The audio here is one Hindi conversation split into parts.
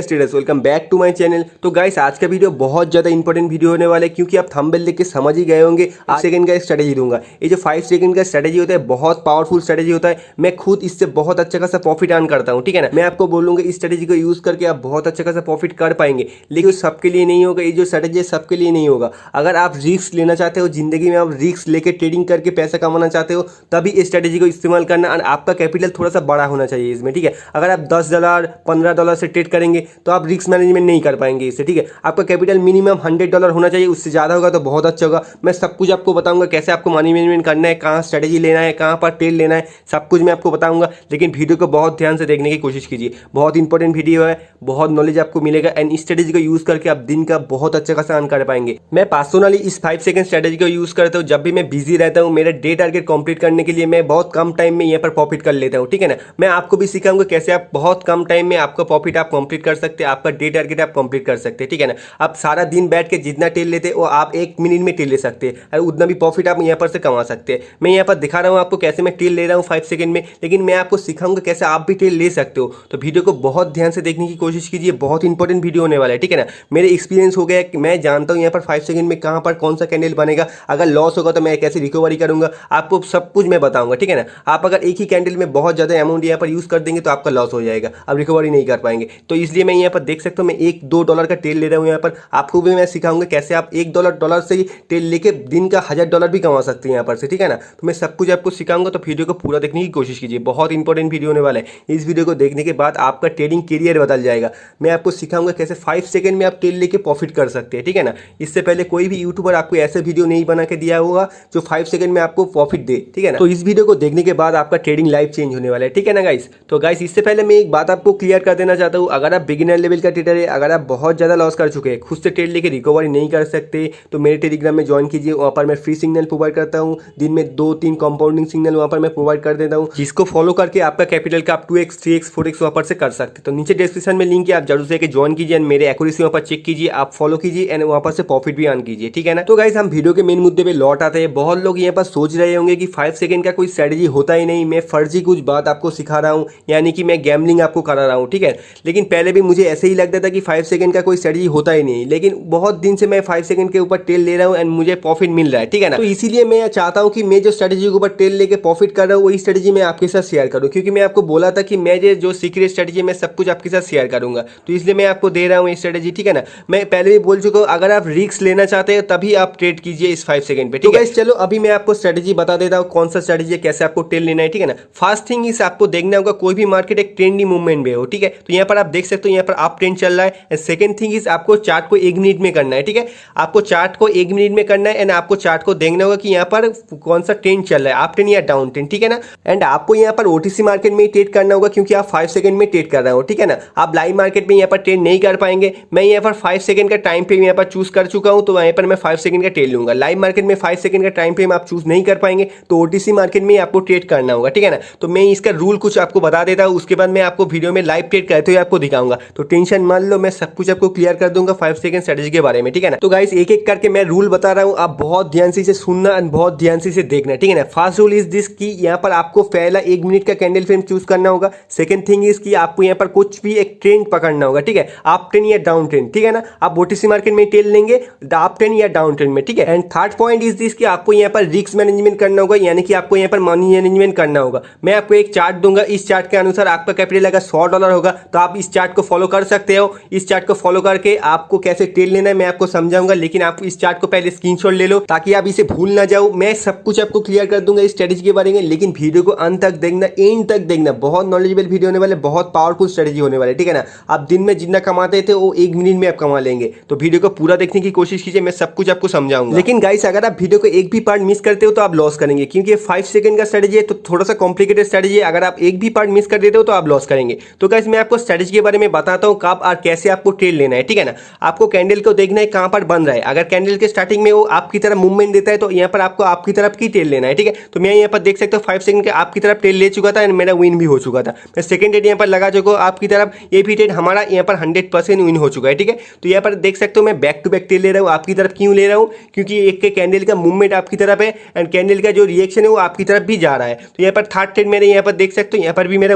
Status welcome back to my channel. तो गाइस आज का वीडियो बहुत ज्यादा इंपॉर्टेंट वीडियो होने वाला है क्योंकि आप थंबनेल देख के समझ ही गए होंगे। 8 सेकंड का स्ट्रेटेजी दूंगा। ये जो 5 सेकंड का स्ट्रेटेजी होता है बहुत पावरफुल स्ट्रेटेजी होता है। मैं खुद इससे बहुत अच्छा खासा प्रॉफिट अर्न करता हूँ, ठीक है ना। मैं आपको बोलूंगा इस स्ट्रेटेजी को यूज करके आप बहुत अच्छा खासा प्रॉफिट कर पाएंगे, लेकिन सबके लिए नहीं होगा। ये जो स्ट्रेटेजी है सबके लिए नहीं होगा। अगर आप रिस्क लेना चाहते हो जिंदगी में, आप रिस्क लेके ट्रेडिंग करके पैसा कमाना चाहते हो, तभी इस स्ट्रेटेजी को इस्तेमाल करना। आपका कैपिटल थोड़ा सा बड़ा होना चाहिए इसमें, ठीक है। अगर आप $10 $15 से ट्रेड करेंगे तो आप रिस्क मैनेजमेंट नहीं कर पाएंगे इससे, ठीक है। आपका कैपिटल मिनिमम $100 होना चाहिए, उससे ज़्यादा होगा तो बहुत अच्छा होगा। मैं सब कुछ आपको बताऊंगा कैसे आपको मनी मैनेजमेंट करना है, कहाँ स्ट्रेटेजी लेना है, कहाँ पर ट्रेड लेना है, सब कुछ मैं आपको बताऊंगा। लेकिन वीडियो को बहुत ध्यान से देखने की कोशिश कीजिए, बहुत इंपॉर्टेंट वीडियो है, बहुत नॉलेज आपको मिलेगा एंड स्ट्रेटेजी को यूज करके आप दिन का बहुत अच्छा खासा अर्न कर पाएंगे। मैं पर्सनली इस 5 सेकंड स्ट्रेटेजी को यूज करता हूँ। जब भी मैं बिजी रहता हूँ, मेरा डे टारगेट कंप्लीट करने के लिए मैं बहुत कम टाइम में यहाँ पर प्रॉफिट कर लेता हूँ, ठीक है ना। मैं आपको भी सिखाऊंगा कैसे आप बहुत कम टाइम में आपका प्रॉफिट आप कंप्लीट कर सकते हैं, आपका डे टारगेट आप कंप्लीट कर सकते हैं, ठीक है ना। आप सारा दिन बैठ के जितना टेल लेते हैं वो आप 1 मिनट में टेल ले सकते हैं और उतना भी प्रॉफिट आप यहाँ पर से कमा सकते हैं। मैं यहाँ पर दिखा रहा हूँ आपको कैसे मैं टेल ले रहा हूँ 5 सेकंड में, लेकिन मैं आपको सिखाऊंगा कैसे आप भी टेल ले सकते हो। तो वीडियो को बहुत ध्यान से देखने की कोशिश कीजिए, बहुत इंपॉर्टेंट वीडियो होने वाला है, ठीक है ना। मेरे एक्सपीरियंस हो गया कि मैं जानता हूँ यहाँ पर 5 सेकंड में कहाँ पर कौन सा कैंडल बनेगा, अगर लॉस होगा तो मैं कैसे रिकवरी करूंगा, आपको सब कुछ मैं बताऊंगा, ठीक है ना। आप अगर एक ही कैंडल में बहुत ज्यादा अमाउंट यहाँ पर यूज कर देंगे तो आपका लॉस हो जाएगा, आप रिकवरी नहीं कर पाएंगे। तो इसलिए मैं यहाँ पर देख सकता हूँ मैं $1-2 का टेल ले रहा हूँ। यहाँ पर आपको भी मैं सिखाऊंगा कैसे आप $1 से ही टेल लेके दिन का $1000 भी कमा सकते हैं यहाँ पर से, ठीक है ना। तो मैं सब कुछ आपको सिखाऊंगा, तो वीडियो को पूरा देखने की कोशिश कीजिए, बहुत इंपॉर्टेंट वीडियो होने वाला है। इस वीडियो को देखने के बाद आपका ट्रेडिंग करियर बदल जाएगा। मैं आपको सिखाऊंगा कैसे 5 सेकंड में आप टेल लेके प्रॉफिट कर सकते हैं, ठीक है ना। इससे पहले कोई भी यूट्यूबर आपको ऐसे वीडियो नहीं बना के दिया होगा जो 5 सेकंड में आपको प्रॉफिट दे, ठीक है ना। तो इस वीडियो को देखने के बाद आपका ट्रेडिंग लाइफ चेंज होने वाला है, ठीक है ना गाइस। तो गाइस इससे पहले मैं एक बात आपको क्लियर कर देना चाहता हूँ, अगर आप बिगिनर लेवल का ट्रेडर है, अगर आप बहुत ज्यादा लॉस कर चुके हैं, खुद से ट्रेड लेके रिकवरी नहीं कर सकते, तो मेरे टेलीग्राम में ज्वाइन कीजिए। वहाँ पर मैं फ्री सिग्नल प्रोवाइड करता हूँ, दिन में 2-3 कंपाउंडिंग सिग्नल वहाँ पर मैं प्रोवाइड कर देता हूँ, जिसको फॉलो करके आपका कैपिटल का आप 2x 3x 4x वहाँ पर से कर सकते हैं। तो नीचे डिस्क्रिप्शन में लिंक है, आप जरूर से ज्वाइन कीजिए एंड मेरे एक्यूरेसी वहाँ पर चेक कीजिए, आप फॉलो कीजिए एंड वहाँ पर से प्रॉफिट भी अर्न कीजिए, ठीक है ना। तो गाइस हम वीडियो के मेन मुद्दे पे लौट आते हैं। बहुत लोग यहाँ पर सोच रहे होंगे कि 5 सेकंड का कोई स्ट्रेटेजी होता ही नहीं, मैं फर्जी कुछ बात आपको सिखा रहा हूँ, यानी कि मैं गैम्बलिंग आपको करा रहा हूँ, ठीक है। लेकिन पहले भी मुझे ऐसे ही लगता था कि 5 सेकंड का कोई स्ट्रेटेजी होता ही नहीं, लेकिन बहुत दिन से मैं 5 सेकंड के ऊपर टेल ले रहा हूँ एंड मुझे प्रॉफिट मिल रहा है, ठीक है ना। तो इसीलिए मैं चाहता हूँ कि मैं जो स्ट्रेटेजी के ऊपर टेल लेके प्रॉफिट कर रहा हूँ वही स्ट्रेटेजी मैं आपके साथ शेयर करूँ, क्योंकि मैं आपको बोला था कि मैं जो सीक्रेट स्ट्रेटेजी मैं सब कुछ आपके साथ शेयर करूंगा, तो इसलिए मैं आपको दे रहा हूँ ये स्ट्रेटेजी, ठीक है ना। मैं पहले भी बोल चुका हूँ, अगर आप रिस्क लेना चाहते हैं तभी आप ट्रेड कीजिए इस 5 सेकंड पे, ठीक है। चलो अभी मैं आपको स्ट्रेटेजी बता देता हूँ कौन सा स्ट्रेटेजी है, कैसे आपको टेल लेना है, ठीक है ना। फर्स्ट थिंग इस आपको देखना होगा कोई भी मार्केट एक ट्रेंडी मूवमेंट में हो, ठीक है। तो यहाँ पर आप देख सकते हो यहाँ पर अप ट्रेंड चल रहा है। सेकंड थिंग इज आपको चार्ट को 1 मिनट में करना है, ठीक है। आपको चार्ट को 1 मिनट में करना है एंड आपको चार्ट को देखना होगा कि यहाँ पर कौन सा ट्रेंड चल रहा है, अप ट्रेंड या डाउन ट्रेंड, ठीक है ना। एंड आपको यहाँ पर ओटीसी मार्केट में ट्रेड करना होगा क्योंकि आप 5 सेकंड में ट्रेड कर रहे हो, ठीक है ना। आप लाइव मार्केट में यहाँ पर ट्रेड नहीं कर पाएंगे। मैं यहाँ पर 5 सेकंड का टाइम फ्रेम यहाँ पर चूज कर चुका हूँ, तो यहाँ पर मैं 5 सेकंड का ट्रेड लूंगा। लाइव मार्केट में 5 सेकंड का टाइम फ्रेम आप चूज नहीं कर पाएंगे, तो ओटीसी मार्केट में आपको ट्रेड करना होगा, ठीक है ना। तो मैं इसका रूल कुछ आपको बता देता हूँ, उसके बाद मैं आपको वीडियो में लाइव ट्रेड करते हुए आपको दिखाऊंगा। तो टेंशन मान लो, मैं सब कुछ आपको क्लियर कर दूंगा 5 सेकंड स्ट्रेटेजी के बारे में, ठीक है ना। तो गाइस एक एक करके मैं रूल बता रहा हूँ, आप बहुत ध्यान से इसे सुनना एंड बहुत ध्यान से इसे देखना, ठीक है ना। फर्स्ट रूल इज दिस कि यहाँ पर आपको पहला 1 मिनट का कैंडल फ्रेम चूज करना होगा। सेकंड थिंग इज कि आपको यहाँ पर कुछ भी एक ट्रेंड पकड़ना होगा, ठीक है, अप ट्रेंड या डाउन ट्रेंड, ठीक है ना। आप ओटीसी मार्केट में टेल लेंगे अप ट्रेंड या डाउन ट्रेंड में, ठीक है। And third point is this कि आपको यहाँ पर रिस्क मैनेजमेंट करना होगा, यानी कि आपको यहाँ पर मनी मैनेजमेंट करना होगा। मैं आपको एक चार्ट दूंगा, इस चार्ट के अनुसार आपका कैपिटल अगर $100 होगा तो आप इस चार्ट को फॉलो कर सकते हो। इस चार्ट को फॉलो करके आपको कैसे टेल लेना है मैं आपको समझाऊंगा, लेकिन आप इस चार्ट को पहले स्क्रीनशॉट ले लो ताकि आप इसे भूल ना जाओ। मैं सब कुछ आपको क्लियर कर दूंगा इस स्ट्रेटेजी के बारे में, लेकिन वीडियो को अंत तक देखना, एंड तक देखना। बहुत नॉलेजेबल वीडियो होने वाले, बहुत पावरफुल स्ट्रेटेजी होने वाले, ठीक है ना। आप दिन में जितना कमाते थे वो 1 मिनट में आप कमा लेंगे। तो वीडियो को पूरा देखने की कोशिश कीजिए, मैं सब कुछ आपको समझाऊंगा। लेकिन गाइस अगर आप वीडियो को एक भी पार्ट मिस करते हो तो आप लॉस करेंगे, क्योंकि 5 सेकंड का स्ट्रेटेजी है तो थोड़ा सा कॉम्प्लिकेटेड स्ट्रेटेजी है। अगर आप एक भी पार्ट मिस कर देते हो तो आप लॉस करेंगे। तो गाइस मैं आपको स्ट्रेटेजी के बारे में बताता हूँ कब और कैसे आपको ट्रेड लेना है, ठीक है ना। आपको कैंडल को देखना है कहां पर बन रहा है। अगर कैंडल के स्टार्टिंग में वो आपकी तरफ मूवमेंट देता है तो यहाँ पर आपको आपकी तरफ की ट्रेड लेना है, ठीक है। तो मैं यहाँ पर देख सकता हूँ 5 सेकंड के आपकी तरफ ट्रेड ले चुका था एंड मेरा विन भी हो चुका था। मैं सेकंड ट्रेड यहाँ पर लगा चुका हूँ आपकी तरफ, ये भी ट्रेड हमारा यहाँ पर 100% विन हो चुका है, ठीक है। तो यहाँ पर देख सकते हो मैं बैक टू बैक ट्रेड ले रहा हूँ आपकी तरफ। क्यों ले रहा हूँ? क्योंकि एक के कैंडल का मूवमेंट आपकी तरफ है एंड कैंडल का जो रिएक्शन है वो आपकी तरफ भी जा रहा है। तो यहाँ पर थर्ड ट्रेड मेरे यहाँ पर देख सकते हो, यहाँ पर भी मेरा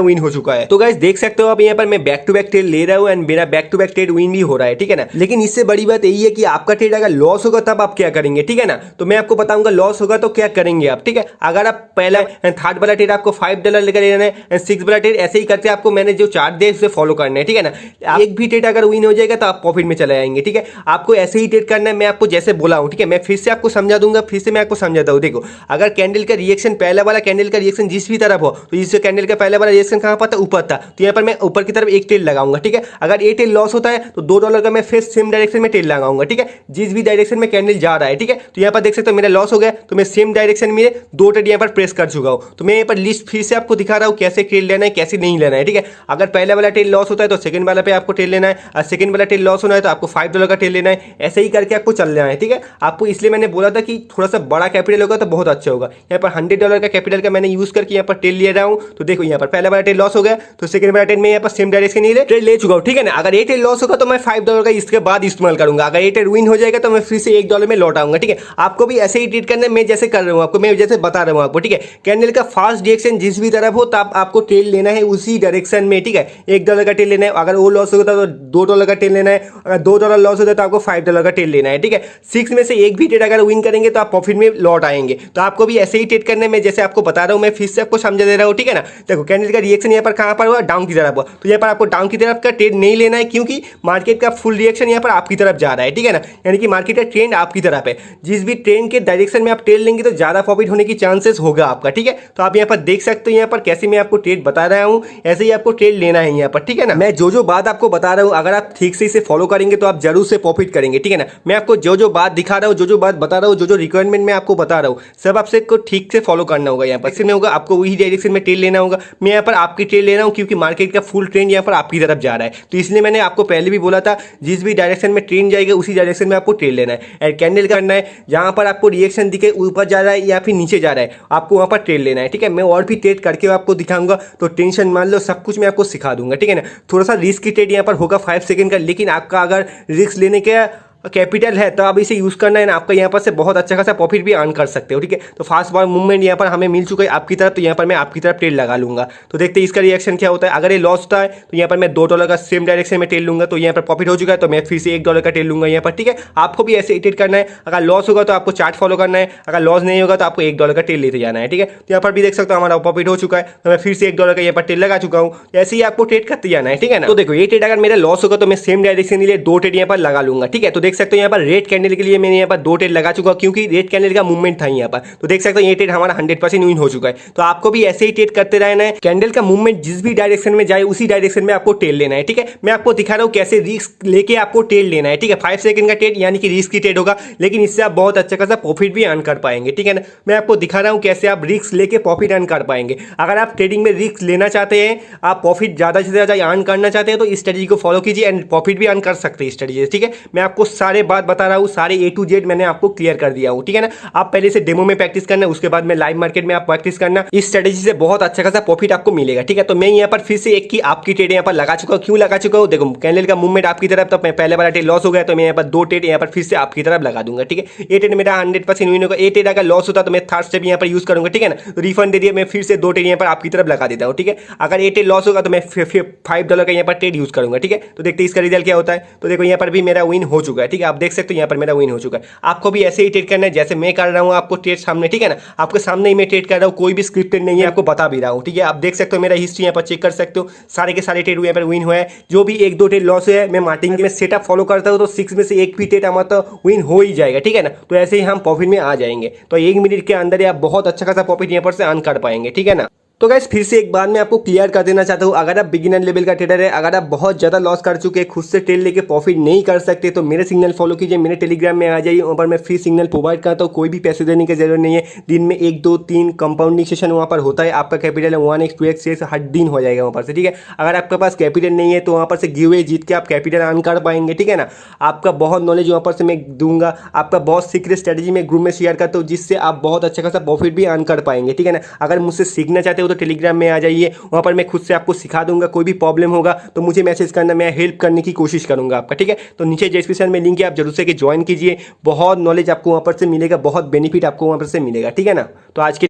विन हो चुका है। तो गाइस देख सकते हो आप यहाँ पर मैं बैक टू बैक ट्रेड ले रहा हूँ एंड मेरा back to back trade win भी हो रहा है, ठीक है ना। लेकिन इससे बड़ी बात यही है कि आपका ट्रेड अगर लॉस होगा तब आप क्या करेंगे, ठीक है ना। तो मैं आपको बताऊंगा लॉस होगा तो क्या करेंगे आप, ठीक है। अगर आप पहला थर्ड वाला ट्रेड आपको $5 लेकर लेना है, 6 वाला ट्रेड ऐसे ही करते आपको मैंने जो चार्ट दिया उसे फॉलो करना है, ठीक है ना। एक भी ट्रेड अगर विन हो जाएगा तो आप प्रॉफिट में चले जाएंगे, ठीक है। आपको ऐसे ही ट्रेड करना है, मैं आपको जैसे बोला हूं, ठीक है। मैं फिर से आपको समझा दूंगा, फिर से मैं आपको समझाता हूं। देखो, अगर कैंडल का रिएक्शन, पहला वाला कैंडल का रिएक्शन जिस भी तरफ हो, तो इस कैंडल का पहला वाला रिएक्शन कहां पर था, ऊपर था, तो यहाँ पर मैं ऊपर की तरफ एक ट्रेड लगाऊंगा, ठीक है। अगर ये ट्रेड लॉस होता है तो $2 का मैं फिर सेम डायरेक्शन में ट्रेड लगाऊंगा, ठीक है। जिस भी डायरेक्शन में कैंडल जा रहा है, ठीक है। तो यहाँ पर देख सकते हो मेरा लॉस हो गया, तो मैं सेम डायरेक्शन में 2 ट्रेड यहाँ पर प्रेस कर चुका हूं। तो मैं यहाँ पर लिस्ट फिर से आपको दिखा रहा हूं कैसे ट्रेड लेना है, कैसे नहीं लेना है, ठीक है। अगर पहला वाला ट्रेड लॉस होता है तो सेकंड वाला पे आपको ट्रेड लेना है, और सेकंड वाला ट्रेड लॉस होना है तो आपको $5 का ट्रेड लेना है। ऐसे ही करके आपको चलना है, ठीक है। आपको इसलिए मैंने बोला था कि थोड़ा सा बड़ा कैपिटल होगा तो बहुत अच्छा होगा। यहाँ पर $100 का कैपिटल का मैंने यूज करके यहाँ पर ट्रेड ले रहा हूँ। तो देखो यहाँ पर पहला वाला ट्रेड लॉस हो गया, तो सेकंड वाला ट्रेड में यहाँ पर सेम डायरेक्शन ही ट्रेड ले चुका हूँ, ठीक है ना। अगर ये ट्रेड लॉस होगा तो मैं $5 का इसके बाद इस्तेमाल करूंगा। अगर ये ट्रेड विन हो जाएगा तो मैं फिर से $1 में लौट आऊंगा, ठीक है। आपको भी ऐसे ही ट्रेड करना है, मैं जैसे कर रहा हूँ आपको, मैं जैसे बता रहा हूँ आपको, ठीक है। कैंडल का फास्ट डायरेक्शन जिस भी तरफ हो तब आपको ट्रेड लेना है उसी डायरेक्शन में, ठीक है। $1 का ट्रेड लेना है, अगर वो लॉस होता है तो $2 का ट्रेड लेना है, अगर $2 लॉस होता है तो आपको $5 का ट्रेड लेना है, ठीक है। 6 में से एक भी ट्रेड अगर विन करेंगे तो आप प्रॉफिट में लौट आएंगे। तो आपको भी ऐसे ही ट्रेड करने में जैसे आपको बता रहा हूँ, मैं फिर से आपको समझा दे रहा हूँ, ठीक है ना। देखो, कैंडल का रिएक्शन यहाँ पर कहां पर हुआ, डाउन की तरफ हुआ, तो यहाँ पर आपको डाउन की तरफ का ट्रेड नहीं लेना है, क्योंकि मार्केट का फुल रिएक्शन यहाँ पर आपकी तरफ जा रहा है, ठीक है ना। यानी कि मार्केट का ट्रेंड आपकी तरफ है। जिस भी ट्रेंड के डायरेक्शन में आप ट्रेड लेंगे तो ज्यादा प्रॉफिट होने की चांसेस होगा आपका, ठीक है। तो आप यहाँ पर देख सकते हो यहाँ पर कैसे मैं आपको ट्रेड बता रहा हूँ, ऐसे ही आपको ट्रेड लेना है यहाँ पर, ठीक है ना। मैं जो बात आपको बता रहा हूँ अगर आप ठीक से इसे फॉलो करेंगे तो आप जरूर से प्रॉफिट करेंगे, ठीक है ना। मैं आपको जो बात दिखा रहा हूँ, जो बात बता रहा हूँ, जो रिक्वायरमेंट मैं आपको बता रहा हूँ, सब आपसे को ठीक से फॉलो करना होगा। यहाँ पर होगा आपको वही डायरेक्शन में ट्रेड लेना होगा। मैं यहाँ पर आपकी ट्रेड ले रहा हूँ क्योंकि मार्केट का फुल ट्रेंड यहाँ पर आपकी तरफ जा रहा है, तो इसलिए मैंने आपको पहले भी बोला था जिस भी डायरेक्शन में ट्रेंड जाएगा उसी डायरेक्शन में आपको ट्रेड लेना है। एंड कैंडल करना है, जहां पर आपको रिएक्शन दिखे ऊपर जा रहा है या फिर नीचे जा रहा है, आपको वहां पर ट्रेड लेना है, ठीक है। मैं और भी ट्रेड करके आपको दिखाऊंगा, तो टेंशन मान लो, सब कुछ मैं आपको सिखा दूंगा, ठीक है ना। थोड़ा सा रिस्क की ट्रेड यहाँ पर होगा 5 सेकंड का, लेकिन आपका अगर रिस्क लेने के कैपिटल है तो आप इसे यूज करना है ना, आपका यहाँ पर से बहुत अच्छा खासा प्रॉफिट भी अर्न कर सकते हो, ठीक है। तो फास्ट बार मूवमेंट यहाँ पर हमें मिल चुका है आपकी तरफ, तो यहाँ पर मैं आपकी तरफ ट्रेड लगा लूंगा। तो देखते हैं इसका रिएक्शन क्या होता है। अगर ये लॉस होता है तो यहाँ पर मैं $2 का सेम डायरेक्शन में ट्रेड लूंगा, तो यहाँ पर प्रॉफिट हो चुका है, तो मैं फिर से $1 का ट्रेड लूंगा यहाँ पर, ठीक है। आपको भी ऐसे ट्रेड करना है। अगर लॉस होगा तो आपको चार्ट फॉलो करना है, अगर लॉस नहीं होगा तो आपको $1 का ट्रेड लेते जाना है, ठीक है। तो यहाँ पर भी देख सकते हो हमारा प्रॉफिट हो चुका है, तो मैं फिर से $1 का यहाँ पर ट्रेड लगा चुका हूँ। ऐसे ही आपको ट्रेड करते जाना है, ठीक है ना। तो देखो, ये ट्रेड अगर मेरा लॉस होगा तो मैं सेम डायरेक्शन के लिए 2 ट्रेड यहाँ पर लगा लूंगा, ठीक है। तो देख सकते हो यहाँ पर रेड कैंडल के लिए मैंने यहाँ पर 2 ट्रेड लगा चुका हूं, क्योंकि रेड कैंडल का मूवमेंट था यहाँ पर। तो देख सकते हो ये ट्रेड हमारा 100% विन हो चुका है। तो आपको भी ऐसे ही ट्रेड करते रहना है। कैंडल का मूवमेंट जिस भी डायरेक्शन में जाए उसी डायरेक्शन में आपको ट्रेड लेना है, ठीक है। मैं आपको दिखा रहा हूँ कैसे रिस्क लेके आपको ट्रेड लेना है, ठीक है। 5 सेकंड का ट्रेड यानी कि रिस्क की ट्रेड होगा, लेकिन इससे आप बहुत अच्छा खासा प्रॉफिट भी अर्न कर पाएंगे, ठीक है ना। मैं आपको दिखा रहा हूँ कैसे आप रिस्क लेके प्रॉफिट अर्न कर पाएंगे। अगर आप ट्रेडिंग में रिस्क लेना चाहते हैं, आप प्रॉफिट ज्यादा से ज्यादा अर्न करना चाहते हैं, तो इस स्ट्रेटजी को फॉलो कीजिए एंड प्रॉफिट भी अर्न कर सकते हैं इस स्ट्रेटजी से, ठीक है। मैं आपको सारे बात बता रहा हूँ, सारे A to Z मैंने आपको क्लियर कर दिया हूं, ठीक है ना। आप पहले से डेमो में प्रैक्टिस करना, उसके बाद में लाइव मार्केट में आप प्रैक्टिस करना। इस स्ट्रेटजी से बहुत अच्छा खासा प्रॉफिट आपको मिलेगा, ठीक है। तो मैं यहाँ पर फिर से एक की आपकी ट्रेड यहाँ पर लगा चुका हूँ। क्यों लगा चुका हूँ, देखो कैंडल का मूवमेंट आपकी तरफ, तो मैं पहले वाला ट्रेड लॉस हो गया, तो मैं यहाँ पर 2 ट्रेड यहाँ पर फिर से आपकी तरफ लगा दूंगा, ठीक है। ये ट्रेड मेरा 100% विन होगा। ये ट्रेड अगर लॉस होता तो मैं थर्ड स्टेप यहाँ पर यूज करूंगा, ठीक है ना। तो रिफंड दे दिया, मैं फिर से 2 ट्रेड यहाँ पर आपकी तरफ लगा देता हूँ, ठीक है। अगर ये ट्रेड लॉस होगा तो मैं $5 का यहाँ पर ट्रेड यूज करूंगा, ठीक है। तो देखते इसका रिजल्ट क्या होता है। तो देखो यहाँ पर भी मेरा विन हो चुका है, ठीक है। आप देख सकते हो यहाँ पर मेरा विन हो चुका है। आपको भी ऐसे ही ट्रेड करना है जैसे मैं कर रहा हूँ, आपको ट्रेड सामने, ठीक है ना। आपके सामने ही मैं ट्रेड कर रहा हूँ, कोई भी स्क्रिप्टेड नहीं है, आपको बता भी रहा हूँ, ठीक है। आप देख सकते हो मेरा हिस्ट्री यहाँ पर चेक कर सकते हो, सारे के सारे ट्रेड यहाँ पर विन हुआ है। जो भी 1-2 ट्रेड लॉस है, मैं मार्केटिंग में सेटअप फॉलो करता हूँ, तो 6 में से एक भी ट्रेड हमारा तो विन हो ही जाएगा, ठीक है ना। तो ऐसे ही हम प्रॉफिट में आ जाएंगे। तो 1 मिनट के अंदर आप बहुत अच्छा खासा प्रॉफिट यहाँ पर से अर्न कर पाएंगे, ठीक है ना। तो गाइस फिर से एक बार मैं आपको क्लियर कर देना चाहता हूँ, अगर आप बिगिनर लेवल का ट्रेडर है, अगर आप बहुत ज़्यादा लॉस कर चुके हैं, खुद से ट्रेड लेके प्रॉफिट नहीं कर सकते, तो मेरे सिग्नल फॉलो कीजिए, मेरे टेलीग्राम में आ जाइए। वहाँ पर मैं फ्री सिग्नल प्रोवाइड करता हूँ, कोई भी पैसे देने की जरूरत नहीं है। दिन में 1, 2, 3 कंपाउंडिंग सेशन वहाँ पर होता है। आपका कैपिटल है 1x 2x से हर दिन हो जाएगा वहाँ पर से, ठीक है। अगर आपके पास कैपिटल नहीं है तो वहाँ पर से गिव जीत के आप कैपिटल अर्न कर पाएंगे, ठीक है ना। आपका बहुत नॉलेज वहाँ पर से मैं दूंगा, आपका बहुत सीक्रेट स्ट्रेटजी में ग्रुप में शेयर करता हूँ, जिससे आप बहुत अच्छा खासा प्रॉफिट भी अर्न कर पाएंगे, ठीक है ना। अगर मुझसे सीखना चाहते हो तो टेलीग्राम में आ जाइए, वहां पर मैं खुद से आपको सिखा दूंगा। कोई भी प्रॉब्लम होगा तो मुझे मैसेज करना, मैं हेल्प करने की कोशिश करूंगा आपका, ठीक है। तो नीचे डिस्क्रिप्शन में लिंक है, आप जरूर से ज्वाइन कीजिए। बहुत नॉलेज आपको वहां पर से मिलेगा, बहुत बेनिफिट आपको वहां पर से मिलेगा, ठीक है ना। तो आज के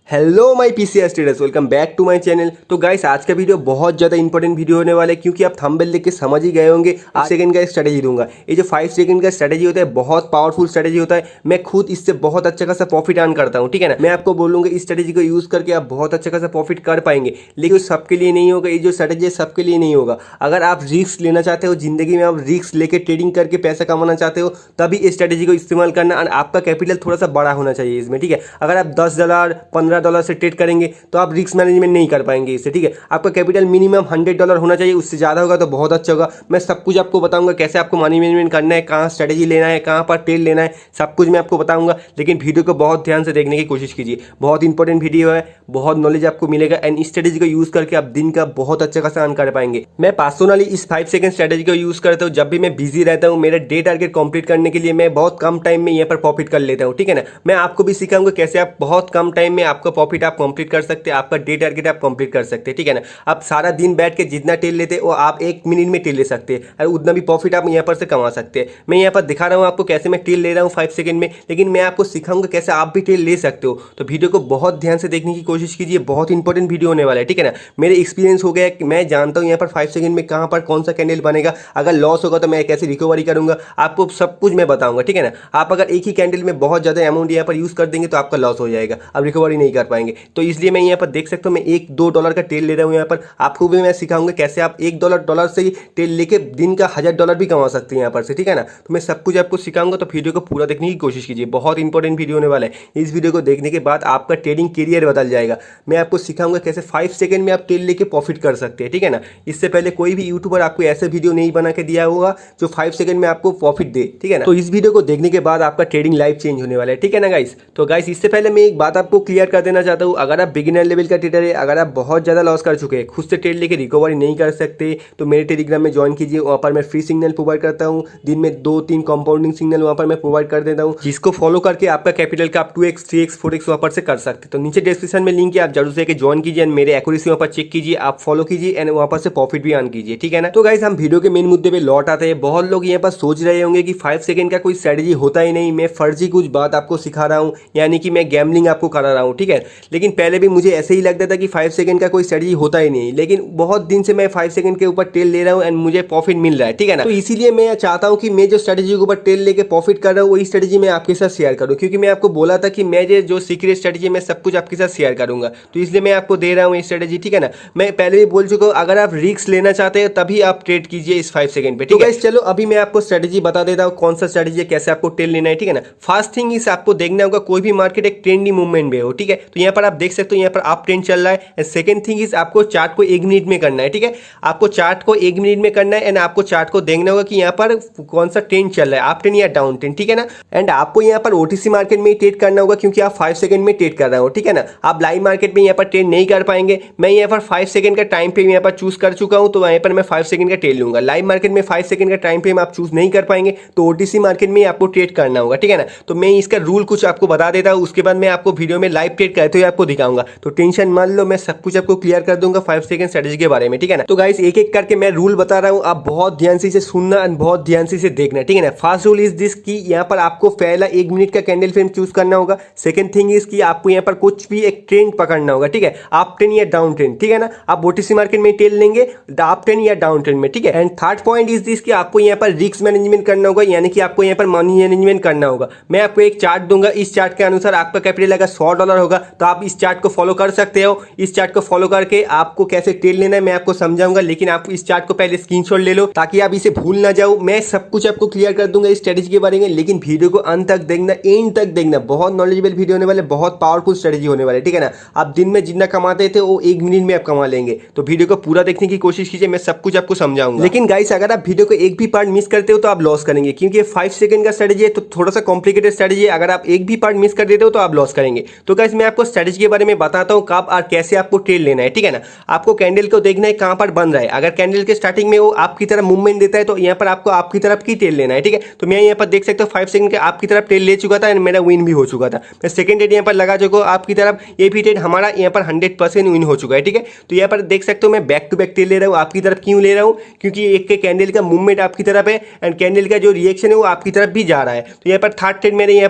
hello my PCS traders, welcome back to my channel. तो गाइस आज का वीडियो बहुत ज़्यादा इंपॉर्टेंट वीडियो होने वाला है क्योंकि आप थंबनेल देख के समझ ही गए होंगे। आज सेकंड का स्ट्रेटेजी दूंगा। ये जो 5 सेकंड का स्ट्रेटेजी होता है बहुत पावरफुल स्ट्रेटेजी होता है। मैं खुद इससे बहुत अच्छा खासा प्रॉफिट अर्न करता हूँ, ठीक है ना। मैं आपको बोलूँगा इस स्ट्रेटेजी को यूज़ करके आप बहुत अच्छा खासा प्रॉफिट कर पाएंगे, लेकिन सबके लिए नहीं होगा। ये जो स्ट्रेटेजी है सबके लिए नहीं होगा। अगर आप रिस्क लेना चाहते हो जिंदगी में, आप रिस्क लेके ट्रेडिंग करके पैसा कमाना चाहते हो, तभी इस स्ट्रेटेजी को इस्तेमाल करना। और आपका कैपिटल थोड़ा सा बड़ा होना चाहिए इसमें, ठीक है। अगर आप $10 $15 से ट्रेड करेंगे तो आप रिस्क मैनेजमेंट नहीं कर पाएंगे इससे, ठीक है। आपका कैपिटल मिनिमम $100 होना चाहिए, उससे ज़्यादा होगा तो बहुत अच्छा होगा। मैं सब कुछ आपको बताऊंगा कैसे आपको मनी मैनेजमेंट करना है, कहाँ स्ट्रेटेजी लेना है, कहाँ पर ट्रेड लेना है, सब कुछ मैं आपको बताऊंगा। लेकिन वीडियो को बहुत ध्यान से देखने की कोशिश कीजिए, बहुत इंपॉर्टेंट वीडियो है, बहुत नॉलेज आपको मिलेगा। एंड इस स्ट्रेटेजी को यूज़ करके आप दिन का बहुत अच्छा खासा अर्न कर पाएंगे। मैं पर्सनली इस 5 सेकंड स्ट्रेटेजी को यूज़ करता हूँ। जब भी मैं बिजी रहता हूँ, मेरा डे टारगेट कंप्लीट करने के लिए मैं बहुत कम टाइम में यहाँ पर प्रॉफिट कर लेता हूँ, ठीक है ना। मैं आपको भी सिखाऊंगा कैसे आप बहुत कम टाइम में आपका प्रॉफिट आप कंप्लीट कर सकते हैं, आपका डे टारगेट आप कंप्लीट कर सकते हैं, ठीक है ना। आप सारा दिन बैठ के जितना टेल लेते हैं वो आप 1 मिनट में टेल ले सकते हैं और उतना भी प्रॉफिट आप यहाँ पर से कमा सकते हैं। मैं यहाँ पर दिखा रहा हूँ आपको कैसे मैं टेल ले रहा हूँ 5 सेकंड में, लेकिन मैं आपको सिखाऊंगा कैसे आप भी टेल ले सकते हो। तो वीडियो को बहुत ध्यान से देखने की कोशिश कीजिए, बहुत इंपॉर्टेंट वीडियो होने वाला है, ठीक है ना। मेरे एक्सपीरियंस हो गया कि मैं जानता हूँ यहाँ पर 5 सेकंड में कहाँ पर कौन सा कैंडल बनेगा, अगर लॉस होगा तो मैं कैसे रिकवरी करूंगा, आपको सब कुछ मैं बताऊंगा, ठीक है ना। आप अगर एक ही कैंडल में बहुत ज़्यादा अमाउंट यहाँ पर यूज़ कर देंगे तो आपका लॉस हो जाएगा, आप रिकवरी नहीं कर पाएंगे। तो इसलिए मैं यहाँ पर देख सकता हूँ मैं $1-2 का टेल ले रहा हूँ। यहाँ पर आपको भी मैं सिखाऊंगा कैसे आप $1 से ही टेल लेके दिन का $1000 भी कमा सकते हैं यहाँ पर से, ठीक है ना। तो मैं सब कुछ आपको सिखाऊंगा, तो वीडियो को पूरा देखने की कोशिश कीजिए, बहुत इंपॉर्टेंट वीडियो होने वाला है। इस वीडियो को देखने के बाद आपका ट्रेडिंग करियर बदल जाएगा। मैं आपको सिखाऊंगा कैसे 5 सेकंड में आप टेल लेके प्रॉफिट कर सकते हैं, ठीक है ना। इससे पहले कोई भी यूट्यूबर आपको ऐसे वीडियो नहीं बना के दिया होगा जो 5 सेकंड में आपको प्रॉफिट दे, ठीक है ना। तो इस वीडियो को देखने के बाद आपका ट्रेडिंग लाइफ चेंज होने वाला है, ठीक है ना गाइस। तो गाइस इससे पहले मैं एक बात आपको क्लियर कर देना चाहता हूँ। अगर आप बिगिनर लेवल का ट्रेडर है, अगर आप बहुत ज़्यादा लॉस कर चुके हैं, खुद से ट्रेड लेके रिकवरी नहीं कर सकते, तो मेरे टेलीग्राम में ज्वाइन कीजिए। वहाँ पर मैं फ्री सिग्नल प्रोवाइड करता हूँ, दिन में 2-3 कंपाउंडिंग सिग्नल वहाँ पर मैं प्रोवाइड कर देता हूँ, जिसको फॉलो करके आपका कैपिटल का आप 2x 3x 4x वहाँ पर से कर सकते हैं। तो नीचे डिस्क्रिप्शन में लिंक है, आप जरूर से ज्वाइन कीजिए एंड मेरे एक्यूरेसी वहाँ पर चेक कीजिए, आप फॉलो कीजिए एंड वहाँ पर से प्रॉफिट भी अर्न कीजिए, ठीक है ना। तो गाइस हम वीडियो के मेन मुद्दे पे लौट आते हैं। बहुत लोग यहाँ पर सोच रहे होंगे कि 5 सेकंड का कोई स्ट्रेटेजी होता ही नहीं, मैं फर्जी कुछ बात आपको सिखा रहा हूँ, यानी कि मैं गैम्बलिंग आपको करा रहा हूँ, ठीक है। लेकिन पहले भी मुझे ऐसे ही लगता था कि 5 सेकंड का कोई स्ट्रेटेजी होता ही नहीं, लेकिन बहुत दिन से मैं 5 सेकंड के ऊपर टेल ले रहा हूँ एंड मुझे प्रॉफिट मिल रहा है, ठीक है ना। तो इसीलिए मैं चाहता हूँ कि मैं जो स्ट्रेटेजी के ऊपर टेल लेके प्रॉफिट कर रहा हूँ वही स्ट्रेटेजी मैं आपके साथ शेयर करूँ, क्योंकि मैं आपको बोला था कि मैं जो सीक्रेट स्ट्रेटेजी मैं सब कुछ आपके साथ शेयर करूंगा, तो इसलिए मैं आपको दे रहा हूँ ये स्ट्रेटेजी, ठीक है ना। मैं पहले भी बोल चुका हूँ, अगर आप रिस्क लेना चाहते हैं तभी आप ट्रेड कीजिए इस 5 सेकंड पे, ठीक है। चलो अभी मैं आपको स्ट्रेटेजी बता देता हूँ कौन सा स्ट्रेटेजी है, कैसे आपको टेल लेना है, ठीक है ना। फर्स्ट थिंग इस आपको देखना होगा कोई भी मार्केट एक ट्रेंडी मूवमेंट में हो, ठीक है। तो यहाँ पर आप देख सकते हो यहाँ पर अप ट्रेंड चल रहा है। सेकंड थिंग इज आपको चार्ट को 1 मिनट में करना है, ठीक है। आपको चार्ट को 1 मिनट में करना है एंड आपको चार्ट को देखना होगा कि यहाँ पर कौन सा ट्रेंड चल रहा है, अप ट्रेंड या डाउन ट्रेंड, ठीक है ना। एंड आपको यहाँ पर ओटीसी मार्केट में ट्रेड करना होगा क्योंकि आप 5 सेकंड में ट्रेड कर रहे हो, ठीक है ना। आप लाइव मार्केट में यहाँ पर ट्रेड नहीं कर पाएंगे। मैं यहाँ पर 5 सेकंड का टाइम फ्रेम यहाँ पर चूज कर चुका हूँ, तो यहाँ पर मैं 5 सेकंड का ट्रेड लूंगा। लाइव मार्केट में 5 सेकंड का टाइम फ्रेम आप चूज नहीं कर पाएंगे, तो ओटीसी मार्केट में आपको ट्रेड करना होगा, ठीक है ना। तो मैं इसका रूल कुछ आपको बता देता हूँ, उसके बाद मैं आपको वीडियो में लाइव ट्रेड करते हुए आपको दिखाऊंगा। तो टेंशन मान लो, मैं सब कुछ आपको क्लियर कर दूंगा 5 सेकंड स्ट्रेटेजी के बारे में, ठीक है ना। तो गाइस एक एक करके मैं रूल बता रहा हूँ, आप बहुत ध्यान से इसे सुनना एंड बहुत ध्यान से इसे देखना, ठीक है ना। फर्स्ट रूल इज दिस कि यहाँ पर आपको पहला 1 मिनट का कैंडल फ्रेम चूज करना होगा। सेकंड थिंग इज कि आपको यहाँ पर कुछ भी एक ट्रेंड पकड़ना होगा, ठीक है, अप ट्रेंड या डाउन ट्रेंड, ठीक है ना। आप ओटीसी मार्केट में टेल लेंगे अप ट्रेंड या डाउन ट्रेंड में, ठीक है। And third point is this कि आपको यहाँ पर रिस्क मैनेजमेंट करना होगा, यानी कि आपको यहाँ पर मनी मैनेजमेंट करना होगा। मैं आपको एक चार्ट दूंगा, इस चार्ट के अनुसार आपका कैपिटल अगर $100 होगा तो आप इस चार्ट को फॉलो कर सकते हो। इस चार्ट को फॉलो करके आपको कैसे टेल लेना है मैं आपको समझाऊंगा, लेकिन आप इस चार्ट को पहले स्क्रीनशॉट ले लो ताकि आप इसे भूल ना जाओ। मैं सब कुछ आपको क्लियर कर दूंगा इस स्ट्रेटेजी के बारे में, लेकिन वीडियो को अंत तक देखना, एंड तक देखना। बहुत नॉलेजेबल वीडियो होने वाले, बहुत पावरफुल स्ट्रेटेजी होने वाले, ठीक है ना। आप दिन में जितना कमाते थे वो 1 मिनट में आप कमा लेंगे। तो वीडियो को पूरा देखने की कोशिश कीजिए, मैं सब कुछ आपको समझाऊंगा। लेकिन गाइस अगर आप वीडियो को एक भी पार्ट मिस करते हो तो आप लॉस करेंगे, क्योंकि 5 सेकंड का स्ट्रेटेजी है तो थोड़ा सा कॉम्प्लिकेटेड स्ट्रेटेजी है। अगर आप एक भी पार्ट मिस कर देते हो तो आप लॉस करेंगे। तो गाइस मैं आपको स्ट्रेटेजी के बारे में बताता हूँ कब और कैसे आपको ट्रेड लेना है, ठीक है ना। आपको कैंडल को देखना है कहां पर बन रहा है। अगर कैंडल के स्टार्टिंग में वो आपकी तरफ मूवमेंट देता है तो यहाँ पर आपको आपकी तरफ की ट्रेड लेना है, ठीक है। तो मैं यहाँ पर देख सकता हूँ 5 सेकंड के आपकी तरफ ट्रेड ले चुका था एंड मेरा विन भी हो चुका था। मैं सेकंड ट्रेड यहाँ पर लगा चुका हूँ आपकी तरफ, ये भी ट्रेड हमारा यहाँ पर 100% विन हो चुका है, ठीक है। तो यहाँ पर देख सकते हो मैं बैक टू बैक ट्रेड ले रहा हूँ आपकी तरफ। क्यों ले रहा हूँ? क्योंकि एक के कैंडल का मूवमेंट आपकी तरफ है एंड कैंडल का जो रिएक्शन है वो आपकी तरफ भी जा रहा है। तो यहाँ पर थर्ड ट्रेड मेरे यहाँ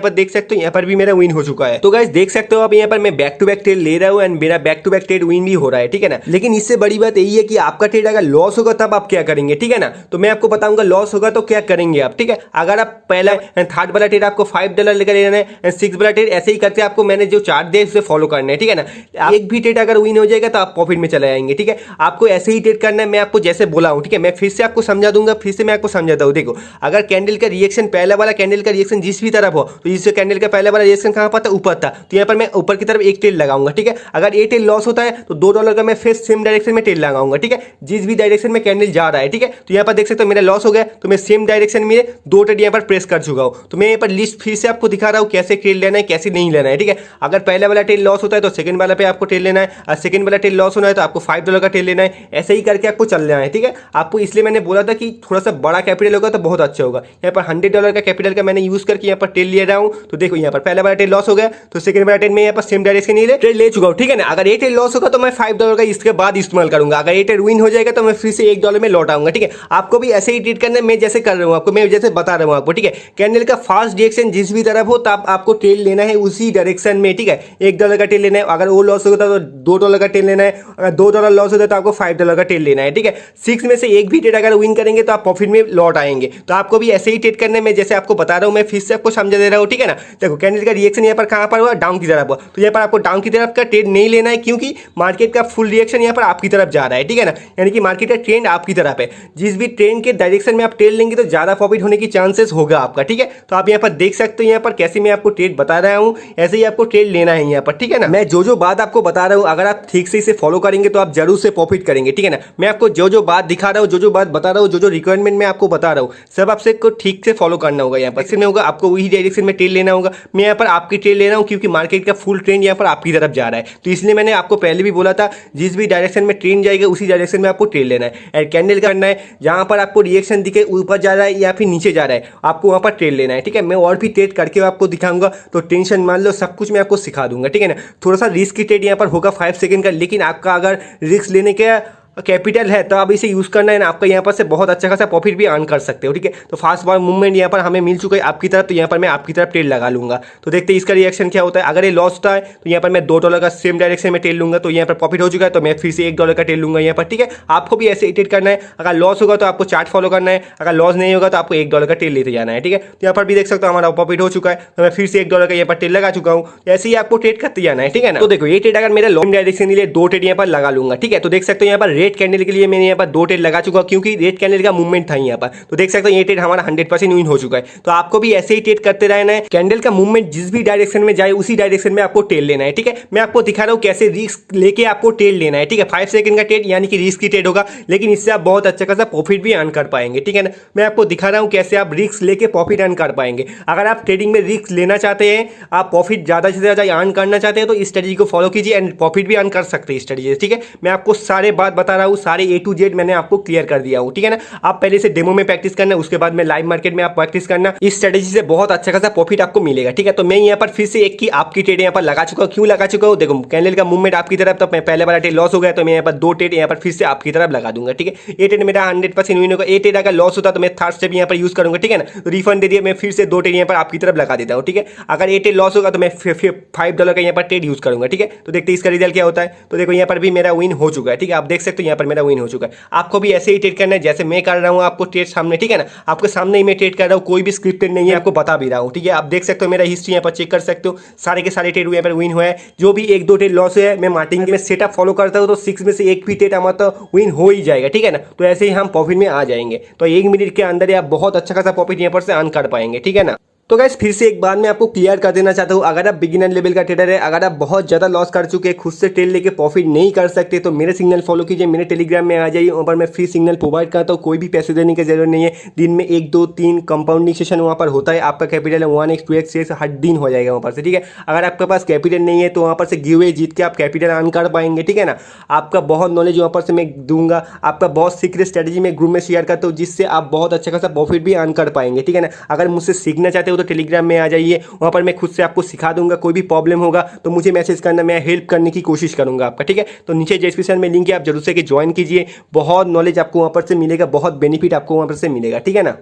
पर देख सकते हो, यहाँ पर भी मेरा विन हो चुका है। तो गाइस देख सकते हो आप यहाँ पर मैं बैक टू बैक ट्रेड ले रहा हूँ एंड मेरा back to back trade win भी हो रहा है, ठीक है ना। लेकिन इससे बड़ी बात यही है कि आपका ट्रेड अगर लॉस होगा तब आप क्या करेंगे, ठीक है ना। तो मैं आपको बताऊंगा लॉस होगा तो क्या करेंगे आप, ठीक है। अगर आप पहला थर्ड वाला ट्रेड आपको $5 लेकर लेना है, 6 वाला ट्रेड ऐसे ही करते आपको मैंने जो चार्ट दिया उसे फॉलो करना है, ठीक है ना। एक भी ट्रेड अगर विन हो जाएगा तो आप प्रॉफिट में चले जाएंगे, ठीक है। आपको ऐसे ही ट्रेड करना है, मैं आपको जैसे बोला हूं, ठीक है। मैं फिर से आपको समझा दूंगा, फिर से मैं आपको समझाता हूं। देखो, अगर कैंडल का रिएक्शन, पहला वाला कैंडल का रिएक्शन जिस भी तरफ हो, तो इस कैंडल का पहला वाला रिएक्शन कहां पर था, ऊपर था, तो यहाँ पर मैं ऊपर की तरफ एक ट्रेड लगाऊंगा, ठीक है। अगर ये ट्रेड लॉस होता है तो $2 का मैं फिर सेम डायरेक्शन में ट्रेड लगाऊंगा, ठीक है। जिस भी डायरेक्शन में कैंडल जा रहा है, ठीक है। तो यहाँ पर देख सकते हो मेरा लॉस हो गया, तो मैं सेम डायरेक्शन में 2 ट्रेड यहाँ पर प्रेस कर चुका हूं। तो मैं यहाँ पर लिस्ट फिर से आपको दिखा रहा हूं कैसे ट्रेड लेना है, कैसे नहीं लेना है, ठीक है। अगर पहला वाला ट्रेड लॉस होता है तो सेकंड वाला पे आपको ट्रेड लेना है, और सेकंड वाला ट्रेड लॉस होना है तो आपको $5 का ट्रेड लेना है। ऐसे ही करके आपको चलना है, ठीक है। आपको इसलिए मैंने बोला था कि थोड़ा सा बड़ा कैपिटल होगा तो बहुत अच्छा होगा। यहाँ पर $100 का कैपिटल का मैंने यूज करके यहाँ पर ट्रेड ले रहा हूँ। तो देखो यहाँ पर पहला वाला ट्रेड लॉस हो गया, तो सेकंड वाला ट्रेड में यहाँ पर सेम डायरेक्शन ही ट्रेड ले चुका हूँ, ठीक है ना। अगर ये ट्रेड लॉस होगा तो मैं $5 का इसके बाद इस्तेमाल करूंगा। अगर ये ट्रेड विन हो जाएगा तो मैं फिर से $1 में लौट आऊंगा, ठीक है। आपको भी ऐसे ही ट्रेड करना है, मैं जैसे कर रहा हूँ आपको, मैं जैसे बता रहा हूँ आपको, ठीक है। कैंडल का फास्ट डायरेक्शन जिस भी तरफ हो तब आपको ट्रेड लेना है उसी डायरेक्शन में, ठीक है। $1 का ट्रेड लेना है, अगर वो लॉस होता है तो $2 का ट्रेड लेना है, अगर $2 लॉस होता है तो आपको $5 का ट्रेड लेना है, ठीक है। 6 में से एक भी ट्रेड अगर विन करेंगे तो आप प्रॉफिट में लौट आएंगे। तो आपको भी ऐसे ही ट्रेड करने में जैसे आपको बता रहा हूँ, मैं फिर से आपको समझा दे रहा हूँ, ठीक है ना। देखो कैंडल का रिएक्शन यहाँ पर कहाँ पर हुआ, डाउन की तरफ हुआ, तो यहाँ पर आपको डाउन की तरफ का ट्रेड नहीं लेना है, क्योंकि मार्केट का फुल रिएक्शन यहाँ पर आपकी तरफ जा रहा है, ठीक है ना। यानी कि मार्केट का ट्रेंड आपकी तरफ है। जिस भी ट्रेंड के डायरेक्शन में आप ट्रेड लेंगे तो ज्यादा प्रॉफिट होने की चांसेस होगा आपका, ठीक है। तो आप यहाँ पर देख सकते हो यहाँ पर कैसे मैं आपको ट्रेड बता रहा हूँ, ऐसे ही आपको ट्रेड लेना है यहाँ पर, ठीक है ना। मैं जो बात आपको बता रहा हूँ अगर आप ठीक से इसे फॉलो करेंगे तो आप जरूर से प्रॉफिट करेंगे, ठीक है ना। मैं आपको जो बात दिखा रहा हूँ, जो बात बता रहा हूँ, जो रिक्वायरमेंट मैं आपको बता रहा हूँ, सब आपसे को ठीक से फॉलो करना होगा। यहाँ पर होगा आपको वही डायरेक्शन में ट्रेड लेना होगा। मैं यहाँ पर आपकी ट्रेड ले रहा हूँ क्योंकि मार्केट का फुल ट्रेंड यहाँ पर आपकी तरफ जा रहा है, तो इसलिए मैंने आपको पहले भी बोला था जिस भी डायरेक्शन में ट्रेंड जाएगा उसी डायरेक्शन में आपको ट्रेड लेना है। एंड कैंडल करना है, जहां पर आपको रिएक्शन दिखे ऊपर जा रहा है या फिर नीचे जा रहा है, आपको वहां पर ट्रेड लेना है, ठीक है। मैं और भी ट्रेड करके आपको दिखाऊंगा, तो टेंशन मान लो, सब कुछ मैं आपको सिखा दूंगा, ठीक है ना। थोड़ा सा रिस्क की ट्रेड यहाँ पर होगा 5 सेकंड का, लेकिन आपका अगर रिस्क लेने के कैपिटल है तो आप इसे यूज करना है ना, आपका यहाँ पर से बहुत अच्छा खासा प्रॉफिट भी अर्न कर सकते हो, ठीक है। तो फास्ट बार मूवमेंट यहाँ पर हमें मिल चुका है आपकी तरफ, तो यहाँ पर मैं आपकी तरफ ट्रेड लगा लूंगा। तो देखते हैं इसका रिएक्शन क्या होता है। अगर ये लॉस होता है तो यहाँ पर मैं $2 का सेम डायरेक्शन में ट्रेड लूंगा, तो यहाँ पर प्रॉफिट हो चुका है, तो मैं फिर से $1 का ट्रेड लूंगा यहाँ पर, ठीक है। आपको भी ऐसे ट्रेड करना है। अगर लॉस होगा तो आपको चार्ट फॉलो करना है, अगर लॉस नहीं होगा तो आपको $1 का ट्रेड लेते जाना है, ठीक है। तो यहाँ पर भी देख सकते हो हमारा प्रॉफिट हो चुका है, तो मैं फिर से $1 का यहाँ पर ट्रेड लगा चुका हूँ। ऐसे ही आपको ट्रेड करते जाना है, ठीक है ना। तो देखो ये ट्रेड अगर मेरा लॉन्ग डायरेक्शन के लिए 2 ट्रेड यहाँ पर लगा लूंगा, ठीक है। तो देख सकते हो यहाँ पर रेड कैंडल के लिए मैंने यहाँ पर 2 ट्रेड लगा चुका, क्योंकि रेड कैंडल का मूवमेंट था यहाँ पर। तो देख सकते हो ये ट्रेड हमारा 100% विन हो चुका है। तो आपको भी ऐसे ही ट्रेड करते रहना है। कैंडल का मूवमेंट जिस भी डायरेक्शन में जाए उसी डायरेक्शन में आपको ट्रेड लेना है, ठीक है। मैं आपको दिखा रहा हूँ कैसे रिस्क लेके आपको ट्रेड लेना है, ठीक है। 5 सेकंड का ट्रेड यानी कि रिस्क की ट्रेड होगा, लेकिन इससे आप बहुत अच्छा खासा प्रॉफिट भी अर्न कर पाएंगे, ठीक है ना। मैं आपको दिखा रहा हूँ कैसे आप रिस्क लेके प्रॉफिट अर्न कर पाएंगे। अगर आप ट्रेडिंग में रिस्क लेना चाहते हैं, आप प्रॉफिट ज्यादा से ज्यादा अर्न करना चाहते हैं, तो इस स्ट्रेटजी को फॉलो कीजिए एंड प्रॉफिट भी अर्न कर सकते हैं स्ट्रेटजी, ठीक है। मैं आपको सारे बात बता रहा हूँ, सारे A to Z मैंने आपको क्लियर कर दिया हूं, ठीक है ना। आप पहले से डेमो में प्रैक्टिस करना, उसके बाद में लाइव मार्केट में आप प्रैक्टिस करना। इस स्ट्रेटजी से बहुत अच्छा खासा प्रॉफिट आपको मिलेगा, ठीक है। तो मैं यहाँ पर फिर से एक की आपकी ट्रेड यहाँ पर लगा चुका हूँ। क्यों लगा चुका हूँ, देखो कैंडल का मूवमेंट आपकी तरफ, तो मैं पहले वाला ट्रेड लॉस हो गया, तो मैं यहाँ पर 2 ट्रेड यहाँ पर फिर से आपकी तरफ लगा दूंगा, ठीक है। ये ट्रेड मेरा 100% विन होगा। ये ट्रेड अगर लॉस होता तो मैं थर्ड स्टेप यहाँ पर यूज करूंगा, ठीक है ना। तो रिफंड दे दिया, मैं फिर से 2 ट्रेड यहाँ पर आपकी तरफ लगा देता हूँ, ठीक है। अगर ये ट्रेड लॉस होगा तो मैं $5 का यहाँ पर ट्रेड यूज करूंगा, ठीक है। तो देखते इसका रिजल्ट क्या होता है। तो देखो यहाँ पर भी मेरा विन हो चुका है, ठीक है। आप देख सकते हो यहाँ पर मेरा विन हो चुका है। आपको भी ऐसे ही ट्रेड करना है जैसे मैं कर रहा हूँ आपको ट्रेड सामने, ठीक है ना। आपके सामने ही मैं ट्रेड कर रहा हूँ, कोई भी स्क्रिप्टेड नहीं है, आपको बता भी रहा हूँ, ठीक है। आप देख सकते हो मेरा हिस्ट्री यहाँ पर चेक कर सकते हो, सारे के सारे ट्रेड यहाँ पर विन हुआ है। जो भी 1-2 ट्रेड लॉस है, मैं मार्केटिंग में सेटअप फॉलो करता हूँ, तो 6 में से एक भी ट्रेड हमारा तो विन हो ही जाएगा, ठीक है ना। तो ऐसे ही हम प्रॉफिट में आ जाएंगे। तो 1 मिनट के अंदर आप बहुत अच्छा खासा प्रॉफिट यहाँ पर से अर्न कर पाएंगे, ठीक है ना। तो गाइस फिर से एक बात मैं आपको क्लियर कर देना चाहता हूँ, अगर आप बिगिनर लेवल का ट्रेडर है, अगर आप बहुत ज़्यादा लॉस कर चुके हैं, खुद से ट्रेड लेके प्रॉफिट नहीं कर सकते, तो मेरे सिग्नल फॉलो कीजिए, मेरे टेलीग्राम में आ जाइए। वहाँ पर मैं फ्री सिग्नल प्रोवाइड करता हूँ, कोई भी पैसे देने की जरूरत नहीं है। दिन में 1, 2, 3 कंपाउंडिंग सेशन वहाँ पर होता है। आपका कैपिटल 1x 2x 6 हर दिन हो जाएगा वहाँ पर से, ठीक है। अगर आपके पास कैपिटल नहीं है तो वहाँ पर से गिव अवे जीत के आप कैपिटल अर्न कर पाएंगे, ठीक है ना। आपका बहुत नॉलेज वहाँ पर से मैं दूंगा, आपका बहुत सीक्रेट स्ट्रेटजी में ग्रुप में शेयर करता हूँ, जिससे आप बहुत अच्छा खासा प्रॉफिट भी अर्न कर पाएंगे, ठीक है ना। अगर मुझसे सीखना चाहते हो तो टेलीग्राम में आ जाइए, वहां पर मैं खुद से आपको सिखा दूंगा। कोई भी प्रॉब्लम होगा तो मुझे मैसेज करना, मैं हेल्प करने की कोशिश करूंगा आपका, ठीक है। तो नीचे डिस्क्रिप्शन में लिंक है, आप जरूर से ज्वाइन कीजिए। बहुत नॉलेज आपको वहां पर से मिलेगा, बहुत बेनिफिट आपको वहां पर से मिलेगा, ठीक है ना।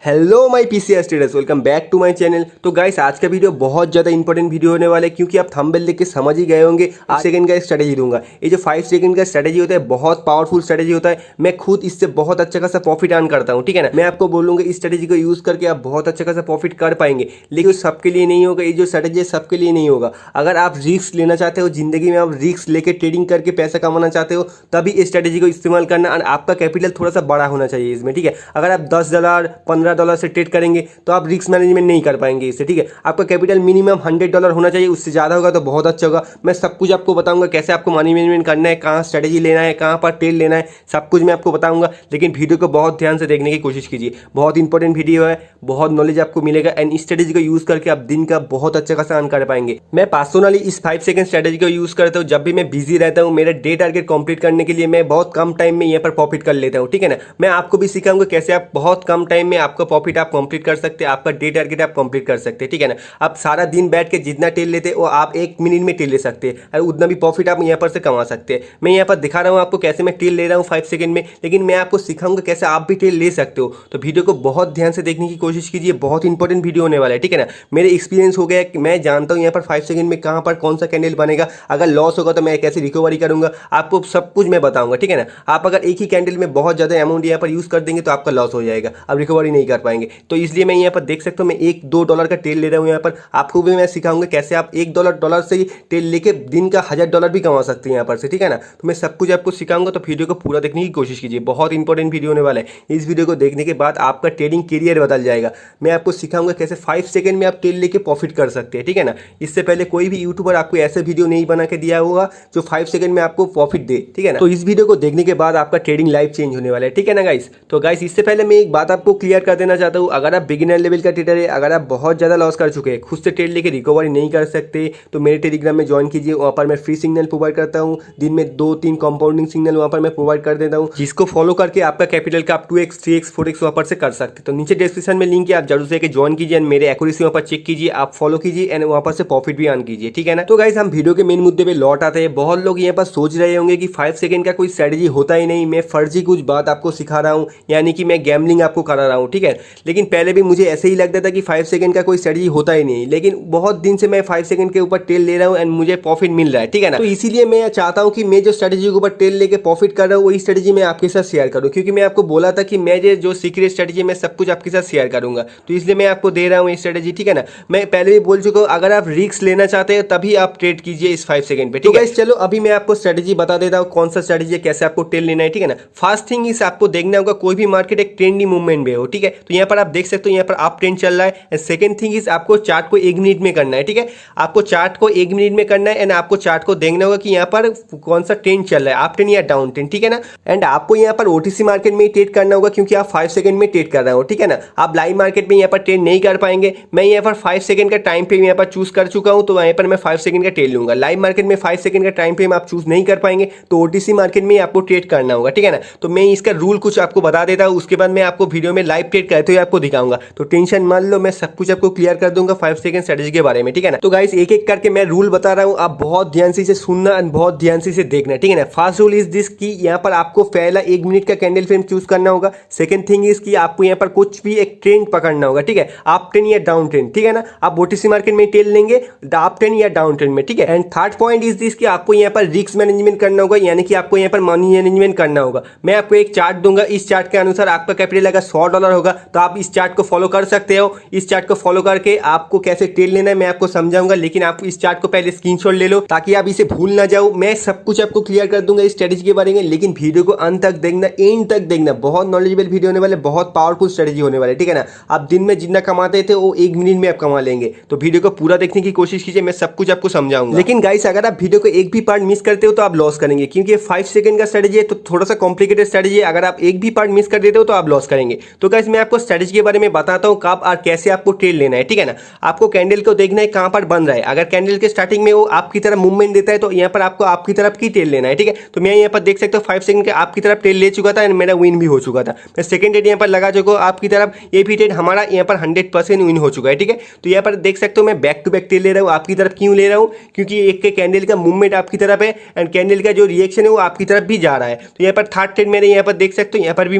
Hello my PCS traders, welcome back to my channel. तो गाइस आज का वीडियो बहुत ज़्यादा इंपॉर्टेंट वीडियो होने वाला है क्योंकि आप थंबनेल देख के समझ ही गए होंगे। 5 सेकंड का स्ट्रेटेजी दूंगा। ये जो 5 सेकंड का स्ट्रेटेजी होता है बहुत पावरफुल स्ट्रेटेजी होता है। मैं खुद इससे बहुत अच्छा खासा प्रॉफिट अर्न करता हूँ, ठीक है ना। मैं आपको बोलूँगा इस स्ट्रेटेजी को यूज़ करके आप बहुत अच्छा खासा प्रॉफिट कर पाएंगे, लेकिन सबके लिए नहीं होगा। ये जो स्ट्रेटेजी है सबके लिए नहीं होगा। अगर आप रिस्क लेना चाहते हो, जिंदगी में आप रिस्क लेके ट्रेडिंग करके पैसा कमाना चाहते हो, तभी इस स्ट्रेटेजी को इस्तेमाल करना। और आपका कैपिटल थोड़ा सा बड़ा होना चाहिए इसमें, ठीक है। अगर आप $10 $15 से ट्रेड करेंगे तो आप रिस्क मैनेजमेंट नहीं कर पाएंगे इससे, ठीक है। आपका कैपिटल मिनिमम $100 होना चाहिए, उससे ज़्यादा होगा तो बहुत अच्छा होगा। मैं सब कुछ आपको बताऊंगा, कैसे आपको मनी मैनेजमेंट करना है, कहाँ स्ट्रेटेजी लेना है, कहाँ पर ट्रेड लेना है, सब कुछ मैं आपको बताऊंगा। लेकिन वीडियो को बहुत ध्यान से देखने की कोशिश कीजिए, बहुत इंपॉर्टेंट वीडियो है, बहुत नॉलेज आपको मिलेगा। एंड इस स्ट्रेटेजी को यूज़ करके आप दिन का बहुत अच्छा खासा अर्न कर पाएंगे। मैं पर्सनली इस 5 सेकंड स्ट्रेटेजी को यूज़ करता हूँ जब भी मैं बिजी रहता हूँ। मेरा डे टारगेट कंप्लीट करने के लिए मैं बहुत कम टाइम में यहाँ पर प्रॉफिट कर लेता हूँ, ठीक है ना। मैं आपको भी सिखाऊंगा कैसे आप बहुत कम टाइम में आपका प्रॉफिट आप कंप्लीट कर सकते हैं, आपका डे टारगेट आप कंप्लीट कर सकते हैं, ठीक है ना। आप सारा दिन बैठ के जितना टेल लेते हैं वो आप 1 मिनट में टेल ले सकते हैं और उतना भी प्रॉफिट आप यहाँ पर से कमा सकते हैं। मैं यहाँ पर दिखा रहा हूँ आपको कैसे मैं टेल ले रहा हूँ 5 सेकंड में, लेकिन मैं आपको सिखाऊंगा कैसे आप भी टेल ले सकते हो। तो वीडियो को बहुत ध्यान से देखने की कोशिश कीजिए, बहुत इंपॉर्टेंट वीडियो होने वाला है, ठीक है ना। मेरे एक्सपीरियंस हो गया कि मैं जानता हूँ यहाँ पर 5 सेकंड में कहाँ पर कौन सा कैंडल बनेगा, अगर लॉस होगा तो मैं कैसे रिकवरी करूंगा, आपको सब कुछ मैं बताऊंगा, ठीक है ना। आप अगर एक ही कैंडल में बहुत ज़्यादा अमाउंट यहाँ पर यूज़ कर देंगे तो आपका लॉस हो जाएगा, आप रिकवरी नहीं कर पाएंगे। तो इसलिए मैं यहाँ पर देख सकता हूँ मैं $1-2 का टेल ले रहा हूँ। यहाँ पर आपको भी मैं सिखाऊंगा कैसे आप $1 से ही टेल लेके दिन का $1000 भी कमा सकते हैं यहाँ पर से, ठीक है ना। तो मैं सब कुछ आपको सिखाऊंगा, तो वीडियो को पूरा देखने की कोशिश कीजिए, बहुत इंपॉर्टेंट वीडियो होने वाला है। इस वीडियो को देखने के बाद आपका ट्रेडिंग करियर बदल जाएगा। मैं आपको सिखाऊंगा कैसे 5 सेकंड में आप टेल लेके प्रॉफिट कर सकते हैं, ठीक है ना। इससे पहले कोई भी यूट्यूबर आपको ऐसे वीडियो नहीं बना के दिया होगा जो 5 सेकंड में आपको प्रॉफिट दे, ठीक है ना। तो इस वीडियो को देखने के बाद आपका ट्रेडिंग लाइफ चेंज होने वाला है, ठीक है ना गाइस। तो गाइस इससे पहले मैं एक बात आपको क्लियर कर देना चाहता हूँ, अगर आप बिगिनर लेवल का ट्रेडर है, अगर आप बहुत ज़्यादा लॉस कर चुके हैं, खुद से ट्रेड लेके रिकवरी नहीं कर सकते, तो मेरे टेलीग्राम में ज्वाइन कीजिए। वहाँ पर मैं फ्री सिग्नल प्रोवाइड करता हूँ, दिन में 2-3 कंपाउंडिंग सिग्नल वहाँ पर मैं प्रोवाइड कर देता हूँ, जिसको फॉलो करके आपका कैपिटल का आप 2x 3x 4x वहाँ पर से कर सकते हैं। तो नीचे डिस्क्रिप्शन में लिंक है, आप जरूर से ज्वाइन कीजिए एंड मेरे एक्यूरेसी वहाँ पर चेक कीजिए, आप फॉलो कीजिए एंड वहाँ पर से प्रॉफिट भी अर्न कीजिए, ठीक है ना। तो गाइस हम वीडियो के मेन मुद्दे पे लौट आते हैं। बहुत लोग यहाँ पर सोच रहे होंगे कि 5 सेकंड का कोई स्ट्रेटेजी होता ही नहीं, मैं फर्जी कुछ बात आपको सिखा रहा हूँ, यानी कि मैं गैम्बलिंग आपको करा रहा हूँ, ठीक है। लेकिन पहले भी मुझे ऐसे ही लगता था कि 5 सेकंड का कोई स्ट्रेटेजी होता ही नहीं, लेकिन बहुत दिन से मैं 5 सेकंड के ऊपर टेल ले रहा हूँ एंड मुझे प्रॉफिट मिल रहा है, ठीक है ना। तो इसीलिए मैं चाहता हूँ कि मैं जो स्ट्रेटेजी के ऊपर टेल लेके प्रॉफिट कर रहा हूँ वही स्ट्रेटेजी मैं आपके साथ शेयर करूँ, क्योंकि मैं आपको बोला था कि मैं जो सीक्रेट स्ट्रेटेजी मैं सब कुछ आपके साथ शेयर करूंगा, तो इसलिए मैं आपको दे रहा हूँ ये स्ट्रेटेजी, ठीक है ना। मैं पहले भी बोल चुका हूँ, अगर आप रिस्क लेना चाहते हैं तभी आप ट्रेड कीजिए इस 5 सेकंड पे, ठीक है। चलो अभी मैं आपको स्ट्रेटेजी बता देता हूँ कौन सा स्ट्रेटेजी है, कैसे आपको टेल लेना है, ठीक है ना। फर्स्ट थिंग इस आपको देखना होगा कोई भी मार्केट एक ट्रेंडी मूवमेंट में हो, ठीक है। तो यहाँ पर आप देख सकते हो यहाँ पर अप ट्रेंड चल रहा है। सेकंड थिंग इज आपको चार्ट को 1 मिनट में करना है, ठीक है। आपको चार्ट को 1 मिनट में करना है एंड आपको चार्ट को देखना होगा कि यहाँ पर कौन सा ट्रेंड चल रहा है, अप ट्रेंड या डाउन ट्रेंड, ठीक है ना। एंड आपको यहाँ पर ओटीसी मार्केट में ट्रेड करना होगा क्योंकि आप 5 सेकंड में ट्रेड कर रहे हो, ठीक है ना। आप लाइव मार्केट में यहाँ पर ट्रेड नहीं कर पाएंगे। मैं यहाँ पर 5 सेकंड का टाइम फ्रेम यहाँ पर चूज कर चुका हूँ, तो यहाँ पर मैं 5 सेकंड का ट्रेड लूंगा। लाइव मार्केट में 5 सेकंड का टाइम फ्रेम आप चूज नहीं कर पाएंगे, तो ओटीसी मार्केट में आपको ट्रेड करना होगा, ठीक है ना। तो मैं इसका रूल कुछ आपको बता देता हूँ, उसके बाद मैं आपको वीडियो में लाइव ट्रेड करते हुए आपको दिखाऊंगा। तो टेंशन मान लो, मैं सब कुछ आपको क्लियर कर दूंगा 5 सेकंड स्ट्रेटेजी के बारे में, ठीक है ना। तो गाइस एक एक करके मैं रूल बता रहा हूँ, आप बहुत ध्यान से इसे सुनना एंड बहुत ध्यान से इसे देखना, ठीक है ना। फर्स्ट रूल इज दिस कि यहाँ पर आपको पहला 1 मिनट का कैंडल फ्रेम चूज करना होगा। सेकंड थिंग इज कि आपको यहाँ पर कुछ भी एक ट्रेंड पकड़ना होगा, ठीक है, अप ट्रेंड या डाउन ट्रेंड, ठीक है ना। आप ओटीसी मार्केट में टेल लेंगे अप ट्रेंड या डाउन ट्रेंड में, ठीक है। And third point is this कि आपको यहाँ पर रिस्क मैनेजमेंट करना होगा, यानी कि आपको यहाँ पर मनी मैनेजमेंट करना होगा। मैं आपको एक चार्ट दूंगा, इस चार्ट के अनुसार आपका कैपिटल अगर $100 होगा तो आप इस चार्ट को फॉलो कर सकते हो। इस चार्ट को फॉलो करके आपको कैसे टेल लेना है मैं आपको समझाऊंगा, लेकिन आप इस चार्ट को पहले स्क्रीनशॉट ले लो ताकि आप इसे भूल ना जाओ। मैं सब कुछ आपको क्लियर कर दूंगा इस स्ट्रेटेजी के बारे में, लेकिन वीडियो को अंत तक देखना, एंड तक देखना। बहुत नॉलेजेबल वीडियो होने वाले, बहुत पावरफुल स्ट्रेटेजी होने वाले, ठीक है ना। आप दिन में जितना कमाते थे वो 1 मिनट में आप कमा लेंगे। तो वीडियो को पूरा देखने की कोशिश कीजिए, मैं सब कुछ आपको समझाऊंगा। लेकिन गाइस अगर आप वीडियो को एक भी पार्ट मिस करते हो तो आप लॉस करेंगे, क्योंकि 5 सेकंड का स्ट्रेटेजी है तो थोड़ा सा कॉम्प्लिकेटेड स्ट्रेटेजी है। अगर आप एक भी पार्ट मिस कर देते हो तो आप लॉस करेंगे। तो गाइस मैं आपको स्ट्रेटेजी के बारे में बताता हूँ कब और कैसे आपको ट्रेड लेना है, ठीक है ना। आपको कैंडल को देखना है कहां पर बन रहा है। अगर कैंडल के स्टार्टिंग में वो आपकी तरफ मूवमेंट देता है तो यहाँ पर आपको आपकी तरफ की टेल लेना है, ठीक है। तो मैं यहाँ पर देख सकते हो 5 सेकंड के आपकी तरफ टेल ले चुका था एंड मेरा विन भी हो चुका था। मैं सेकंड ट्रेड यहाँ पर लगा चुका हूँ आपकी तरफ, ये भी ट्रेड हमारा यहाँ पर 100% विन हो चुका है, ठीक है। तो यहाँ पर देख सकते हो मैं बैक टू बैक टेल ले रहा हूँ आपकी तरफ। क्यों ले रहा हूँ? क्योंकि एक के कैंडल का मूवमेंट आपकी तरफ है एंड कैंडल का जो रिएक्शन है वो आपकी तरफ भी जा रहा है। तो यहाँ पर थर्ड ट्रेड मेरे यहाँ पर देख सकते हो, यहाँ पर भी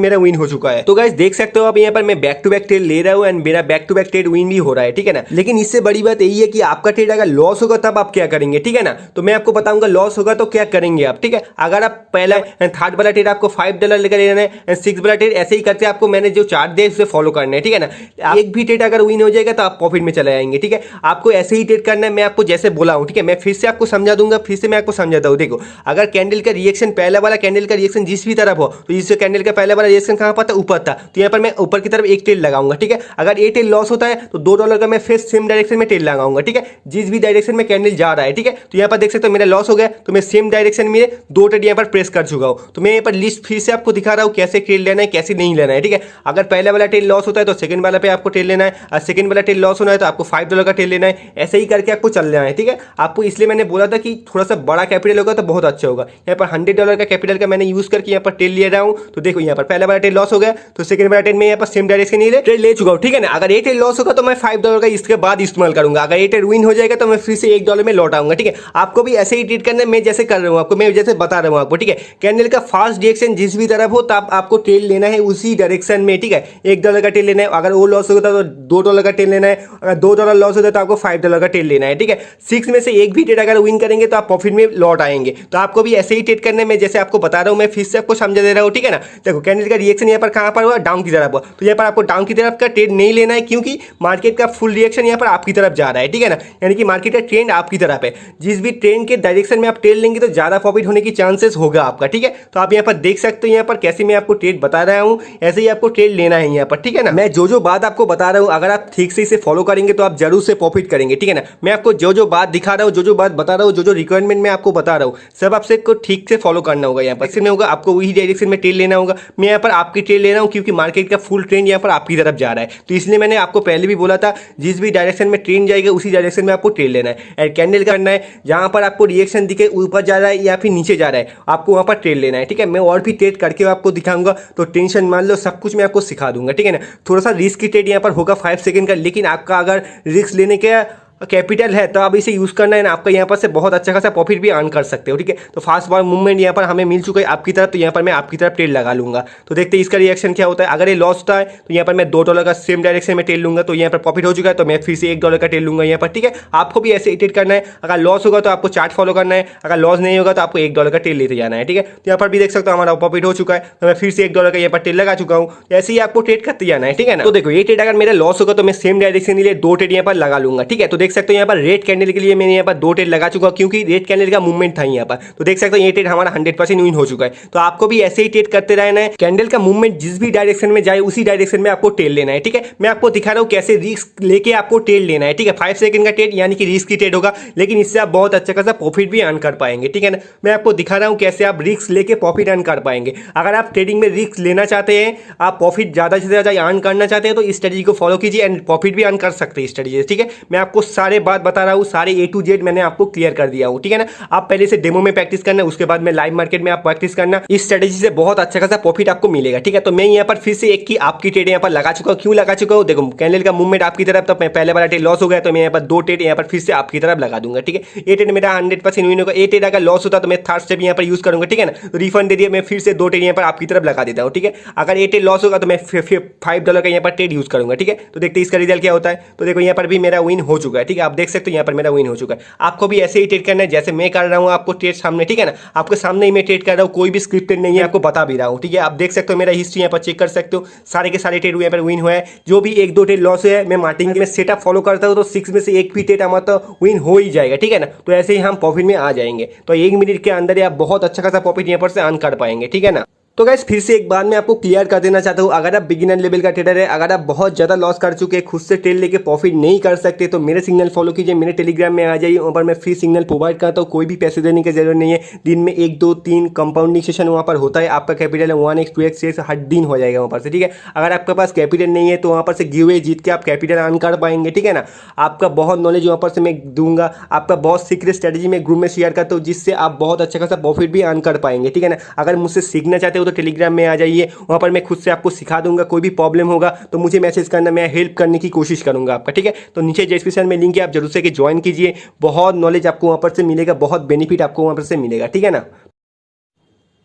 मेरा विन हो चुका है। तो गाइस देख सकते हो आप यहाँ यहाँ पर मैं बैक टू बैक ट्रेड ले रहा हूँ एंड मेरा back to back trade win भी हो रहा है, ठीक है ना। लेकिन इससे बड़ी बात यही है कि आपका ट्रेड अगर लॉस होगा तब आप क्या करेंगे, ठीक है ना। तो मैं आपको बताऊंगा लॉस होगा तो क्या करेंगे आप, ठीक है। अगर आप पहला थर्ड वाला ट्रेड आपको $5 लेकर लेना है, 6 वाला ट्रेड ऐसे ही करते आपको मैंने जो चार्ट दिया उसे फॉलो करना है, ठीक है ना। एक भी ट्रेड अगर विन हो जाएगा तो आप प्रॉफिट में चले जाएंगे, ठीक है। आपको ऐसे ही ट्रेड करना है, मैं आपको जैसे बोला हूं, ठीक है। मैं फिर से आपको समझा दूंगा, फिर से मैं आपको समझाता हूं। देखो, अगर कैंडल का रिएक्शन पहला वाला कैंडल का रिएक्शन जिस भी तरफ हो, तो इस कैंडल का पहला वाला रिएक्शन कहां पर था, ऊपर था, तो यहाँ पर मैं ऊपर की तरफ एक ट्रेड लगाऊंगा, ठीक है। अगर ये ट्रेड लॉस होता है तो $2 का मैं फिर सेम डायरेक्शन में ट्रेड लगाऊंगा, ठीक है। जिस भी डायरेक्शन में कैंडल जा रहा है, ठीक है। तो यहाँ पर देख सकते हो मेरा लॉस हो गया, तो मैं सेम डायरेक्शन में 2 ट्रेड यहाँ पर प्रेस कर चुका हूं। तो मैं यहाँ पर लिस्ट फिर से आपको दिखा रहा हूं कैसे ट्रेड लेना है, कैसे नहीं लेना है, ठीक है। अगर पहला वाला ट्रेड लॉस होता है तो सेकंड वाला पे आपको ट्रेड लेना है, और सेकंड वाला ट्रेड लॉस होना है तो आपको $5 का ट्रेड लेना है। ऐसे ही करके आपको चलना है, ठीक है। आपको इसलिए मैंने बोला था कि थोड़ा सा बड़ा कैपिटल होगा तो बहुत अच्छा होगा। यहाँ पर $100 का कैपिटल का मैंने यूज करके यहाँ पर ट्रेड ले रहा हूँ। तो देखो यहाँ पर पहला वाला ट्रेड लॉस हो गया, तो सेकंड वाला ट्रेड में यहाँ पर सेम डायरेक्शन नहीं ट्रेड ले चुका हूँ, ठीक है ना। अगर ये ट्रेड लॉस होगा तो मैं $5 का इसके बाद इस्तेमाल करूंगा। अगर ये ट्रेड विन हो जाएगा तो मैं फिर से $1 में लौट आऊंगा, ठीक है। आपको भी ऐसे ही ट्रेड करना है, मैं जैसे कर रहा हूँ आपको, मैं जैसे बता रहा हूँ आपको, ठीक है। कैंडल का फास्ट डायरेक्शन जिस भी तरफ हो तब आपको ट्रेड लेना है उसी डायरेक्शन में, ठीक है। $1 का ट्रेड लेना है, अगर वो लॉस होता तो $2 का ट्रेड लेना है, अगर $2 लॉस होता तो आपको $5 का ट्रेड लेना है, ठीक है। 6 में से एक भी ट्रेड अगर विन करेंगे तो आप प्रॉफिट में लौट आएंगे। तो आपको भी ऐसे ही ट्रेड करने में जैसे आपको बता रहा हूँ, मैं फिर से आपको समझा दे रहा हूँ, ठीक है ना। देखो कैंडल का रिएक्शन यहाँ पर कहां पर हुआ, डाउन की तरफ हुआ, तो यहाँ पर आपको डाउन की तरफ का ट्रेड नहीं लेना है, क्योंकि मार्केट का फुल रिएक्शन यहाँ पर आपकी तरफ जा रहा है, ठीक है ना। यानी कि मार्केट का ट्रेंड आपकी तरफ है। जिस भी ट्रेंड के डायरेक्शन में आप ट्रेड लेंगे तो ज्यादा प्रॉफिट होने की चांसेस होगा आपका, ठीक है। तो आप यहाँ पर देख सकते हो यहाँ पर कैसे मैं आपको ट्रेड बता रहा हूँ, ऐसे ही आपको ट्रेड लेना है यहाँ पर, ठीक है ना। मैं जो बात आपको बता रहा हूँ अगर आप ठीक से इसे फॉलो करेंगे तो आप जरूर से प्रॉफिट करेंगे, ठीक है ना। मैं आपको जो बात दिखा रहा हूँ, जो बात बता रहा हूँ, जो रिक्वायरमेंट मैं आपको बता रहा हूँ, सब आपसे को ठीक से फॉलो करना होगा। यहाँ पर इसमें होगा आपको वही डायरेक्शन में ट्रेड लेना होगा। मैं यहाँ पर आपकी ट्रेड ले रहा हूँ क्योंकि मार्केट का फुल ट्रेंड यहाँ पर आपकी तरफ जा रहा है, तो इसलिए मैंने आपको पहले भी बोला था जिस भी डायरेक्शन में ट्रेंड जाएगा उसी डायरेक्शन में आपको ट्रेड लेना है। एंड कैंडल करना है, जहां पर आपको रिएक्शन दिखे ऊपर जा रहा है या फिर नीचे जा रहा है, आपको वहां पर ट्रेड लेना है, ठीक है। मैं और भी ट्रेड करके आपको दिखाऊंगा, तो टेंशन मान लो, सब कुछ मैं आपको सिखा दूंगा, ठीक है ना। थोड़ा सा रिस्क की ट्रेड यहाँ पर होगा 5 सेकंड का, लेकिन आपका अगर रिस्क लेने के कैपिटल है तो आप इसे यूज करना है ना, आपका यहाँ पर से बहुत अच्छा खासा प्रॉफिट भी अर्न कर सकते हो, ठीक है। तो फास्ट बार मूवमेंट यहाँ पर हमें मिल चुका है आपकी तरफ, तो यहाँ पर मैं आपकी तरफ ट्रेड लगा लूंगा। तो देखते हैं इसका रिएक्शन क्या होता है। अगर ये लॉस होता है तो यहाँ पर मैं $2 का सेम डायरेक्शन में ट्रेड लूंगा, तो यहाँ पर प्रॉफिट हो चुका है तो मैं फिर से $1 का ट्रेड लूंगा यहाँ पर, ठीक है। आपको भी ऐसे ट्रेड करना है। अगर लॉस होगा तो आपको चार्ट फॉलो करना है, अगर लॉस नहीं होगा तो आपको $1 का ट्रेड लेते जाना है, ठीक है। तो यहाँ पर भी देख सकते हो हमारा प्रॉफिट हो चुका है, तो मैं फिर से $1 का यहाँ पर ट्रेड लगा चुका हूँ। ऐसे ही आपको ट्रेड करते जाना है, ठीक है ना। तो देखो ये ट्रेड अगर मेरा लॉस होगा तो मैं सेम डायरेक्शन के लिए 2 ट्रेड यहाँ पर लगा लूंगा, ठीक है। तो देख सकते हो यहाँ पर रेड कैंडल के लिए मैंने यहाँ पर 2 ट्रेड लगा चुका हूं, क्योंकि रेड कैंडल का मूवमेंट था यहाँ पर। तो देख सकते हो ये ट्रेड हमारा 100% विन हो चुका है। तो आपको भी ऐसे ही ट्रेड करते रहना है। कैंडल का मूवमेंट जिस भी डायरेक्शन में जाए उसी डायरेक्शन में आपको ट्रेड लेना है, ठीक है। मैं आपको दिखा रहा हूँ कैसे रिस्क लेके आपको ट्रेड लेना है, ठीक है। 5 सेकंड का ट्रेड यानी कि रिस्क की ट्रेड होगा, लेकिन इससे आप बहुत अच्छा खासा प्रॉफिट भी अर्न कर पाएंगे, ठीक है ना। मैं आपको दिखा रहा हूँ कैसे आप रिस्क लेके प्रॉफिट अर्न कर पाएंगे। अगर आप ट्रेडिंग में रिस्क लेना चाहते हैं, आप प्रॉफिट ज्यादा से ज्यादा अर्न करना चाहते हैं, तो इस स्ट्रेटजी को फॉलो कीजिए एंड प्रॉफिट भी अर्न कर सकते हैं इस स्ट्रेटजी से, ठीक है। मैं आपको सारे बात बता रहा हूँ, सारे A to Z मैंने आपको क्लियर कर दिया हूं, ठीक है ना। आप पहले से डेमो में प्रैक्टिस करना, उसके बाद में लाइव मार्केट में आप प्रैक्टिस करना। इस स्ट्रेटजी से बहुत अच्छा खासा प्रॉफिट आपको मिलेगा, ठीक है। तो मैं यहाँ पर फिर से एक की आपकी ट्रेड यहाँ पर लगा चुका हूँ। क्यों लगा चुका हूँ, देखो कैंडल का मूवमेंट आपकी तरफ, तो मैं पहले वाला ट्रेड लॉस हो गया तो मैं यहाँ पर 2 ट्रेड यहाँ पर फिर से आपकी तरफ लगा दूंगा, ठीक है। ये ट्रेड मेरा 100% विन होगा। ये ट्रेड अगर लॉस होता तो मैं थर्ड स्टेप यहाँ पर यूज करूंगा, ठीक है ना। तो रिफंड दे दिया, मैं फिर से 2 ट्रेड यहाँ पर आपकी तरफ लगा देता हूँ, ठीक है। अगर ये ट्रेड लॉस होगा तो मैं $5 का यहाँ पर ट्रेड यूज करूंगा, ठीक है। तो देखते हैं इसका रिजल्ट क्या होता है। तो देखो यहाँ पर भी मेरा विन हो चुका है, ठीक है। आप देख सकते हो यहाँ पर मेरा विन हो चुका है। आपको भी ऐसे ही ट्रेड करना है जैसे मैं कर रहा हूँ आपको ट्रेड सामने, ठीक है ना। आपके सामने ही मैं ट्रेड कर रहा हूँ, कोई भी स्क्रिप्टेड नहीं है, आपको बता भी रहा हूँ, ठीक है। आप देख सकते हो मेरा हिस्ट्री यहाँ पर चेक कर सकते हो, सारे के सारे ट्रेड यहाँ पर विन हुआ है। जो भी 1-2 ट्रेड लॉस हुआ है, मैं मार्केटिंग में सेटअप फॉलो करता हूँ, तो 6 में से एक भी ट्रेड हमारा तो विन हो ही जाएगा, ठीक है ना। तो ऐसे ही हम प्रॉफिट में आ जाएंगे। तो 1 मिनट के अंदर ही आप बहुत अच्छा खासा प्रॉफिट यहाँ पर से अर्न कर पाएंगे, ठीक है ना। तो गाइस फिर से एक बार मैं आपको क्लियर कर देना चाहता हूँ, अगर आप बिगिनर लेवल का ट्रेडर है, अगर आप बहुत ज्यादा लॉस कर चुके हैं, खुद से ट्रेड लेके प्रॉफिट नहीं कर सकते, तो मेरे सिग्नल फॉलो कीजिए, मेरे टेलीग्राम में आ जाइए। वहाँ पर मैं फ्री सिग्नल प्रोवाइड करता हूँ, कोई भी पैसे देने की जरूरत नहीं है। दिन में 1, 2, 3 कंपाउंडिंग सेशन वहाँ पर होता है। आपका कैपिटल 1x 2x से हर दिन हो जाएगा वहाँ पर से, ठीक है। अगर आपके पास कैपिटल नहीं है तो वहाँ पर से गिव जीत के आप कैपिटल अर्न कर पाएंगे, ठीक है ना। आपका बहुत नॉलेज वहाँ पर से मैं दूंगा, आपका बहुत सीक्रेट स्ट्रेटेजी में ग्रुप में शेयर करता हूँ, जिससे आप बहुत अच्छा खासा प्रॉफिट भी अर्न कर पाएंगे, ठीक है ना। अगर मुझसे सीखना चाहते हो तो टेलीग्राम में आ जाइए, वहां पर मैं खुद से आपको सिखा दूंगा। कोई भी प्रॉब्लम होगा तो मुझे मैसेज करना, मैं हेल्प करने की कोशिश करूंगा आपका, ठीक है। तो नीचे डिस्क्रिप्शन में लिंक है, आप जरूर से ज्वाइन कीजिए। बहुत नॉलेज आपको वहां पर से मिलेगा, बहुत बेनिफिट आपको वहां पर से मिलेगा, ठीक है ना।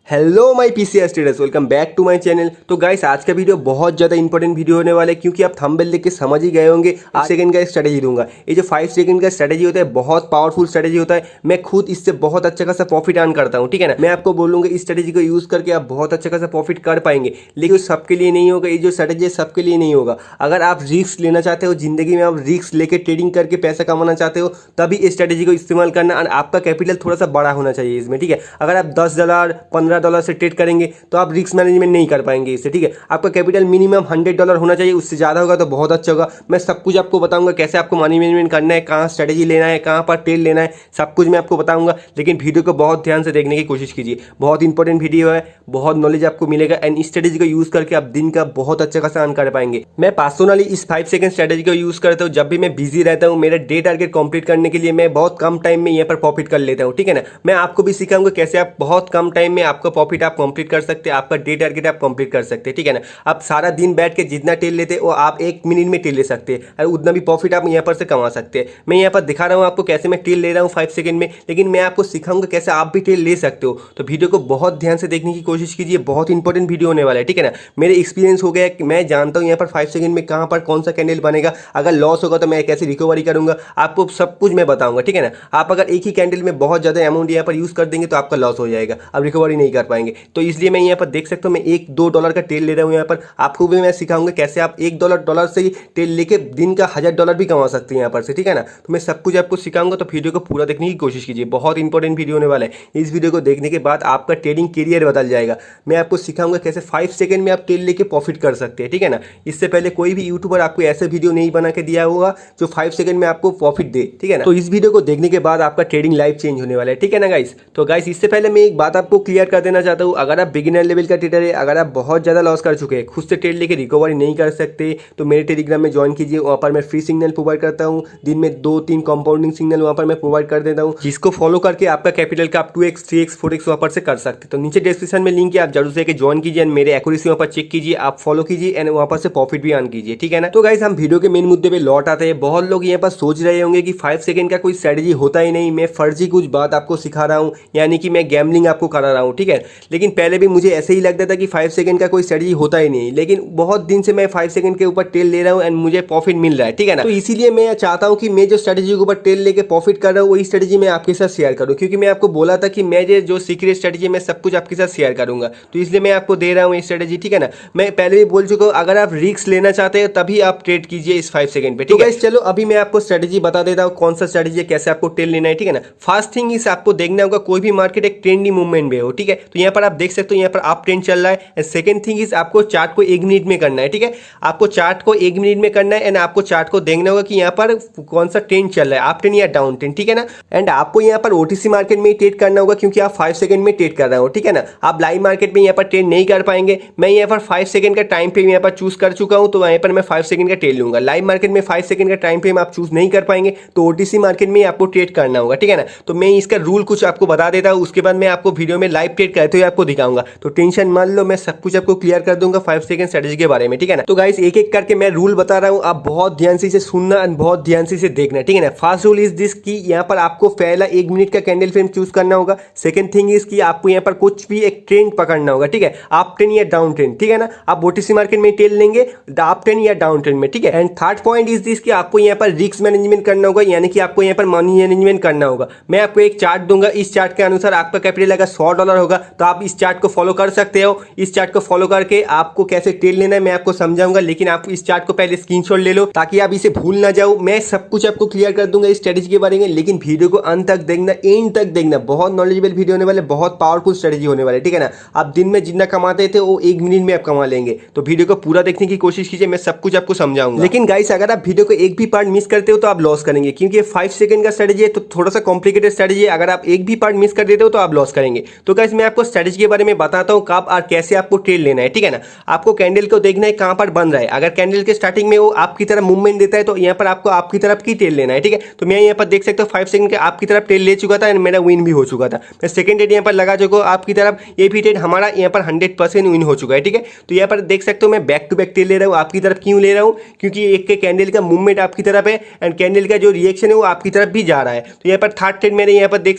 Hello my PC status, welcome back to my channel. तो गाइस आज का वीडियो बहुत ज़्यादा इंपॉर्टेंट वीडियो होने वाला है क्योंकि आप थंबनेल देख के समझ ही गए होंगे। 5 सेकंड का स्ट्रेटेजी दूंगा। ये जो 5 सेकंड का स्ट्रेटेजी होता है बहुत पावरफुल स्ट्रेटेजी होता है। मैं खुद इससे बहुत अच्छा खासा प्रॉफिट अर्न करता हूँ, ठीक है ना। मैं आपको बोलूँगा इस स्ट्रेटेजी को यूज़ करके आप बहुत अच्छा खासा प्रॉफिट कर पाएंगे, लेकिन सबके लिए नहीं होगा। ये जो स्ट्रेटेजी है सबके लिए नहीं होगा। अगर आप रिस्क लेना चाहते हो जिंदगी में, आप रिस्क लेके ट्रेडिंग करके पैसा कमाना चाहते हो, तभी इस स्ट्रेटेजी को इस्तेमाल करना। और आपका कैपिटल थोड़ा सा बड़ा होना चाहिए इसमें, ठीक है। अगर आप $10 $15 से ट्रेड करेंगे तो आप रिस्क मैनेजमेंट नहीं कर पाएंगे इससे, ठीक है। आपका कैपिटल मिनिमम $100 होना चाहिए, उससे ज़्यादा होगा तो बहुत अच्छा होगा। मैं सब कुछ आपको बताऊंगा कैसे आपको मनी मैनेजमेंट करना है, कहाँ स्ट्रेटेजी लेना है, कहाँ पर ट्रेड लेना है, सब कुछ मैं आपको बताऊंगा। लेकिन वीडियो को बहुत ध्यान से देखने की कोशिश कीजिए, बहुत इंपॉर्टेंट वीडियो है, बहुत नॉलेज आपको मिलेगा। एंड इस स्ट्रेटेजी को यूज़ करके आप दिन का बहुत अच्छा खासा अर्न कर पाएंगे। मैं पर्सनली इस 5 सेकंड स्ट्रेटेजी को यूज़ करता हूँ जब भी मैं बिजी रहता हूँ। मेरा डे टारगेट कंप्लीट करने के लिए मैं बहुत कम टाइम में यहाँ पर प्रॉफिट कर लेता हूँ, ठीक है ना। मैं आपको भी सिखाऊंगा कैसे आप बहुत कम टाइम में आपका प्रॉफिट आप कंप्लीट कर सकते हैं, आपका डे टारगेट आप कंप्लीट कर सकते हैं, ठीक है ना। आप सारा दिन बैठ के जितना टेल लेते हैं वो आप 1 मिनट में टेल ले सकते हैं और उतना भी प्रॉफिट आप यहाँ पर से कमा सकते हैं। मैं यहाँ पर दिखा रहा हूँ आपको कैसे मैं टेल ले रहा हूँ 5 सेकंड में, लेकिन मैं आपको सिखाऊंगा कैसे आप भी टेल ले सकते हो। तो वीडियो को बहुत ध्यान से देखने की कोशिश कीजिए, बहुत इंपॉर्टेंट वीडियो होने वाला है, ठीक है ना। मेरे एक्सपीरियंस हो गया कि मैं जानता हूँ यहाँ पर 5 सेकंड में कहाँ पर कौन सा कैंडल बनेगा, अगर लॉस होगा तो मैं कैसे रिकवरी करूंगा, आपको सब कुछ मैं बताऊंगा, ठीक है ना। आप अगर एक ही कैंडल में बहुत ज़्यादा अमाउंट यहाँ पर यूज़ कर देंगे तो आपका लॉस हो जाएगा, आप रिकवरी नहीं कर पाएंगे। तो इसलिए मैं यहाँ पर देख सकता हूँ मैं $1-2 का टेल ले रहा हूँ। यहाँ पर आपको भी मैं सिखाऊंगा कैसे आप $1 से ही टेल लेके दिन का $1000 भी कमा सकते हैं यहाँ पर से, ठीक है ना। तो मैं सब कुछ आपको सिखाऊंगा, तो वीडियो को पूरा देखने की कोशिश कीजिए, बहुत इंपॉर्टेंट वीडियो होने वाला है। इस वीडियो को देखने के बाद आपका ट्रेडिंग करियर बदल जाएगा। मैं आपको सिखाऊंगा कैसे 5 सेकंड में आप टेल लेके प्रॉफिट कर सकते हैं, ठीक है ना। इससे पहले कोई भी यूट्यूबर आपको ऐसे वीडियो नहीं बना के दिया होगा जो 5 सेकंड में आपको प्रॉफिट दे, ठीक है ना। तो इस वीडियो को देखने के बाद आपका ट्रेडिंग लाइफ चेंज होने वाला है, ठीक है ना गाइस। तो गाइस इससे पहले मैं एक बात आपको क्लियर कर देना चाहता हूँ, अगर आप बिगिनर लेवल का ट्रेडर है, अगर आप बहुत ज़्यादा लॉस कर चुके हैं, खुद से ट्रेड लेके रिकवरी नहीं कर सकते, तो मेरे टेलीग्राम में ज्वाइन कीजिए। वहाँ पर मैं फ्री सिग्नल प्रोवाइड करता हूँ, दिन में 2-3 कंपाउंडिंग सिग्नल वहाँ पर मैं प्रोवाइड कर देता हूँ, जिसको फॉलो करके आपका कैपिटल का आप 2x 3x 4x वहाँ पर से कर सकते हैं। तो नीचे डिस्क्रिप्शन में लिंक है, आप जरूर से ज्वाइन कीजिए एंड मेरे एक्यूरेसी वहाँ पर चेक कीजिए, आप फॉलो कीजिए एंड वहाँ पर से प्रॉफिट भी अर्न कीजिए, ठीक है ना। तो गाइस हम वीडियो के मेन मुद्दे पे लौट आते हैं। बहुत लोग यहाँ पर सोच रहे होंगे कि 5 सेकंड का कोई स्ट्रेटेजी होता ही नहीं, मैं फर्जी कुछ बात आपको सिखा रहा हूँ, यानी कि मैं गैम्बलिंग आपको करा रहा हूँ, ठीक है। लेकिन पहले भी मुझे ऐसे ही लगता था कि 5 सेकंड का कोई स्ट्रेटेजी होता ही नहीं, लेकिन बहुत दिन से मैं 5 सेकंड के ऊपर टेल ले रहा हूँ एंड मुझे प्रॉफिट मिल रहा है, ठीक है ना। तो इसीलिए मैं चाहता हूँ कि मैं जो स्ट्रेटेजी के ऊपर टेल लेके प्रॉफिट कर रहा हूँ वही स्ट्रेटेजी मैं आपके साथ शेयर करूँ, क्योंकि मैं आपको बोला था कि मैं जो सीक्रेट स्ट्रेटेजी मैं सब कुछ आपके साथ शेयर करूंगा, तो इसलिए मैं आपको दे रहा हूँ ये स्ट्रेटेजी, ठीक है ना। मैं पहले भी बोल चुका हूँ, अगर आप रिस्क लेना चाहते हो तभी आप ट्रेड कीजिए इस 5 सेकंड पे, ठीक है। चलो अभी मैं आपको स्ट्रेटेजी बता देता हूँ कौन सा स्ट्रेटेजी है, कैसे आपको टेल लेना है, ठीक है ना। फर्स्ट थिंग इस आपको देखना होगा कोई भी मार्केट एक ट्रेंडी मूवमेंट में हो, ठीक है। तो यहाँ पर आप देख सकते हो यहाँ पर आप ट्रेंड चल रहा है। सेकंड थिंग इज आपको चार्ट को 1 मिनट में करना है, ठीक है। आपको चार्ट को 1 मिनट में करना है एंड आपको चार्ट को देखना होगा कि यहाँ पर कौन सा ट्रेंड चल रहा है, अप ट्रेंड या डाउन ट्रेंड, ठीक है ना। एंड आपको यहाँ पर ओटीसी मार्केट में ट्रेड करना होगा क्योंकि आप 5 सेकंड में ट्रेड कर रहे हो, ठीक है ना। आप लाइव मार्केट में यहाँ पर ट्रेड नहीं कर पाएंगे। मैं यहाँ पर 5 सेकंड का टाइम फ्रेम यहाँ पर चूज कर चुका हूँ, तो यहाँ पर मैं 5 सेकंड का ट्रेड लूंगा। लाइव मार्केट में 5 सेकंड का टाइम फ्रेम आप चूज नहीं कर पाएंगे, तो ओटीसी मार्केट में आपको ट्रेड करना होगा, ठीक है ना। तो मैं इसका रूल कुछ आपको बता देता हूँ, उसके बाद मैं आपको वीडियो में लाइव ट्रेड करते हुए आपको दिखाऊंगा। तो टेंशन मान लो, मैं सब कुछ आपको क्लियर कर दूंगा 5 सेकंड स्ट्रेटेजी के बारे में, ठीक है ना। तो गाइस एक एक करके मैं रूल बता रहा हूँ, आप बहुत ध्यान से इसे सुनना और बहुत ध्यान से इसे देखना, ठीक है ना। फर्स्ट रूल इज दिस कि यहाँ पर आपको पहला 1 मिनट का कैंडल फ्रेम चूज करना होगा। सेकंड थिंग इज कि आपको यहाँ पर कुछ भी एक ट्रेंड पकड़ना होगा, ठीक है, अप ट्रेंड या डाउन ट्रेंड, ठीक है ना। आप ओटीसी मार्केट में टेल लेंगे अप ट्रेंड या डाउन ट्रेंड में, ठीक है। And third point is this कि आपको यहाँ पर रिस्क मैनेजमेंट करना होगा, यानी कि आपको यहाँ पर मनी मैनेजमेंट करना होगा। मैं आपको एक चार्ट दूंगा, इस चार्ट के अनुसार आपका कैपिटल अगर $100 होगा तो आप इस चार्ट को फॉलो कर सकते हो। इस चार्ट को फॉलो करके आपको कैसे टेल लेना है मैं आपको समझाऊंगा, लेकिन आप इस चार्ट को पहले स्क्रीनशॉट ले लो ताकि आप इसे भूल ना जाओ। मैं सब कुछ आपको क्लियर कर दूंगा इस स्ट्रेटेजी के बारे में, लेकिन वीडियो को अंत तक देखना, एंड तक देखना। बहुत नॉलेजेबल वीडियो होने वाले, बहुत पावरफुल स्ट्रेटेजी होने वाले, ठीक है ना। आप दिन में जितना कमाते थे वो 1 मिनट में आप कमा लेंगे। तो वीडियो को पूरा देखने की कोशिश कीजिए, मैं सब कुछ आपको समझाऊंगा। लेकिन गाइस अगर आप वीडियो को एक भी पार्ट मिस करते हो तो आप लॉस करेंगे, क्योंकि 5 सेकंड का स्ट्रेटेजी है तो थोड़ा सा कॉम्प्लिकेटेड स्ट्रेटेजी है। अगर आप एक भी पार्ट मिस कर देते हो तो आप लॉस करेंगे। तो गाइस मैं आपको स्ट्रेटेजी के बारे में बताता हूँ कब और कैसे आपको ट्रेड लेना है, ठीक है ना। आपको कैंडल को देखना है कहां पर बन रहा है। अगर कैंडल के स्टार्टिंग में वो आपकी तरफ मूवमेंट देता है तो यहाँ पर आपको आपकी तरफ की टेल लेना है, ठीक है। तो मैं यहाँ पर देख सकता हूँ 5 सेकंड के आपकी तरफ टेल ले चुका था एंड मेरा विन भी हो चुका था। मैं सेकंड ट्रेड यहाँ पर लगा चुका हूँ आपकी तरफ, ये भी ट्रेड हमारा यहाँ पर 100% विन हो चुका है, ठीक है। तो यहाँ पर देख सकते हो मैं बैक टू बैक टेल ले रहा हूँ आपकी तरफ। क्यों ले रहा हूँ? क्योंकि एक के कैंडल का मूवमेंट आपकी तरफ है एंड कैंडल का जो रिएक्शन है वो आपकी तरफ भी जा रहा है। तो यहाँ पर थर्ड ट्रेड मेरे यहाँ पर देख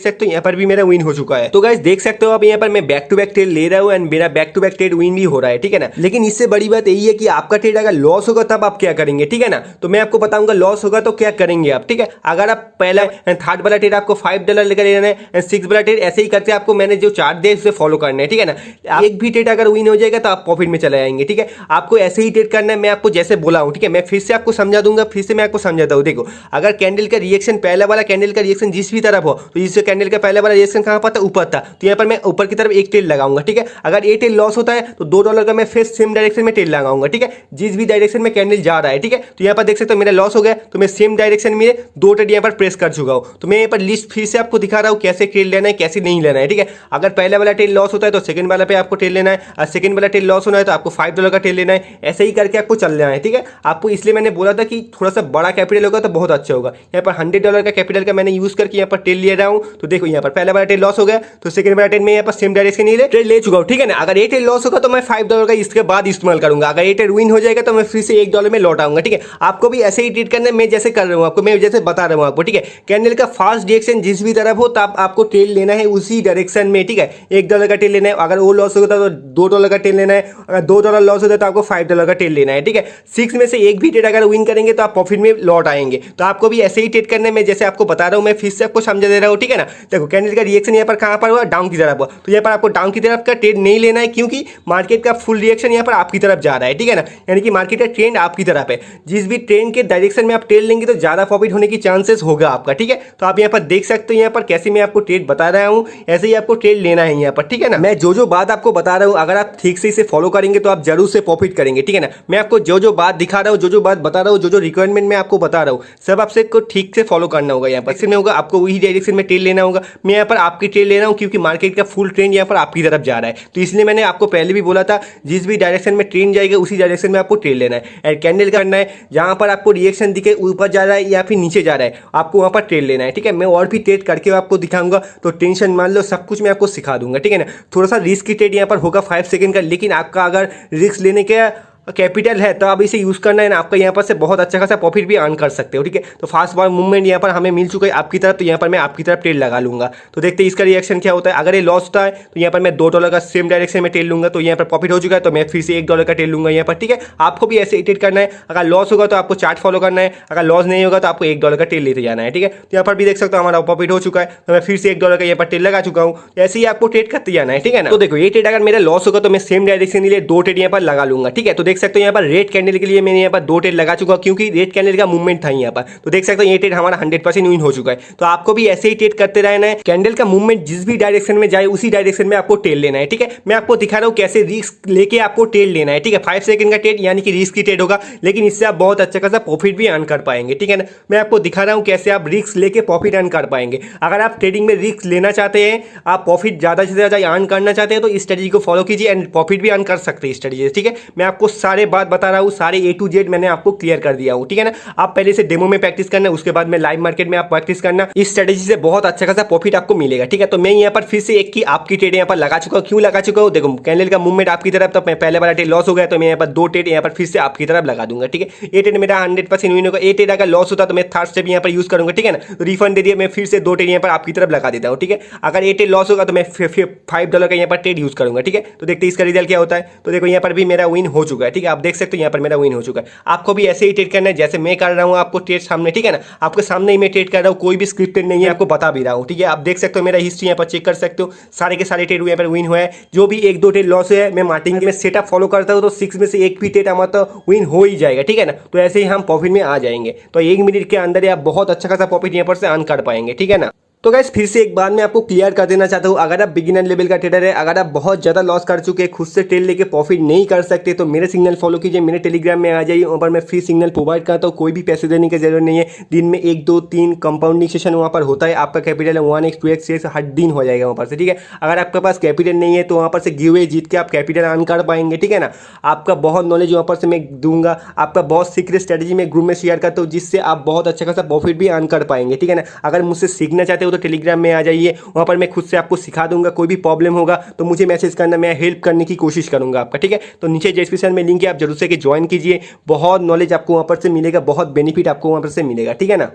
सकते हो, यहाँ पर भी मेरा विन हो चुका है। तो गाइस देख सकते हो आप यहाँ पर मैं बैक टू बैक ट्रेड ले रहा हूँ एंड मेरा back to back trade win भी हो रहा है, ठीक है ना। लेकिन इससे बड़ी बात यही है कि आपका ट्रेड अगर लॉस होगा तब आप क्या करेंगे, ठीक है ना। तो मैं आपको बताऊंगा लॉस होगा तो क्या करेंगे आप, ठीक है। अगर आप पहला थर्ड वाला ट्रेड आपको $5 लेकर लेना है, 6 वाला ट्रेड ऐसे ही करते आपको मैंने जो चार्ट दिया उसे फॉलो करना है, ठीक है ना। एक भी ट्रेड अगर विन हो जाएगा तो आप प्रॉफिट में चले जाएंगे, ठीक है। आपको ऐसे ही ट्रेड करना है, मैं आपको जैसे बोला हूं, ठीक है। मैं फिर से आपको समझा दूंगा, फिर से मैं आपको समझाता हूं। देखो, अगर कैंडल का रिएक्शन, पहला वाला कैंडल का रिएक्शन जिस भी तरफ हो, तो इस कैंडल का पहला वाला रिएक्शन कहां पर था, ऊपर था, तो यहाँ पर मैं ऊपर की तरफ एक ट्रेड लगाऊंगा, ठीक है। अगर ये ट्रेड लॉस होता है तो $2 का मैं फिर सेम डायरेक्शन में ट्रेड लगाऊंगा, ठीक है। जिस भी डायरेक्शन में कैंडल जा रहा है, ठीक है। तो यहाँ पर देख सकते हो मेरा लॉस हो गया, तो मैं सेम डायरेक्शन में 2 ट्रेड यहाँ पर प्रेस कर चुका हूं। तो मैं यहाँ पर लिस्ट फिर से आपको दिखा रहा हूं कैसे ट्रेड लेना है, कैसे नहीं लेना है, ठीक है। अगर पहला वाला ट्रेड लॉस होता है तो सेकंड वाला पे आपको ट्रेड लेना है, और सेकंड वाला ट्रेड लॉस होना है तो आपको $5 का ट्रेड लेना है। ऐसे ही करके आपको चल लेना है, ठीक है। आपको इसलिए मैंने बोला था कि थोड़ा सा बड़ा कैपिटल होगा तो बहुत अच्छा होगा। यहाँ पर $100 का कैपिटल का मैंने यूज करके यहाँ पर ट्रेड ले रहा हूँ। तो देखो यहाँ पर पहला वाला ट्रेड लॉस हो गया, तो सेकंड वाला ट्रेड में यहाँ पर सेम डायरेक्शन ही ट्रेड ले चुका हूँ, ठीक है ना। अगर ये ट्रेड लॉस होगा तो मैं $5 का इसके बाद इस्तेमाल करूंगा। अगर ये ट्रेड विन हो जाएगा तो मैं फिर से $1 में लौट आऊंगा, ठीक है। आपको भी ऐसे ही ट्रेड करना है, मैं जैसे कर रहा हूँ आपको, मैं जैसे बता रहा हूँ आपको, ठीक है। कैंडल का फास्ट डायरेक्शन जिस भी तरफ हो तब आपको ट्रेड लेना है उसी डायरेक्शन में, ठीक है। $1 का ट्रेड लेना है, अगर वो लॉस होता है तो $2 का ट्रेड लेना है, अगर $2 लॉस होता है तो आपको $5 का ट्रेड लेना है, ठीक है। 6 में से एक भी ट्रेड अगर विन करेंगे तो आप प्रॉफिट में लौट आएंगे। तो आपको भी ऐसे ही ट्रेड करने में जैसे आपको बता रहा हूँ, मैं फिर से आपको समझा दे रहा हूँ, ठीक है ना। देखो, कैंडल का रिएक्शन यहाँ पर कहां पर हुआ, डाउन की तरफ हुआ, तो यहाँ पर आपको डाउन की तरफ का ट्रेड नहीं लेना है, क्योंकि मार्केट का फुल रिएक्शन यहाँ पर आपकी तरफ जा रहा है, ठीक है ना। यानी कि मार्केट का ट्रेंड आपकी तरफ है। जिस भी ट्रेंड के डायरेक्शन में आप ट्रेड लेंगे तो ज्यादा प्रॉफिट होने की चांसेस होगा आपका, ठीक है। तो आप यहाँ पर देख सकते हो यहाँ पर कैसे मैं आपको ट्रेड बता रहा हूँ, ऐसे ही आपको ट्रेड लेना है यहाँ पर, ठीक है ना। मैं जो बात आपको बता रहा हूँ अगर आप ठीक से इसे फॉलो करेंगे तो आप जरूर से प्रॉफिट करेंगे, ठीक है ना। मैं आपको जो बात दिखा रहा हूँ, जो बात बता रहा हूँ, जो रिक्वायरमेंट मैं आपको बता रहा हूँ, सब आपसे को ठीक से फॉलो करना होगा। यहाँ पर इसमें होगा आपको वही डायरेक्शन में ट्रेड लेना होगा। मैं यहाँ पर आपकी ट्रेड ले रहा हूँ क्योंकि मार्केट का फुल ट्रेंड यहाँ पर आपकी तरफ जा रहा है, तो इसलिए मैंने आपको पहले भी बोला था जिस भी डायरेक्शन में ट्रेंड जाएगा उसी डायरेक्शन में आपको ट्रेड लेना है। एंड कैंडल करना है, जहां पर आपको रिएक्शन दिखे ऊपर जा रहा है या फिर नीचे जा रहा है, आपको वहां पर ट्रेड लेना है, ठीक है। मैं और भी ट्रेड करके आपको दिखाऊंगा, तो टेंशन मान लो, सब कुछ मैं आपको सिखा दूंगा, ठीक है ना। थोड़ा सा रिस्क ट्रेड यहाँ पर होगा 5 सेकंड का, लेकिन आपका अगर रिस्क लेने के कैपिटल है तो आप इसे यूज करना है ना, आपका यहाँ पर से बहुत अच्छा खासा प्रॉफिट भी अर्न कर सकते हो, ठीक है। तो फास्ट बार मूवमेंट यहाँ पर हमें मिल चुका है आपकी तरफ, तो यहाँ पर मैं आपकी तरफ ट्रेड लगा लूंगा। तो देखते हैं इसका रिएक्शन क्या होता है। अगर ये लॉस होता है तो यहाँ पर मैं $2 का सेम डायरेक्शन में ट्रेड लूंगा, तो यहाँ पर प्रॉफिट हो चुका है, तो मैं फिर से $1 का ट्रेड लूंगा यहाँ पर, ठीक है। आपको भी ऐसे ट्रेड करना है। अगर लॉस होगा तो आपको चार्ट फॉलो करना है, अगर लॉस नहीं होगा तो आपको $1 का ट्रेड लेते जाना है, ठीक है। तो यहाँ पर भी देख सकते हो हमारा प्रॉफिट हो चुका है, तो मैं फिर से $1 का यहाँ पर ट्रेड लगा चुका हूँ। ऐसे ही आपको ट्रेड करते जाना है, ठीक है ना। तो देखो, ये ट्रेड अगर मेरा लॉस होगा तो मैं सेम डायरेक्शन के लिए 2 ट्रेड यहाँ पर लगा लूंगा, ठीक है। तो देख सकते हो यहाँ पर रेड कैंडल के लिए मैंने यहाँ पर 2 ट्रेड लगा चुका हूं, क्योंकि रेड कैंडल का मूवमेंट था यहाँ पर। तो देख सकते हो ये ट्रेड हमारा 100% विन हो चुका है। तो आपको भी ऐसे ही ट्रेड करते रहना है। कैंडल का मूवमेंट जिस भी डायरेक्शन में जाए उसी डायरेक्शन में आपको ट्रेड लेना है, ठीक है। मैं आपको दिखा रहा हूँ कैसे रिस्क लेके आपको ट्रेड लेना है, ठीक है। 5 सेकंड का ट्रेड यानी कि रिस्क की ट्रेड होगा, लेकिन इससे आप बहुत अच्छा खासा प्रॉफिट भी अर्न कर पाएंगे, ठीक है ना। मैं आपको दिखा रहा हूँ कैसे आप रिस्क लेके प्रॉफिट अर्न कर पाएंगे। अगर आप ट्रेडिंग में रिस्क लेना चाहते हैं, आप प्रॉफिट ज्यादा से ज्यादा अर्न करना चाहते हैं, तो इस स्ट्रेटजी को फॉलो कीजिए एंड प्रॉफिट भी अर्न कर सकते हैं इस स्ट्रेटजी से, ठीक है। मैं आपको सारे बात बता रहा हूँ, सारे A to Z मैंने आपको क्लियर कर दिया हूं, ठीक है ना। आप पहले से डेमो में प्रैक्टिस करना, उसके बाद में लाइव मार्केट में आप प्रैक्टिस करना। इस स्ट्रेटजी से बहुत अच्छा खासा प्रॉफिट आपको मिलेगा, ठीक है। तो मैं यहाँ पर फिर से एक की आपकी ट्रेड यहाँ पर लगा चुका हूँ। क्यों लगा चुका हूँ, देखो कैंडल का मूवमेंट आपकी तरफ, तो पहले वाला ट्रेड लॉस हो गया, तो मैं यहाँ पर 2 ट्रेड यहाँ पर फिर से आपकी तरफ लगा दूंगा, ठीक है। ये ट्रेड मेरा 100% विन होगा। ये ट्रेड अगर लॉस होता तो मैं थर्ड स्टेप यहाँ पर यूज करूंगा, ठीक है ना। तो रिफंड दे दिया, मैं फिर से 2 ट्रेड यहाँ पर आपकी तरफ लगा देता हूँ, ठीक है। अगर ये ट्रेड लॉस होगा तो मैं $5 का यहाँ पर ट्रेड यूज करूंगा, ठीक है। तो देखते इसका रिजल्ट क्या होता है। तो देखो यहाँ पर भी मेरा विन हो चुका है, ठीक है। आप देख सकते हो यहाँ पर मेरा विन हो चुका है। आपको भी ऐसे ही ट्रेड करना है जैसे मैं कर रहा हूँ आपको ट्रेड सामने, ठीक है ना। आपके सामने ही मैं ट्रेड कर रहा हूँ, कोई भी स्क्रिप्टेड नहीं है, आपको बता भी रहा हूँ, ठीक है। आप देख सकते हो मेरा हिस्ट्री यहाँ पर चेक कर सकते हो, सारे के सारे ट्रेड यहाँ पर विन हुआ है। जो भी 1-2 ट्रेड लॉस है, मैं मार्केटिंग में सेटअप फॉलो करता हूँ, तो 6 में से एक भी ट्रेड हमारा तो विन हो ही जाएगा, ठीक है ना। तो ऐसे ही हम प्रॉफिट में आ जाएंगे। तो 1 मिनट के अंदर आप बहुत अच्छा खासा प्रॉफिट यहाँ पर से अर्न कर पाएंगे, ठीक है ना। तो गाइस फिर से एक बार मैं आपको क्लियर कर देना चाहता हूँ, अगर आप बिगिनर लेवल का ट्रेडर है, अगर आप बहुत ज्यादा लॉस कर चुके हैं, खुद से ट्रेड लेके प्रॉफिट नहीं कर सकते, तो मेरे सिग्नल फॉलो कीजिए, मेरे टेलीग्राम में आ जाइए। वहाँ पर मैं फ्री सिग्नल प्रोवाइड करता हूँ, कोई भी पैसे देने की जरूरत नहीं है। दिन में 1, 2, 3 कंपाउंडिंग सेशन वहाँ पर होता है। आपका कैपिटल 1x 2x से हर दिन हो जाएगा वहाँ पर से, ठीक है। अगर आपके पास कैपिटल नहीं है तो वहाँ पर से गिव जीत के आप कैपिटल अर्न कर पाएंगे, ठीक है ना। आपका बहुत नॉलेज वहाँ पर से मैं दूंगा, आपका बहुत सीक्रेट स्ट्रेटेजी में ग्रुप में शेयर करता हूँ, जिससे आप बहुत अच्छा खासा प्रॉफिट भी अर्न कर पाएंगे, ठीक है ना। अगर मुझसे सीखना चाहते हो तो टेलीग्राम में आ जाइए, वहां पर मैं खुद से आपको सिखा दूंगा। कोई भी प्रॉब्लम होगा तो मुझे मैसेज करना, मैं हेल्प करने की कोशिश करूंगा आपका, ठीक है। तो नीचे डिस्क्रिप्शन में लिंक है, आप जरूर से ज्वाइन कीजिए। बहुत नॉलेज आपको वहां पर से मिलेगा, बहुत बेनिफिट आपको वहां पर से मिलेगा, ठीक है ना।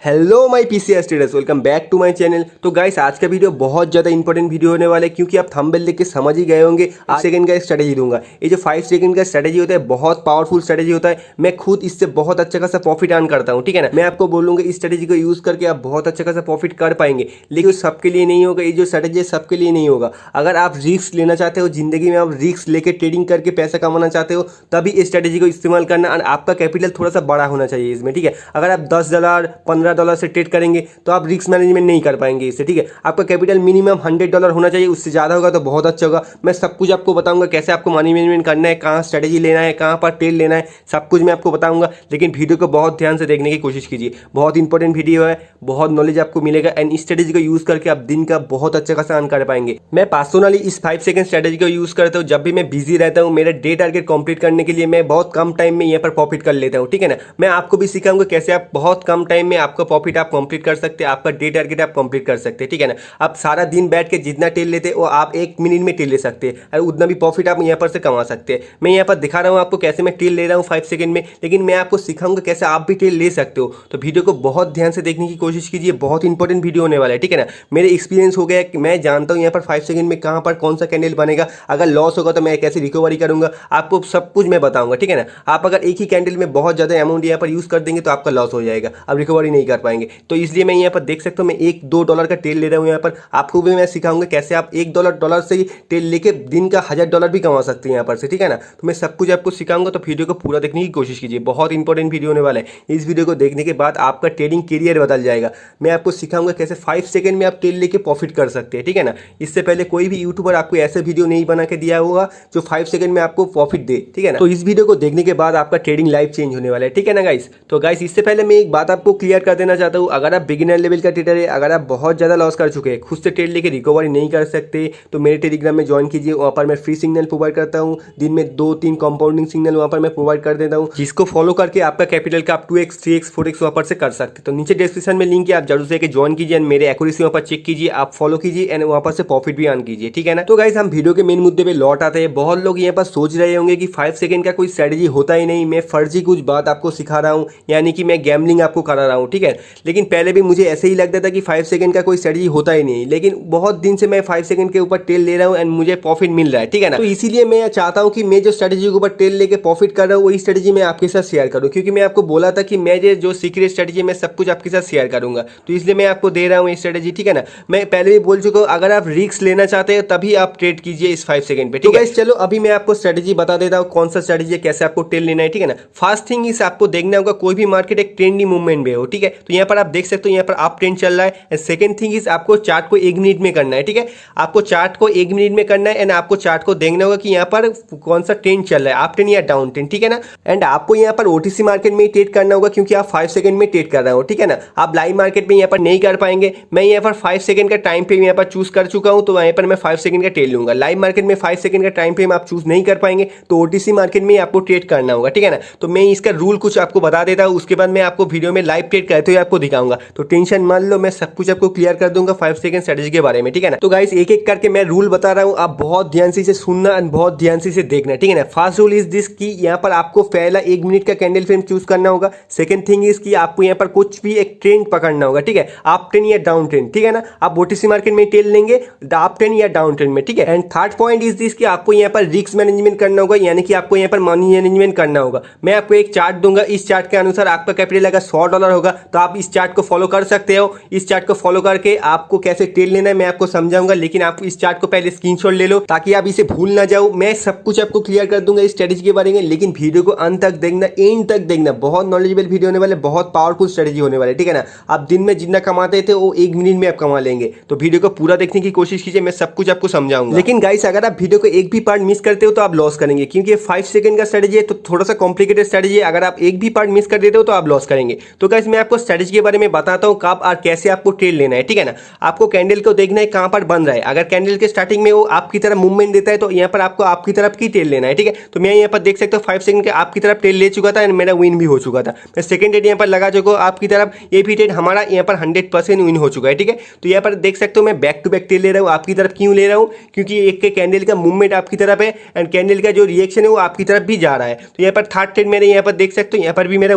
Hello my PCR students, welcome back to my channel. तो गाइस आज का वीडियो बहुत ज़्यादा इंपॉर्टेंट वीडियो होने वाला है क्योंकि आप थंबनेल देख के समझ ही गए होंगे। 5 सेकंड का स्ट्रेटेजी दूंगा। ये जो 5 सेकंड का स्ट्रेटेजी होता है बहुत पावरफुल स्ट्रेटेजी होता है। मैं खुद इससे बहुत अच्छा खासा प्रॉफिट अर्न करता हूँ, ठीक है ना। मैं आपको बोलूँगा इस स्ट्रेटेजी को यूज़ करके आप बहुत अच्छा खासा प्रॉफिट कर पाएंगे, लेकिन सबके लिए नहीं होगा। ये जो स्ट्रेटेजी है सबके लिए नहीं होगा। अगर आप रिस्क लेना चाहते हो, जिंदगी में आप रिस्क लेके ट्रेडिंग करके पैसा कमाना चाहते हो, तभी इस स्ट्रेटेजी को इस्तेमाल करना। और आपका कैपिटल थोड़ा सा बड़ा होना चाहिए इसमें, ठीक है। अगर आप $10 $15 से ट्रेड करेंगे तो आप रिस्क मैनेजमेंट नहीं कर पाएंगे इससे, ठीक है। आपका कैपिटल मिनिमम $100 होना चाहिए, उससे ज़्यादा होगा तो बहुत अच्छा होगा। मैं सब कुछ आपको बताऊंगा कैसे आपको मनी मैनेजमेंट करना है, कहाँ स्ट्रेटेजी लेना है, कहाँ पर ट्रेड लेना है, सब कुछ मैं आपको बताऊंगा। लेकिन वीडियो को बहुत ध्यान से देखने की कोशिश कीजिए, बहुत इंपॉर्टेंट वीडियो है, बहुत नॉलेज आपको मिलेगा। एंड इस स्ट्रेटेजी को यूज़ करके आप दिन का बहुत अच्छा खासा अर्न कर पाएंगे। मैं पर्सनली इस 5 सेकंड स्ट्रेटेजी को यूज़ करता हूँ। जब भी मैं बिजी रहता हूँ, मेरा डे टारगेट कंप्लीट करने के लिए मैं बहुत कम टाइम में यहाँ पर प्रॉफिट कर लेता हूँ, ठीक है ना। मैं आपको भी सिखाऊंगा कैसे आप बहुत कम टाइम में आपका प्रॉफिट आप कंप्लीट कर सकते हैं, आपका डे टारगेट आप कंप्लीट कर सकते हैं, ठीक है ना। आप सारा दिन बैठ के जितना टेल लेते हैं वो आप 1 मिनट में टेल ले सकते हैं और उतना भी प्रॉफिट आप यहाँ पर से कमा सकते हैं। मैं यहाँ पर दिखा रहा हूँ आपको कैसे मैं टेल ले रहा हूँ 5 सेकंड में, लेकिन मैं आपको सिखाऊंगा कैसे आप भी टेल ले सकते हो। तो वीडियो को बहुत ध्यान से देखने की कोशिश कीजिए, बहुत इंपॉर्टेंट वीडियो होने वाला है, ठीक है ना। मेरे एक्सपीरियंस हो गया कि मैं जानता हूँ यहाँ पर 5 सेकंड में कहाँ पर कौन सा कैंडल बनेगा, अगर लॉस होगा तो मैं कैसे रिकवरी करूंगा, आपको सब कुछ मैं बताऊंगा, ठीक है ना। आप अगर एक ही कैंडल में बहुत ज़्यादा अमाउंट यहाँ पर यूज़ कर देंगे तो आपका लॉस हो जाएगा, आप रिकवरी नहीं कर पाएंगे। तो इसलिए मैं यहाँ पर देख सकता हूँ मैं $1-2 का टेल ले रहा हूँ। यहाँ पर आपको भी मैं सिखाऊंगा कैसे आप $1 से ही टेल लेके दिन का $1000 भी कमा सकते हैं यहाँ पर से, ठीक है ना। तो मैं सब कुछ आपको सिखाऊंगा, तो वीडियो को पूरा देखने की कोशिश कीजिए, बहुत इंपॉर्टेंट वीडियो होने वाला है। इस वीडियो को देखने के बाद आपका ट्रेडिंग करियर बदल जाएगा। मैं आपको सिखाऊंगा कैसे 5 सेकंड में आप टेल लेके प्रॉफिट कर सकते हैं, ठीक है ना। इससे पहले कोई भी यूट्यूबर आपको ऐसे वीडियो नहीं बना के दिया होगा जो 5 सेकंड में आपको प्रॉफिट दे, ठीक है ना। तो इस वीडियो को देखने के बाद आपका ट्रेडिंग लाइफ चेंज होने वाला है, ठीक है ना गाइस। तो गाइस इससे पहले मैं एक बात आपको क्लियर कर देना चाहता हूँ, अगर आप बिगिनर लेवल का ट्रेडर है, अगर आप बहुत ज़्यादा लॉस कर चुके हैं, खुद से ट्रेड लेके रिकवरी नहीं कर सकते, तो मेरे टेलीग्राम में ज्वाइन कीजिए। वहाँ पर मैं फ्री सिग्नल प्रोवाइड करता हूँ, दिन में 2-3 कंपाउंडिंग सिग्नल वहाँ पर मैं प्रोवाइड कर देता हूँ, जिसको फॉलो करके आपका कैपिटल का आप 2x 3x 4x वहाँ पर से कर सकते हैं। तो नीचे डिस्क्रिप्शन में लिंक है, आप जरूर से ज्वाइन कीजिए एंड मेरे एक्यूरेसी वहाँ पर चेक कीजिए, आप फॉलो कीजिए एंड वहाँ पर से प्रॉफिट भी अर्न कीजिए, ठीक है ना। तो गाइस हम वीडियो के मेन मुद्दे पे लौट आते हैं। बहुत लोग यहाँ पर सोच रहे होंगे कि 5 सेकंड का कोई स्ट्रेटेजी होता ही नहीं, मैं फर्जी कुछ बात आपको सिखा रहा हूँ, यानी कि मैं गैम्बलिंग आपको करा रहा हूँ, ठीक है। लेकिन पहले भी मुझे ऐसे ही लगता था कि 5 सेकंड का कोई स्ट्रेटेजी होता ही नहीं, लेकिन बहुत दिन से मैं 5 सेकंड के ऊपर टेल ले रहा हूँ एंड मुझे प्रॉफिट मिल रहा है, ठीक है ना। तो इसीलिए मैं चाहता हूँ कि मैं जो स्ट्रेटेजी के ऊपर टेल लेके प्रॉफिट कर रहा हूँ वही स्ट्रेटेजी मैं आपके साथ शेयर करूँ, क्योंकि मैं आपको बोला था कि मैं जो सीक्रेट स्ट्रेटेजी मैं सब कुछ आपके साथ शेयर करूंगा, तो इसलिए मैं आपको दे रहा हूँ ये स्ट्रेटेजी, ठीक है ना। मैं पहले भी बोल चुका हूँ, अगर आप रिस्क लेना चाहते हैं तभी आप ट्रेड कीजिए इस 5 सेकंड पे, ठीक है। चलो अभी मैं आपको स्ट्रेटेजी बता देता हूँ कौन सा स्ट्रेटेजी है, कैसे आपको टेल लेना है, ठीक है ना। फर्स्ट थिंग इस आपको देखना होगा कोई भी मार्केट एक ट्रेंडी मूवमेंट में हो, ठीक है। तो यहाँ पर आप देख सकते हो यहाँ पर अप ट्रेंड चल रहा है। एंड सेकंड थिंग इज आपको चार्ट को 1 मिनट में करना है, ठीक है। आपको चार्ट को 1 मिनट में करना है एंड आपको चार्ट को देखना होगा कि यहाँ पर कौन सा ट्रेंड चल रहा है, अप ट्रेंड या डाउन ट्रेंड, ठीक है ना। एंड आपको यहाँ पर ओटीसी मार्केट में ट्रेड करना होगा क्योंकि आप 5 सेकंड में ट्रेड कर रहे हो, ठीक है ना। आप लाइव मार्केट में यहाँ पर नहीं कर पाएंगे। मैं यहाँ पर 5 सेकंड का टाइम फ्रेम यहाँ पर चूज कर चुका हूँ, तो यहाँ पर मैं 5 सेकंड का ट्रेड लूंगा। लाइव मार्केट में 5 सेकंड का टाइम फ्रेम आप चूज नहीं कर पाएंगे, तो ओटीसी मार्केट में आपको ट्रेड करना होगा, ठीक है ना। तो मैं इसका रूल कुछ आपको बता देता हूँ, उसके बाद मैं आपको वीडियो में लाइव ट्रेड करते हुए आपको दिखाऊंगा। तो टेंशन मान लो, मैं सब कुछ आपको क्लियर कर दूंगा 5 सेकंड स्ट्रेटेजी के बारे में, ठीक है ना। तो गाइस एक एक करके मैं रूल बता रहा हूँ, आप बहुत ध्यान से इसे सुनना एंड बहुत ध्यान से इसे देखना, ठीक है ना। फर्स्ट रूल इज दिस कि यहाँ पर आपको पहला 1 मिनट का कैंडल फ्रेम चूज करना होगा। सेकंड थिंग इज कि आपको यहाँ पर कुछ भी एक ट्रेंड पकड़ना होगा, ठीक है, अप ट्रेंड या डाउन ट्रेंड, ठीक है ना। आप ओटीसी मार्केट में टेल लेंगे अप ट्रेंड या डाउन ट्रेंड में, ठीक है। And third point is this कि आपको यहाँ पर रिस्क मैनेजमेंट करना होगा, यानी कि आपको यहाँ पर मनी मैनेजमेंट करना होगा। मैं आपको एक चार्ट दूंगा, इस चार्ट के अनुसार आपका कैपिटल अगर $100 होगा तो आप इस चार्ट को फॉलो कर सकते हो। इस चार्ट को फॉलो करके आपको कैसे टेल लेना है मैं आपको समझाऊंगा, लेकिन आप इस चार्ट को पहले स्क्रीनशॉट ले लो ताकि आप इसे भूल ना जाओ। मैं सब कुछ आपको क्लियर कर दूंगा इस स्ट्रेटेजी के बारे में, लेकिन वीडियो को अंत तक देखना, एंड तक देखना। बहुत नॉलेजेबल वीडियो होने वाले, बहुत पावरफुल स्ट्रेटेजी होने वाले, ठीक है ना। आप दिन में जितना कमाते थे वो 1 मिनट में आप कमा लेंगे। तो वीडियो को पूरा देखने की कोशिश कीजिए, मैं सब कुछ आपको समझाऊंगा। लेकिन गाइस अगर आप वीडियो को एक भी पार्ट मिस करते हो तो आप लॉस करेंगे, क्योंकि 5 सेकंड का स्ट्रेटेजी है तो थोड़ा सा कॉम्प्लिकेटेड स्ट्रेटेजी है। अगर आप एक भी पार्ट मिस कर देते हो तो आप लॉस करेंगे। तो गाइस मैं आपको स्ट्रेटेजी के बारे में बताता हूँ कब और कैसे आपको ट्रेड लेना है, ठीक है ना। आपको कैंडल को देखना है कहां पर बन रहा है। अगर कैंडल के स्टार्टिंग में वो आपकी तरफ मूवमेंट देता है तो यहाँ पर आपको आपकी तरफ की ट्रेड लेना है, ठीक है। तो मैं यहाँ पर देख सकता हूँ 5 सेकंड के आपकी तरफ ट्रेड ले चुका था एंड मेरा विन भी हो चुका था। मैं सेकंड ट्रेड यहाँ पर लगा चुका हूँ आपकी तरफ, ये भी ट्रेड हमारा यहाँ पर 100% विन हो चुका है, ठीक है। तो यहाँ पर देख सकते हो मैं बैक टू बैक ट्रेड ले रहा हूँ आपकी तरफ। क्यों ले रहा हूँ? क्योंकि एक के कैंडल का मूवमेंट आपकी तरफ है एंड कैंडल का जो रिएक्शन है वो आपकी तरफ भी जा रहा है। तो यहाँ पर थर्ड ट्रेड मेरे यहाँ पर देख सकते हो, यहाँ पर भी मेरा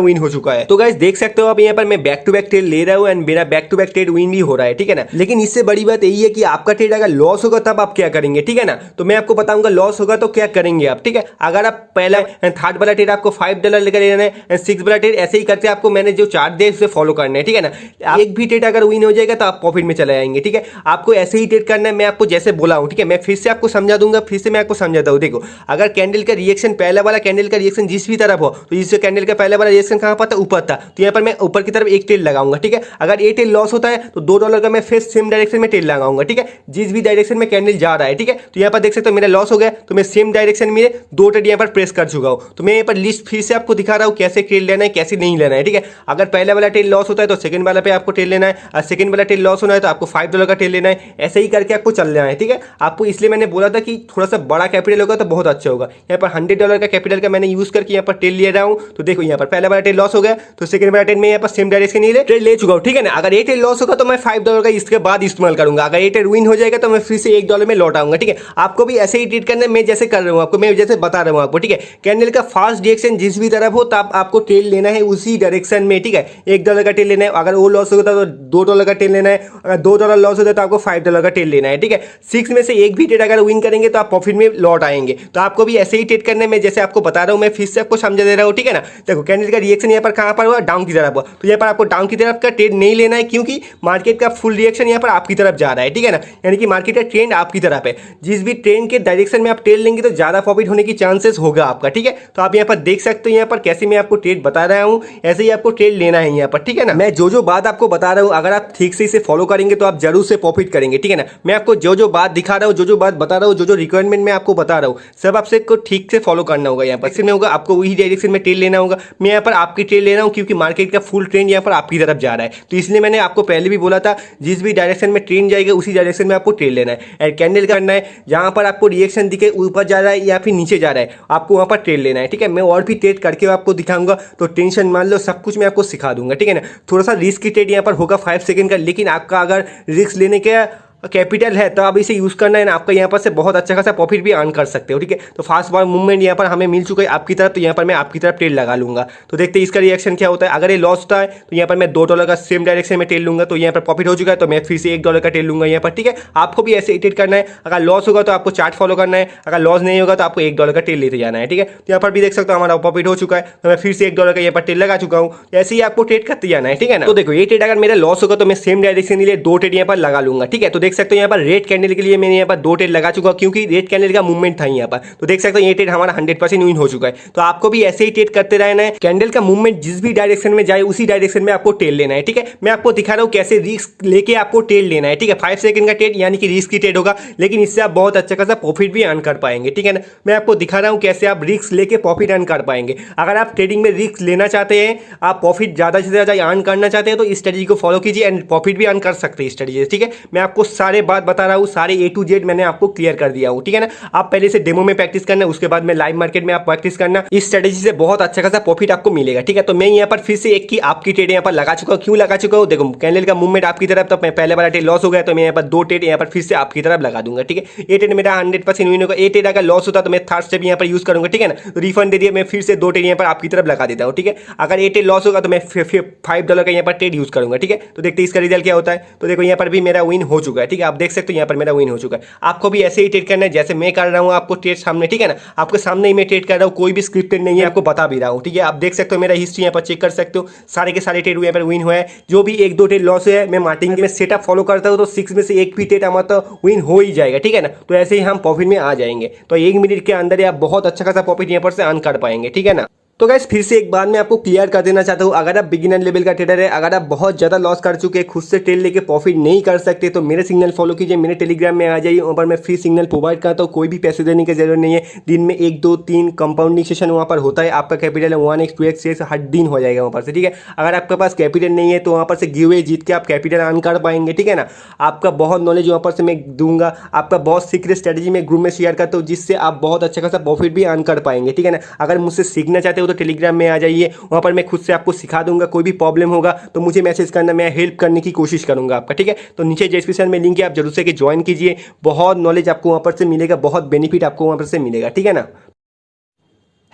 विन हो चुका है। तो गाइस देख सकते हो आप यहाँ पर मैं बैक टू बैक ट्रेड ले रहा हूँ एंड मेरा back to back trade win भी हो रहा है, ठीक है ना। लेकिन इससे बड़ी बात यही है कि आपका ट्रेड अगर लॉस होगा तब आप क्या करेंगे, ठीक है ना। तो मैं आपको बताऊंगा लॉस होगा तो क्या करेंगे आप, ठीक है। अगर आप पहला थर्ड वाला ट्रेड आपको $5 लेकर लेना है, 6 वाला ट्रेड ऐसे ही करते आपको मैंने जो चार्ट दिया उसे फॉलो करना है, ठीक है ना। एक भी ट्रेड अगर विन हो जाएगा तो आप प्रॉफिट में चले जाएंगे, ठीक है। आपको ऐसे ही ट्रेड करना है, मैं आपको जैसे बोला हूं, ठीक है। मैं फिर से आपको समझा दूंगा, फिर से मैं आपको समझाता हूं। देखो, अगर कैंडल का रिएक्शन, पहला वाला कैंडल का रिएक्शन जिस भी तरफ हो, तो इस कैंडल का पहला वाला रिएक्शन कहां पर था, ऊपर था, तो यहाँ पर मैं ऊपर की तरफ एक ट्रेड लगाऊंगा, ठीक है। अगर ये ट्रेड लॉस होता है तो $2 का मैं फिर सेम डायरेक्शन में ट्रेड लगाऊंगा, ठीक है। जिस भी डायरेक्शन में कैंडल जा रहा है, ठीक है। तो यहाँ पर देख सकते हो मेरा लॉस हो गया, तो मैं सेम डायरेक्शन में 2 ट्रेड यहाँ पर प्रेस कर चुका हूं। तो मैं यहाँ पर लिस्ट फिर से आपको दिखा रहा हूं कैसे ट्रेड लेना है, कैसे नहीं लेना है, ठीक है। अगर पहला वाला ट्रेड लॉस होता है तो सेकंड वाला पे आपको ट्रेड लेना है, और सेकंड वाला ट्रेड लॉस होना है तो आपको $5 का ट्रेड लेना है। ऐसे ही करके आपको चलना है, ठीक है। आपको इसलिए मैंने बोला था कि थोड़ा सा बड़ा कैपिटल होगा तो बहुत अच्छा होगा। यहाँ पर $100 का कैपिटल का मैंने यूज करके यहाँ पर ट्रेड ले रहा हूं। तो देखो यहाँ पर पहला वाला ट्रेड लॉस हो गया, तो सेकंड वाला ट्रेड में यहाँ पर सेम डायरेक्शन ही ट्रेड ले चुका हूँ, ठीक है ना। अगर ये ट्रेड लॉस होगा तो मैं $5 का इसके बाद इस्तेमाल करूंगा। अगर ये ट्रेड विन हो जाएगा तो मैं फिर से $1 में लौट आऊंगा, ठीक है। आपको भी ऐसे ही ट्रेड करना है, मैं जैसे कर रहा हूँ आपको, मैं जैसे बता रहा हूँ आपको, ठीक है। कैंडल का फास्ट डायरेक्शन जिस भी तरफ हो तब आपको ट्रेड लेना है उसी डायरेक्शन में, ठीक है। $1 का ट्रेड लेना है, अगर वो लॉस होता है तो $2 का ट्रेड लेना है, अगर $2 लॉस होता है तो आपको $5 का ट्रेड लेना है, ठीक है। 6 में से एक भी ट्रेड अगर विन करेंगे तो आप प्रॉफिट में लौट आएंगे। तो आपको भी ऐसे ही ट्रेड करने में जैसे आपको बता रहा हूँ, मैं फिर से आपको समझा दे रहा हूँ, ठीक है ना। देखो कैंडल का रिएक्शन यहाँ पर कहां पर हुआ, डाउन की तरफ हुआ, तो यहाँ पर आपको डाउन की तरफ का ट्रेड नहीं लेना है, क्योंकि मार्केट का फुल रिएक्शन यहाँ पर आपकी तरफ जा रहा है, ठीक है ना। यानी कि मार्केट का ट्रेंड आपकी तरफ है। जिस भी ट्रेंड के डायरेक्शन में आप ट्रेड लेंगे तो ज्यादा प्रॉफिट होने की चांसेस होगा आपका, ठीक है। तो आप यहाँ पर देख सकते हो यहाँ पर कैसे मैं आपको ट्रेड बता रहा हूँ, ऐसे ही आपको ट्रेड लेना है यहाँ पर, ठीक है ना। मैं जो जो बात आपको बता रहा हूँ अगर आप ठीक से इसे फॉलो करेंगे तो आप जरूर से प्रॉफिट करेंगे, ठीक है ना। मैं आपको जो जो बात दिखा रहा हूँ, जो जो बात बता रहा हूँ, जो जो रिक्वायरमेंट मैं आपको बता रहा हूँ, सब आपसे को ठीक से फॉलो करना होगा। यहाँ पर होगा आपको वही डायरेक्शन में ट्रेड लेना होगा। मैं यहाँ पर आपकी ट्रेड ले रहा हूँ क्योंकि मार्केट का फुल ट्रेंड यहाँ पर आपकी तरफ जा रहा है, तो इसलिए मैंने आपको पहले भी बोला था जिस भी डायरेक्शन में ट्रेंड जाएगा उसी डायरेक्शन में आपको ट्रेड लेना है। एंड कैंडल करना है, जहां पर आपको रिएक्शन दिखे ऊपर जा रहा है या फिर नीचे जा रहा है, आपको वहां पर ट्रेड लेना है, ठीक है। मैं और भी ट्रेड करके आपको दिखाऊंगा, तो टेंशन मान लो, सब कुछ मैं आपको सिखा दूंगा, ठीक है ना। थोड़ा सा रिस्क की ट्रेड यहाँ पर होगा 5 सेकंड का, लेकिन आपका अगर रिस्क लेने के कैपिटल है तो आप इसे यूज करना है ना, आपका यहाँ पर से बहुत अच्छा खासा प्रॉफिट भी अर्न कर सकते हो, ठीक है। तो फास्ट बार मूवमेंट यहाँ पर हमें मिल चुका है आपकी तरफ, तो यहाँ पर मैं आपकी तरफ ट्रेड लगा लूंगा। तो देखते हैं इसका रिएक्शन क्या होता है। अगर ये लॉस होता है तो यहाँ पर मैं $2 का सेम डायरेक्शन में ट्रेड लूंगा, तो यहाँ पर प्रॉफिट हो चुका है, तो मैं फिर से $1 का ट्रेड लूंगा यहाँ पर, ठीक है। आपको भी ऐसे ट्रेड करना है। अगर लॉस होगा तो आपको चार्ट फॉलो करना है, अगर लॉस नहीं होगा तो आपको $1 का ट्रेड लेते जाना है, ठीक है। तो यहाँ पर भी देख सकते हो हमारा प्रॉफिट हो चुका है, तो मैं फिर से $1 का यहाँ पर ट्रेड लगा चुका हूँ। ऐसे ही आपको ट्रेड करते जाना है, ठीक है ना। तो देखो ये ट्रेड अगर मेरा लॉस होगा तो मैं सेम डायरेक्शन के लिए 2 ट्रेड यहाँ पर लगा लूंगा, ठीक है। तो देख सकते हो यहाँ पर रेड कैंडल के लिए मैंने यहाँ पर 2 ट्रेड लगा चुका क्योंकि रेड कैंडल का मूवमेंट था यहाँ पर। तो देख सकते हो ये ट्रेड हमारा 100% विन हो चुका है। तो आपको भी ऐसे ही ट्रेड करते रहना है। कैंडल का मूवमेंट जिस भी डायरेक्शन में जाए उसी डायरेक्शन में आपको ट्रेड लेना है, ठीक है। मैं आपको दिखा रहा हूँ कैसे रिस्क लेके आपको ट्रेड लेना है, ठीक है। 5 सेकंड का ट्रेड यानी कि रिस्क की ट्रेड होगा, लेकिन इससे आप बहुत अच्छा खासा प्रॉफिट भी अर्न कर पाएंगे, ठीक है ना। मैं आपको दिखा रहा हूँ कैसे आप रिस्क लेके प्रॉफिट अर्न कर पाएंगे। अगर आप ट्रेडिंग में रिस्क लेना चाहते हैं, आप प्रॉफिट ज्यादा से ज्यादा अर्न करना चाहते हैं, तो इस स्ट्रेटजी को फॉलो कीजिए एंड प्रॉफिट भी अर्न कर सकते हैं स्ट्रेटजी, ठीक है। मैं आपको सारे बात बता रहा हूँ, सारे A to Z मैंने आपको क्लियर कर दिया हूं, ठीक है ना। आप पहले से डेमो में प्रैक्टिस करना, उसके बाद में लाइव मार्केट में आप प्रैक्टिस करना। इस स्ट्रेटजी से बहुत अच्छा खासा प्रॉफिट आपको मिलेगा, ठीक है। तो मैं यहाँ पर फिर से एक की आपकी ट्रेड यहाँ पर लगा चुका हूँ। क्यों लगा चुका हूँ, देखो कैंडल का मूवमेंट आपकी तरफ, तो पहले वाला ट्रेड लॉस हो गया, तो मैं यहाँ पर 2 ट्रेड यहाँ पर फिर से आपकी तरफ लगा दूंगा, ठीक है। ये ट्रेड मेरा 100% विन होगा। ये ट्रेड अगर लॉस होता तो मैं थर्ड स्टेप यहाँ पर यूज करूंगा, ठीक है ना। तो रिफंड दे दिया, मैं फिर से 2 ट्रेड यहाँ पर आपकी तरफ लगा देता हूँ, ठीक है। अगर ये ट्रेड लॉस होगा तो मैं $5 का यहाँ पर ट्रेड यूज करूंगा, ठीक है। तो देखते इसका रिजल्ट क्या होता है। तो देखो यहाँ पर भी मेरा विन हो चुका है, ठीक है। आप देख सकते हो यहाँ पर मेरा विन हो चुका है। आपको भी ऐसे ही ट्रेड करना है जैसे मैं कर रहा हूँ आपको ट्रेड सामने, ठीक है ना। आपके सामने ही मैं ट्रेड कर रहा हूँ, कोई भी स्क्रिप्टेड नहीं है, आपको बता भी रहा हूँ, ठीक है। आप देख सकते हो मेरा हिस्ट्री यहाँ पर चेक कर सकते हो, सारे के सारे ट्रेड यहाँ पर विन हुआ है। जो भी 1-2 ट्रेड लॉस है, मैं मार्केटिंग में सेटअप फॉलो करता हूँ, तो 6 में से एक भी ट्रेड हमारा तो विन हो ही जाएगा, ठीक है ना। तो ऐसे ही हम प्रॉफिट में आ जाएंगे। तो 1 मिनट के अंदर आप बहुत अच्छा खासा प्रॉफिट यहाँ पर से अर्न कर पाएंगे, ठीक है ना। तो गाइस फिर से एक बात मैं आपको क्लियर कर देना चाहता हूँ, अगर आप बिगिनर लेवल का ट्रेडर है, अगर आप बहुत ज़्यादा लॉस कर चुके हैं, खुद से ट्रेड लेके प्रॉफिट नहीं कर सकते, तो मेरे सिग्नल फॉलो कीजिए, मेरे टेलीग्राम में आ जाइए। वहाँ पर मैं फ्री सिग्नल प्रोवाइड करता हूँ, कोई भी पैसे देने की जरूरत नहीं है। दिन में 1, 2, 3 कंपाउंडिंग सेशन वहाँ पर होता है। आपका कैपिटल 1x 2x 6 हर दिन हो जाएगा वहाँ पर से, ठीक है। अगर आपके पास कैपिटल नहीं है तो वहाँ पर से गिव अवे जीत के आप कैपिटल अर्न कर पाएंगे, ठीक है ना। आपका बहुत नॉलेज वहाँ पर से मैं दूंगा, आपका बहुत सीक्रेट स्ट्रेटजी में ग्रुप में शेयर करता हूँ, जिससे आप बहुत अच्छा खासा प्रॉफिट भी अर्न कर पाएंगे, ठीक है ना। अगर मुझसे सीखना चाहते हो तो टेलीग्राम में आ जाइए, वहां पर मैं खुद से आपको सिखा दूंगा। कोई भी प्रॉब्लम होगा तो मुझे मैसेज करना, मैं हेल्प करने की कोशिश करूंगा आपका, ठीक है। तो नीचे डिस्क्रिप्शन में लिंक है, आप जरूर से ज्वाइन कीजिए। बहुत नॉलेज आपको वहां पर से मिलेगा, बहुत बेनिफिट आपको वहां पर से मिलेगा, ठीक है ना।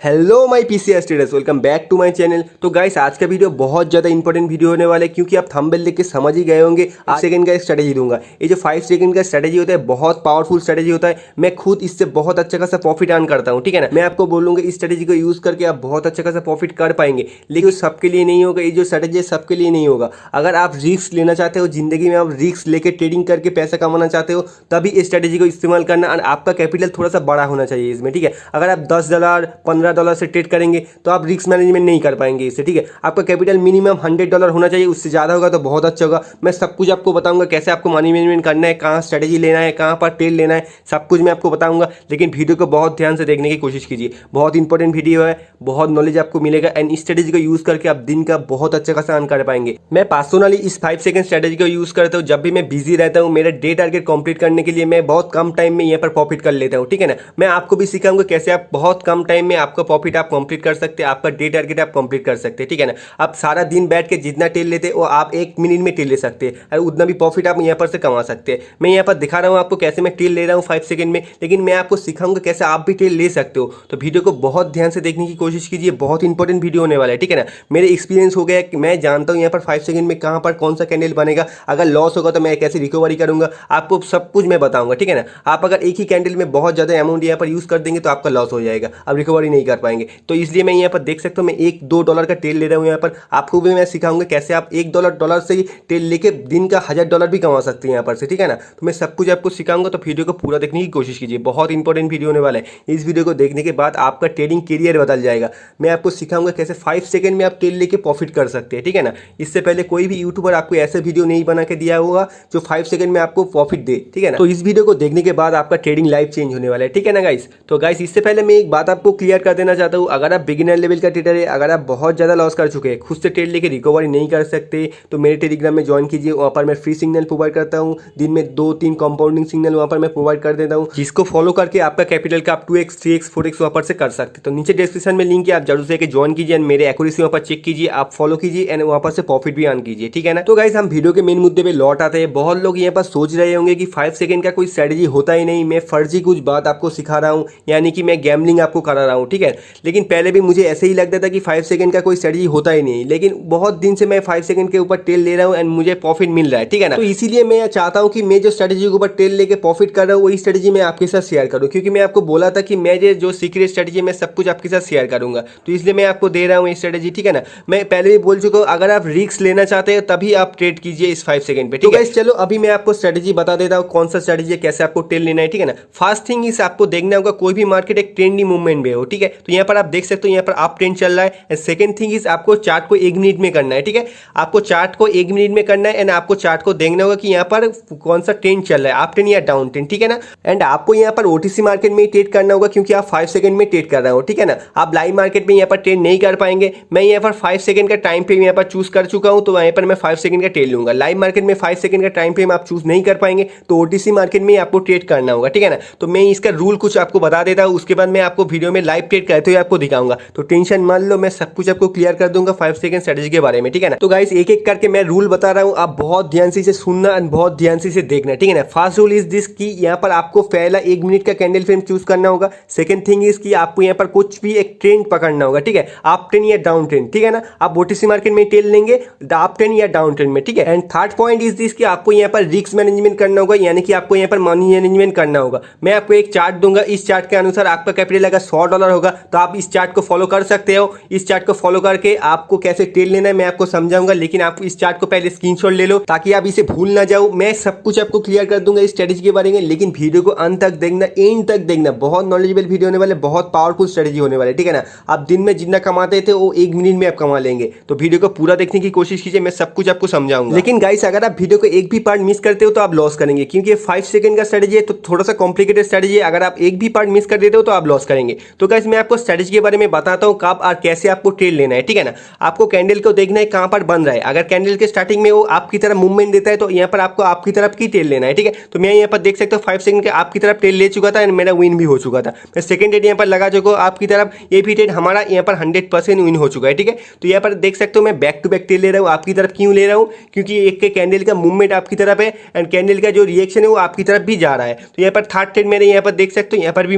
Hello my PCR students, welcome back to my channel. तो गाइस आज का वीडियो बहुत ज़्यादा इंपॉर्टेंट वीडियो होने वाला है क्योंकि आप थंबनेल देख के समझ ही गए होंगे। 5 सेकंड का एक स्ट्रेटेजी दूंगा। ये जो 5 सेकंड का स्ट्रेटेजी होता है बहुत पावरफुल स्ट्रेटेजी होता है। मैं खुद इससे बहुत अच्छा खासा प्रॉफिट अर्न करता हूँ, ठीक है ना। मैं आपको बोलूँगा इस स्ट्रेटेजी को यूज़ करके आप बहुत अच्छा खासा प्रॉफिट कर पाएंगे, लेकिन सबके लिए नहीं होगा। ये जो स्ट्रेटेजी है सबके लिए नहीं होगा। अगर आप रिस्क लेना चाहते हो, जिंदगी में आप रिस्क लेके ट्रेडिंग करके पैसा कमाना चाहते हो, तभी इस स्ट्रेटेजी को इस्तेमाल करना। और आपका कैपिटल थोड़ा सा बड़ा होना चाहिए इसमें, ठीक है। अगर आप $10 $15 से ट्रेड करेंगे तो आप रिस्क मैनेजमेंट नहीं कर पाएंगे इससे, ठीक है। आपका कैपिटल मिनिमम $100 होना चाहिए, उससे ज़्यादा होगा तो बहुत अच्छा होगा। मैं सब कुछ आपको बताऊंगा, कैसे आपको मनी मैनेजमेंट करना है, कहाँ स्ट्रेटेजी लेना है, कहाँ पर ट्रेड लेना है, सब कुछ मैं आपको बताऊंगा। लेकिन वीडियो को बहुत ध्यान से देखने की कोशिश कीजिए, बहुत इंपॉर्टेंट वीडियो है, बहुत नॉलेज आपको मिलेगा। एंड इस स्ट्रेटेजी को यूज़ करके आप दिन का बहुत अच्छा खासा अर्न कर पाएंगे। मैं पर्सनली इस 5 सेकंड स्ट्रेटेजी को यूज़ करता हूँ। जब भी मैं बिजी रहता हूँ, मेरा डे टारगेट कंप्लीट करने के लिए मैं बहुत कम टाइम में यहाँ पर प्रॉफिट कर लेता हूँ, ठीक है ना। मैं आपको भी सिखाऊंगा कैसे आप बहुत कम टाइम में आपका प्रॉफिट आप कंप्लीट कर सकते हैं, आपका डे टारगेट आप कंप्लीट कर सकते हैं, ठीक है ना। आप सारा दिन बैठ के जितना टेल लेते हैं वो आप 1 मिनट में टेल ले सकते हैं और उतना भी प्रॉफिट आप यहाँ पर से कमा सकते हैं। मैं यहाँ पर दिखा रहा हूँ आपको कैसे मैं टेल ले रहा हूँ 5 सेकंड में, लेकिन मैं आपको सिखाऊंगा कैसे आप भी टेल ले सकते हो। तो वीडियो को बहुत ध्यान से देखने की कोशिश कीजिए, बहुत इंपॉर्टेंट वीडियो होने वाला है, ठीक है ना। मेरे एक्सपीरियंस हो गया कि मैं जानता हूँ यहाँ पर 5 सेकंड में कहाँ पर कौन सा कैंडल बनेगा, अगर लॉस होगा तो मैं कैसे रिकवरी करूंगा, आपको सब कुछ मैं बताऊंगा, ठीक है ना। आप अगर एक ही कैंडल में बहुत ज़्यादा अमाउंट यहाँ पर यूज़ कर देंगे तो आपका लॉस हो जाएगा, आप रिकवरी नहीं कर पाएंगे। तो इसलिए मैं यहाँ पर देख सकता हूँ मैं $1-2 का टेल ले रहा हूँ। यहाँ पर आपको भी मैं सिखाऊंगा कैसे आप $1 से ही टेल लेके दिन का $1000 भी कमा सकते हैं यहाँ पर से, ठीक है ना। तो मैं सब कुछ आपको सिखाऊंगा, तो वीडियो को पूरा देखने की कोशिश कीजिए, बहुत इंपॉर्टेंट वीडियो होने वाला है। इस वीडियो को देखने के बाद आपका ट्रेडिंग करियर बदल जाएगा। मैं आपको सिखाऊंगा कैसे 5 सेकंड में आप टेल लेके प्रॉफिट कर सकते हैं, ठीक है ना। इससे पहले कोई भी यूट्यूबर आपको ऐसा वीडियो नहीं बना के दिया होगा जो 5 सेकंड में आपको प्रॉफिट दे, ठीक है ना। तो इस वीडियो को देखने के बाद आपका ट्रेडिंग लाइफ चेंज होने वाला है, ठीक है ना गाइस। तो गाइस इससे पहले मैं एक बात आपको क्लियर कर देना चाहता हूँ, अगर आप बिगिनर लेवल का ट्रेडर है, अगर आप बहुत ज़्यादा लॉस कर चुके हैं, खुद से ट्रेड लेके रिकवरी नहीं कर सकते, तो मेरे टेलीग्राम में ज्वाइन कीजिए। वहाँ पर मैं फ्री सिग्नल प्रोवाइड करता हूँ, दिन में 2-3 कंपाउंडिंग सिग्नल वहाँ पर मैं प्रोवाइड कर देता हूँ, जिसको फॉलो करके आपका कैपिटल का आप 2x 3x 4x वहाँ पर से कर सकते हैं। तो नीचे डिस्क्रिप्शन में लिंक है, आप जरूर से ज्वाइन कीजिए, मेरे एक्यूरेसी वहाँ पर चेक कीजिए, आप फॉलो कीजिए एंड वहाँ पर से प्रॉफिट भी अर्न कीजिए, ठीक है ना। तो गाइस हम वीडियो के मेन मुद्दे पे लौट आते हैं। बहुत लोग यहाँ पर सोच रहे होंगे कि 5 सेकंड का कोई स्ट्रेटेजी होता ही नहीं, मैं फर्जी कुछ बात आपको सिखा रहा हूँ, यानी कि मैं गैम्बलिंग आपको करा रहा हूँ, ठीक है। लेकिन पहले भी मुझे ऐसे ही लगता था कि 5 सेकंड का कोई स्ट्रेटेजी होता ही नहीं, लेकिन बहुत दिन से मैं 5 सेकंड के ऊपर टेल ले रहा हूँ एंड मुझे प्रॉफिट मिल रहा है, ठीक है ना। तो इसीलिए मैं चाहता हूँ कि मैं जो स्ट्रेटेजी के ऊपर टेल लेके प्रॉफिट कर रहा हूँ वही स्ट्रेटेजी मैं आपके साथ शेयर करूँ, क्योंकि मैं आपको बोला था कि मैं जो सीक्रेट स्ट्रेटेजी मैं सब कुछ आपके साथ शेयर करूंगा, तो इसलिए मैं आपको दे रहा हूँ ये स्ट्रेटेजी, ठीक है ना। मैं पहले भी बोल चुका हूँ, अगर आप रिस्क लेना चाहते हैं तभी आप ट्रेड कीजिए इस 5 सेकंड पे, ठीक है। चलो अभी मैं आपको स्ट्रेटेजी बता देता हूँ कौन सा स्ट्रेटेजी है, कैसे आपको टेल लेना है, ठीक है ना। फर्स्ट थिंग इस आपको देखना होगा कोई भी मार्केट एक ट्रेंडी मूवमेंट में हो, ठीक है। तो यहाँ पर आप देख सकते हो यहाँ पर अप ट्रेंड चल रहा है। सेकंड थिंग इज आपको चार्ट को 1 मिनट में करना है, ठीक है। आपको चार्ट को 1 मिनट में करना है एंड आपको चार्ट को देखना होगा कि यहाँ पर कौन सा ट्रेंड चल रहा है, अप ट्रेंड या डाउन ट्रेंड, ठीक है ना। एंड आपको यहाँ पर ओटीसी मार्केट में ट्रेड करना होगा क्योंकि आप 5 सेकंड में ट्रेड कर रहे हो, ठीक है ना। आप लाइव मार्केट में यहाँ पर ट्रेड नहीं कर पाएंगे। मैं यहाँ पर 5 सेकंड का टाइम फ्रेम यहाँ पर चूज कर चुका हूँ, तो यहाँ पर मैं 5 सेकंड का ट्रेड लूंगा। लाइव मार्केट में 5 सेकंड का टाइम फ्रेम आप चूज नहीं कर पाएंगे, तो ओटीसी मार्केट में आपको ट्रेड करना होगा, ठीक है ना। तो मैं इसका रूल कुछ आपको बता देता हूँ, उसके बाद मैं आपको वीडियो में लाइव ट्रेड करते हुए आपको दिखाऊंगा। तो टेंशन मान लो, मैं सब कुछ आपको क्लियर कर दूंगा 5 सेकंड स्ट्रेटेजी के बारे में, ठीक है ना। तो गाइस एक एक करके मैं रूल बता रहा हूँ, आप बहुत ध्यान से इसे सुनना और बहुत ध्यान से इसे देखना, ठीक है ना। फर्स्ट रूल इज दिस कि यहाँ पर आपको पहला 1 मिनट का कैंडल फ्रेम चूज करना होगा। सेकंड थिंग इज कि आपको यहाँ पर कुछ भी एक ट्रेंड पकड़ना होगा, ठीक है, अप ट्रेंड या डाउन ट्रेंड, ठीक है ना। आप ओटीसी मार्केट में टेल लेंगे अप ट्रेंड या डाउन ट्रेंड में, ठीक है। And third point is this कि आपको यहाँ पर रिस्क मैनेजमेंट करना होगा, यानी कि आपको यहाँ पर मनी मैनेजमेंट करना होगा। मैं आपको एक चार्ट दूंगा, इस चार्ट के अनुसार आपका कैपिटल अगर $100 होगा तो आप इस चार्ट को फॉलो कर सकते हो। इस चार्ट को फॉलो करके आपको कैसे टेल लेना है मैं आपको समझाऊंगा, लेकिन आप इस चार्ट को पहले स्क्रीनशॉट ले लो ताकि आप इसे भूल ना जाओ। मैं सब कुछ आपको क्लियर कर दूंगा इस स्ट्रेटेजी के बारे में, लेकिन वीडियो को अंत तक देखना, एंड तक देखना। बहुत नॉलेजेबल वीडियो होने वाले, बहुत पावरफुल स्ट्रेटेजी होने वाले, ठीक है ना। आप दिन में जितना कमाते थे वो 1 मिनट में आप कमा लेंगे। तो वीडियो को पूरा देखने की कोशिश कीजिए, मैं सब कुछ आपको समझाऊंगा। लेकिन गाइस अगर आप वीडियो को एक भी पार्ट मिस करते हो तो आप लॉस करेंगे, क्योंकि 5 सेकंड का स्ट्रेटेजी है तो थोड़ा सा कॉम्प्लिकेटेड स्ट्रेटेजी है। अगर आप एक भी पार्ट मिस कर देते हो तो आप लॉस करेंगे। तो गाइस मैं आपको स्ट्रेटेजी के बारे में बताता हूँ कब और कैसे आपको ट्रेड लेना है, ठीक है ना। आपको कैंडल को देखना है कहां पर बन रहा है। अगर कैंडल के स्टार्टिंग में वो आपकी तरफ मूवमेंट देता है तो यहाँ पर आपको आपकी तरफ की ट्रेड लेना है, ठीक है। तो मैं यहाँ पर देख सकता हूँ 5 सेकंड के आपकी तरफ ट्रेड ले चुका था एंड मेरा विन भी हो चुका था। मैं सेकंड ट्रेड यहाँ पर लगा चुका हूँ आपकी तरफ, ये भी ट्रेड हमारा यहाँ पर 100% विन हो चुका है, ठीक है। तो यहाँ पर देख सकते हो मैं बैक टू बैक ट्रेड ले रहा हूँ आपकी तरफ। क्यों ले रहा हूँ? क्योंकि एक के कैंडल का मूवमेंट आपकी तरफ है एंड कैंडल का जो रिएक्शन है वो आपकी तरफ भी जा रहा है। तो यहाँ पर थर्ड ट्रेड मेरे यहाँ पर देख सकते हो, यहाँ पर भी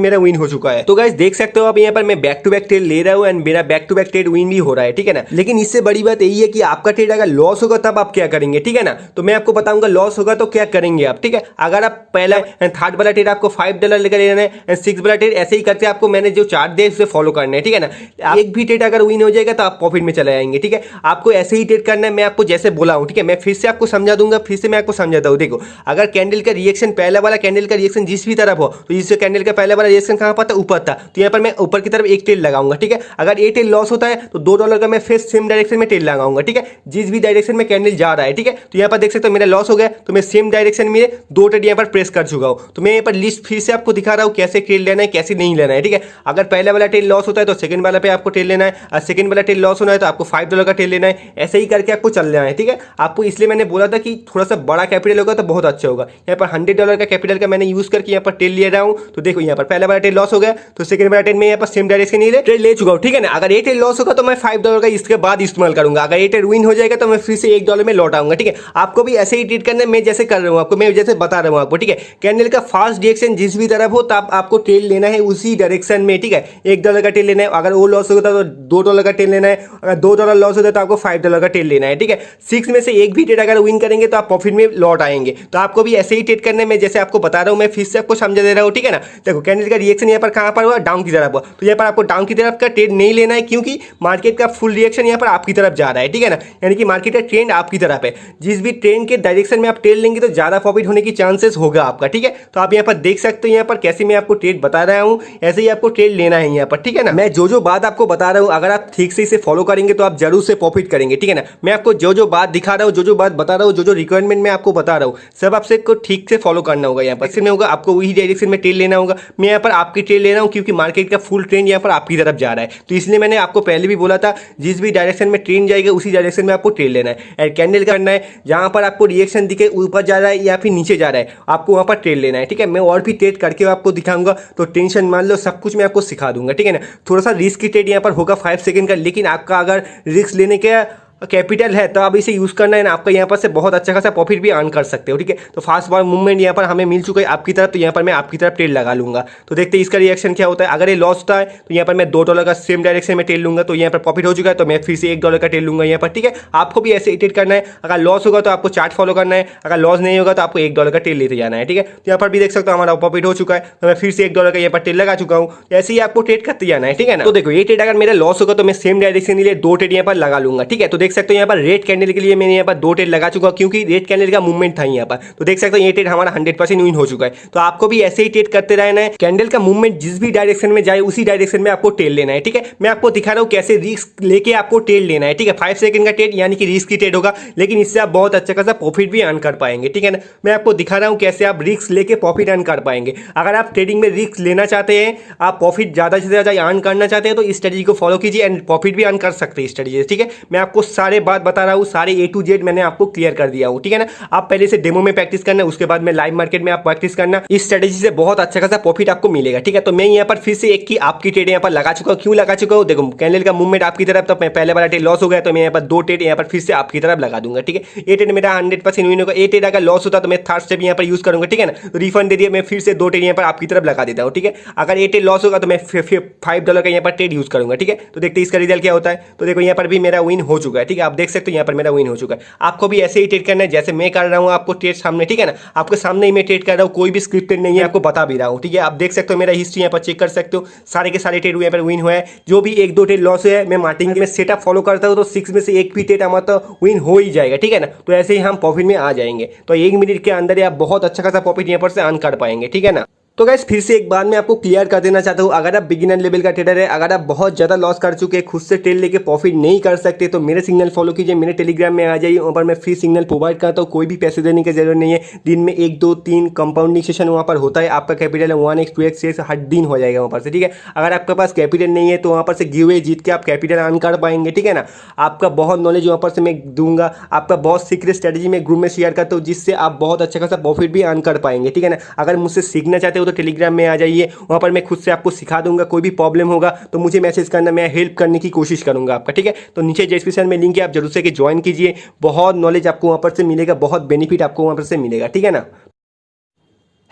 मेरा विन हो चुका है। तो गाइस देख सकते हो आप यहाँ पर मैं बैक टू बैक ट्रेड ले रहा हूँ एंड मेरा back to back trade win भी हो रहा है, ठीक है ना। लेकिन इससे बड़ी बात यही है कि आपका ट्रेड अगर लॉस होगा तब आप क्या करेंगे, ठीक है ना। तो मैं आपको बताऊंगा लॉस होगा तो क्या करेंगे आप, ठीक है। अगर आप पहला थर्ड वाला ट्रेड आपको $5 लेकर लेना है, 6 वाला ट्रेड ऐसे ही करते आपको मैंने जो चार्ट दिया उसे फॉलो करना है, ठीक है ना। एक भी ट्रेड अगर विन हो जाएगा तो आप प्रॉफिट में चले जाएंगे, ठीक है। आपको ऐसे ही ट्रेड करना है, मैं आपको जैसे बोला हूं, ठीक है। मैं फिर से आपको समझा दूंगा, फिर से मैं आपको समझाता हूं। देखो, अगर कैंडल का रिएक्शन, पहला वाला कैंडल का रिएक्शन जिस भी तरफ हो, तो इस कैंडल का पहला वाला रिएक्शन कहां पर था, ऊपर था, तो यहाँ पर मैं ऊपर की तरफ एक ट्रेड लगाऊंगा, ठीक है। अगर ये ट्रेड लॉस होता है तो $2 का मैं फिर सेम डायरेक्शन में ट्रेड लगाऊंगा, ठीक है, जिस भी डायरेक्शन में कैंडल जा रहा है, ठीक है। तो यहाँ पर देख सकते हो मेरा लॉस हो गया, तो मैं सेम डायरेक्शन में 2 ट्रेड यहाँ पर प्रेस कर चुका हूं। तो मैं यहाँ पर लिस्ट फिर से आपको दिखा रहा हूं कैसे ट्रेड लेना है, कैसे नहीं लेना है, ठीक है। अगर पहला वाला ट्रेड लॉस होता है तो सेकंड वाला पे आपको ट्रेड लेना है, और सेकंड वाला ट्रेड लॉस होना है तो आपको $5 का ट्रेड लेना है। ऐसे ही करके आपको चलना है, ठीक है। आपको इसलिए मैंने बोला था कि थोड़ा सा बड़ा कैपिटल होगा तो बहुत अच्छा होगा। यहाँ पर $100 का कैपिटल का मैंने यूज करके यहाँ पर ट्रेड ले रहा हूँ। तो देखो यहाँ पर पहला वाला ट्रेड लॉस हो गया, तो सेकंड वाला ट्रेड में यहाँ पर सेम डायरेक्शन ही ट्रेड ले चुका हूँ, ठीक है ना। अगर ये ट्रेड लॉस होगा तो मैं $5 का इसके बाद इस्तेमाल करूंगा। अगर ये ट्रेड विन हो जाएगा तो मैं फिर से $1 में लौट आऊंगा, ठीक है। आपको भी ऐसे ही ट्रेड करना है, मैं जैसे कर रहा हूँ आपको, मैं जैसे बता रहा हूँ आपको, ठीक है। कैंडल का फास्ट डायरेक्शन जिस भी तरफ हो तब आपको ट्रेड लेना है उसी डायरेक्शन में, ठीक है। $1 का ट्रेड लेना है, अगर वो लॉस होता है तो $2 का ट्रेड लेना है, अगर $2 लॉस होता है तो आपको $5 का ट्रेड लेना है, ठीक है। 6 में से एक भी ट्रेड अगर विन करेंगे तो आप प्रॉफिट में लौट आएंगे। तो आपको भी ऐसे ही ट्रेड करने में जैसे आपको बता रहा हूँ, मैं फिर से आपको समझा दे रहा हूँ, ठीक है ना। देखो, कैंडल का रिएक्शन यहाँ पर कहां पर हुआ, डाउन की तरफ हुआ, तो यहाँ पर आपको डाउन की तरफ का ट्रेड नहीं लेना है, क्योंकि मार्केट का फुल रिएक्शन यहाँ पर आपकी तरफ जा रहा है, ठीक है ना। यानी कि मार्केट का ट्रेंड आपकी तरफ है। जिस भी ट्रेंड के डायरेक्शन में आप ट्रेड लेंगे तो ज्यादा प्रॉफिट होने की चांसेस होगा आपका, ठीक है। तो आप यहाँ पर देख सकते हो, यहाँ पर कैसे मैं आपको ट्रेड बता रहा हूँ ऐसे ही आपको ट्रेड लेना है यहाँ पर, ठीक है ना। मैं जो बात आपको बता रहा हूँ अगर आप ठीक से इसे फॉलो करेंगे तो आप जरूर से प्रॉफिट करेंगे, ठीक है ना। मैं आपको जो बात दिखा रहा हूँ, जो बात बता रहा हूँ, जो रिक्वायरमेंट मैं आपको बता रहा हूँ, सब आपसे को ठीक से फॉलो करना होगा। यहाँ पर इसमें होगा आपको वही डायरेक्शन में ट्रेड लेना होगा। मैं यहाँ पर आपकी ट्रेड ले रहा हूँ क्योंकि मार्केट का फुल ट्रेंड यहाँ पर आपकी तरफ जा रहा है, तो इसलिए मैंने आपको पहले भी बोला था जिस भी डायरेक्शन में ट्रेंड जाएगा उसी डायरेक्शन में आपको ट्रेड लेना है। एंड कैंडल करना है, जहां पर आपको रिएक्शन दिखे ऊपर जा रहा है या फिर नीचे जा रहा है, आपको वहां पर ट्रेड लेना है, ठीक है। मैं और भी ट्रेड करके आपको दिखाऊंगा, तो टेंशन मान लो, सब कुछ मैं आपको सिखा दूंगा, ठीक है ना। थोड़ा सा रिस्क की ट्रेड यहाँ पर होगा 5 सेकंड का, लेकिन आपका अगर रिस्क लेने के कैपिटल है तो आप इसे यूज करना है ना, आपका यहाँ पर से बहुत अच्छा खासा प्रॉफिट भी अर्न कर सकते हो, ठीक है। तो फास्ट बार मूवमेंट यहाँ पर हमें मिल चुका है आपकी तरफ, तो यहाँ पर मैं आपकी तरफ ट्रेड लगा लूंगा। तो देखते हैं इसका रिएक्शन क्या होता है। अगर ये लॉस होता है तो यहाँ पर मैं $2 का सेम डायरेक्शन में ट्रेड लूंगा, तो यहाँ पर प्रॉफिट हो चुका है, तो मैं फिर से $1 का ट्रेड लूंगा यहाँ पर, ठीक है। आपको भी ऐसे ट्रेड करना है। अगर लॉस होगा तो आपको चार्ट फॉलो करना है, अगर लॉस नहीं होगा तो आपको $1 का ट्रेड लेते जाना है, ठीक है। तो यहाँ पर भी देख सकते हो हमारा प्रॉफिट हो चुका है, तो मैं फिर से $1 का यहाँ पर ट्रेड लगा चुका हूँ। ऐसे ही आपको ट्रेड करते जाना है, ठीक है ना। तो देखो, ये ट्रेड अगर मेरा लॉस होगा तो मैं सेम डायरेक्शन के लिए 2 ट्रेड यहाँ पर लगा लूंगा, ठीक है। तो देख सकते हो यहाँ पर रेड कैंडल के लिए मैंने यहाँ पर 2 ट्रेड लगा चुका, क्योंकि रेड कैंडल का मूवमेंट था यहाँ पर। तो देख सकते हो ये ट्रेड हमारा 100% विन हो चुका है। तो आपको भी ऐसे ही ट्रेड करते रहना है। कैंडल का मूवमेंट जिस भी डायरेक्शन में जाए उसी डायरेक्शन में आपको ट्रेड लेना है, ठीक है। मैं आपको दिखा रहा हूँ कैसे रिस्क लेके आपको ट्रेड लेना है, ठीक है। 5 सेकंड का ट्रेड यानी कि रिस्क की ट्रेड होगा, लेकिन इससे आप बहुत अच्छा खासा प्रॉफिट भी अर्न कर पाएंगे, ठीक है ना। मैं आपको दिखा रहा हूँ कैसे आप रिस्क लेके प्रॉफिट अर्न कर पाएंगे। अगर आप ट्रेडिंग में रिस्क लेना चाहते हैं, आप प्रॉफिट ज्यादा से ज्यादा अर्न करना चाहते हैं, तो इस स्ट्रेटजी को फॉलो कीजिए एंड प्रॉफिट भी अर्न कर सकते हैं स्ट्रेटजी, ठीक है। मैं आपको सारे बात बता रहा हूँ, सारे A to Z मैंने आपको क्लियर कर दिया हूं, ठीक है ना। आप पहले से डेमो में प्रैक्टिस करना, उसके बाद में लाइव मार्केट में आप प्रैक्टिस करना। इस स्ट्रेटजी से बहुत अच्छा खासा प्रॉफिट आपको मिलेगा, ठीक है। तो मैं यहाँ पर फिर से एक की आपकी ट्रेड यहाँ पर लगा चुका हूँ। क्यों लगा चुका हूँ, देखो कैंडल का मूवमेंट आपकी तरफ, तो मैं पहले वाला ट्रेड लॉस हो गया, तो मैं यहाँ पर 2 ट्रेड यहाँ पर फिर से आपकी तरफ लगा दूंगा, ठीक है। ये ट्रेड मेरा 100% विन होगा। ये ट्रेड अगर लॉस होता तो मैं थर्ड स्टेप यहाँ पर यूज करूंगा, ठीक है ना। तो रिफंड दे दिया, मैं फिर से 2 ट्रेड यहाँ पर आपकी तरफ लगा देता हूँ, ठीक है। अगर ये ट्रेड लॉस होगा तो मैं $5 का यहाँ पर ट्रेड यूज करूंगा, ठीक है। तो देखते इसका रिजल्ट क्या होता है। तो देखो यहाँ पर भी मेरा विन हो चुका है, ठीक है। आप देख सकते हो यहाँ पर मेरा विन हो चुका है। आपको भी ऐसे ही ट्रेड करना है जैसे मैं कर रहा हूँ आपको ट्रेड सामने, ठीक है ना। आपके सामने ही मैं ट्रेड कर रहा हूँ, कोई भी स्क्रिप्टेड नहीं है, आपको बता भी रहा हूँ, ठीक है। आप देख सकते हो मेरा हिस्ट्री यहाँ पर चेक कर सकते हो, सारे के सारे ट्रेड यहाँ पर विन हुआ है। जो भी 1-2 ट्रेड लॉस है, मैं मार्केटिंग में सेटअप फॉलो करता हूँ, तो 6 में से एक भी ट्रेड हमारा तो विन हो ही जाएगा, ठीक है ना। तो ऐसे ही हम प्रॉफिट में आ जाएंगे। तो 1 मिनट के अंदर आप बहुत अच्छा खासा प्रॉफिट यहाँ पर से अर्न कर पाएंगे, ठीक है ना। तो गाइस फिर से एक बात मैं आपको क्लियर कर देना चाहता हूँ, अगर आप बिगिनर लेवल का ट्रेडर है, अगर आप बहुत ज़्यादा लॉस कर चुके हैं, खुद से ट्रेड लेके प्रॉफिट नहीं कर सकते, तो मेरे सिग्नल फॉलो कीजिए, मेरे टेलीग्राम में आ जाइए। वहाँ पर मैं फ्री सिग्नल प्रोवाइड करता हूँ, कोई भी पैसे देने की जरूरत नहीं है। दिन में 1, 2, 3 कंपाउंडिंग सेशन वहाँ पर होता है। आपका कैपिटल 1x 2x 6 हर दिन हो जाएगा वहाँ पर से, ठीक है। अगर आपके पास कैपिटल नहीं है तो वहाँ पर से गिव अवे जीत के आप कैपिटल अर्न कर पाएंगे, ठीक है ना। आपका बहुत नॉलेज वहाँ पर से मैं दूंगा, आपका बहुत सीक्रेट स्ट्रेटजी में ग्रुप में शेयर करता हूँ, जिससे आप बहुत अच्छा खासा प्रॉफिट भी अर्न कर पाएंगे, ठीक है ना। अगर मुझसे सीखना चाहते हो तो टेलीग्राम में आ जाइए, वहां पर मैं खुद से आपको सिखा दूंगा। कोई भी प्रॉब्लम होगा तो मुझे मैसेज करना, मैं हेल्प करने की कोशिश करूंगा आपका, ठीक है। तो नीचे डिस्क्रिप्शन में लिंक है, आप जरूर से ज्वाइन कीजिए। बहुत नॉलेज आपको वहां पर से मिलेगा, बहुत बेनिफिट आपको वहां पर से मिलेगा, ठीक है ना।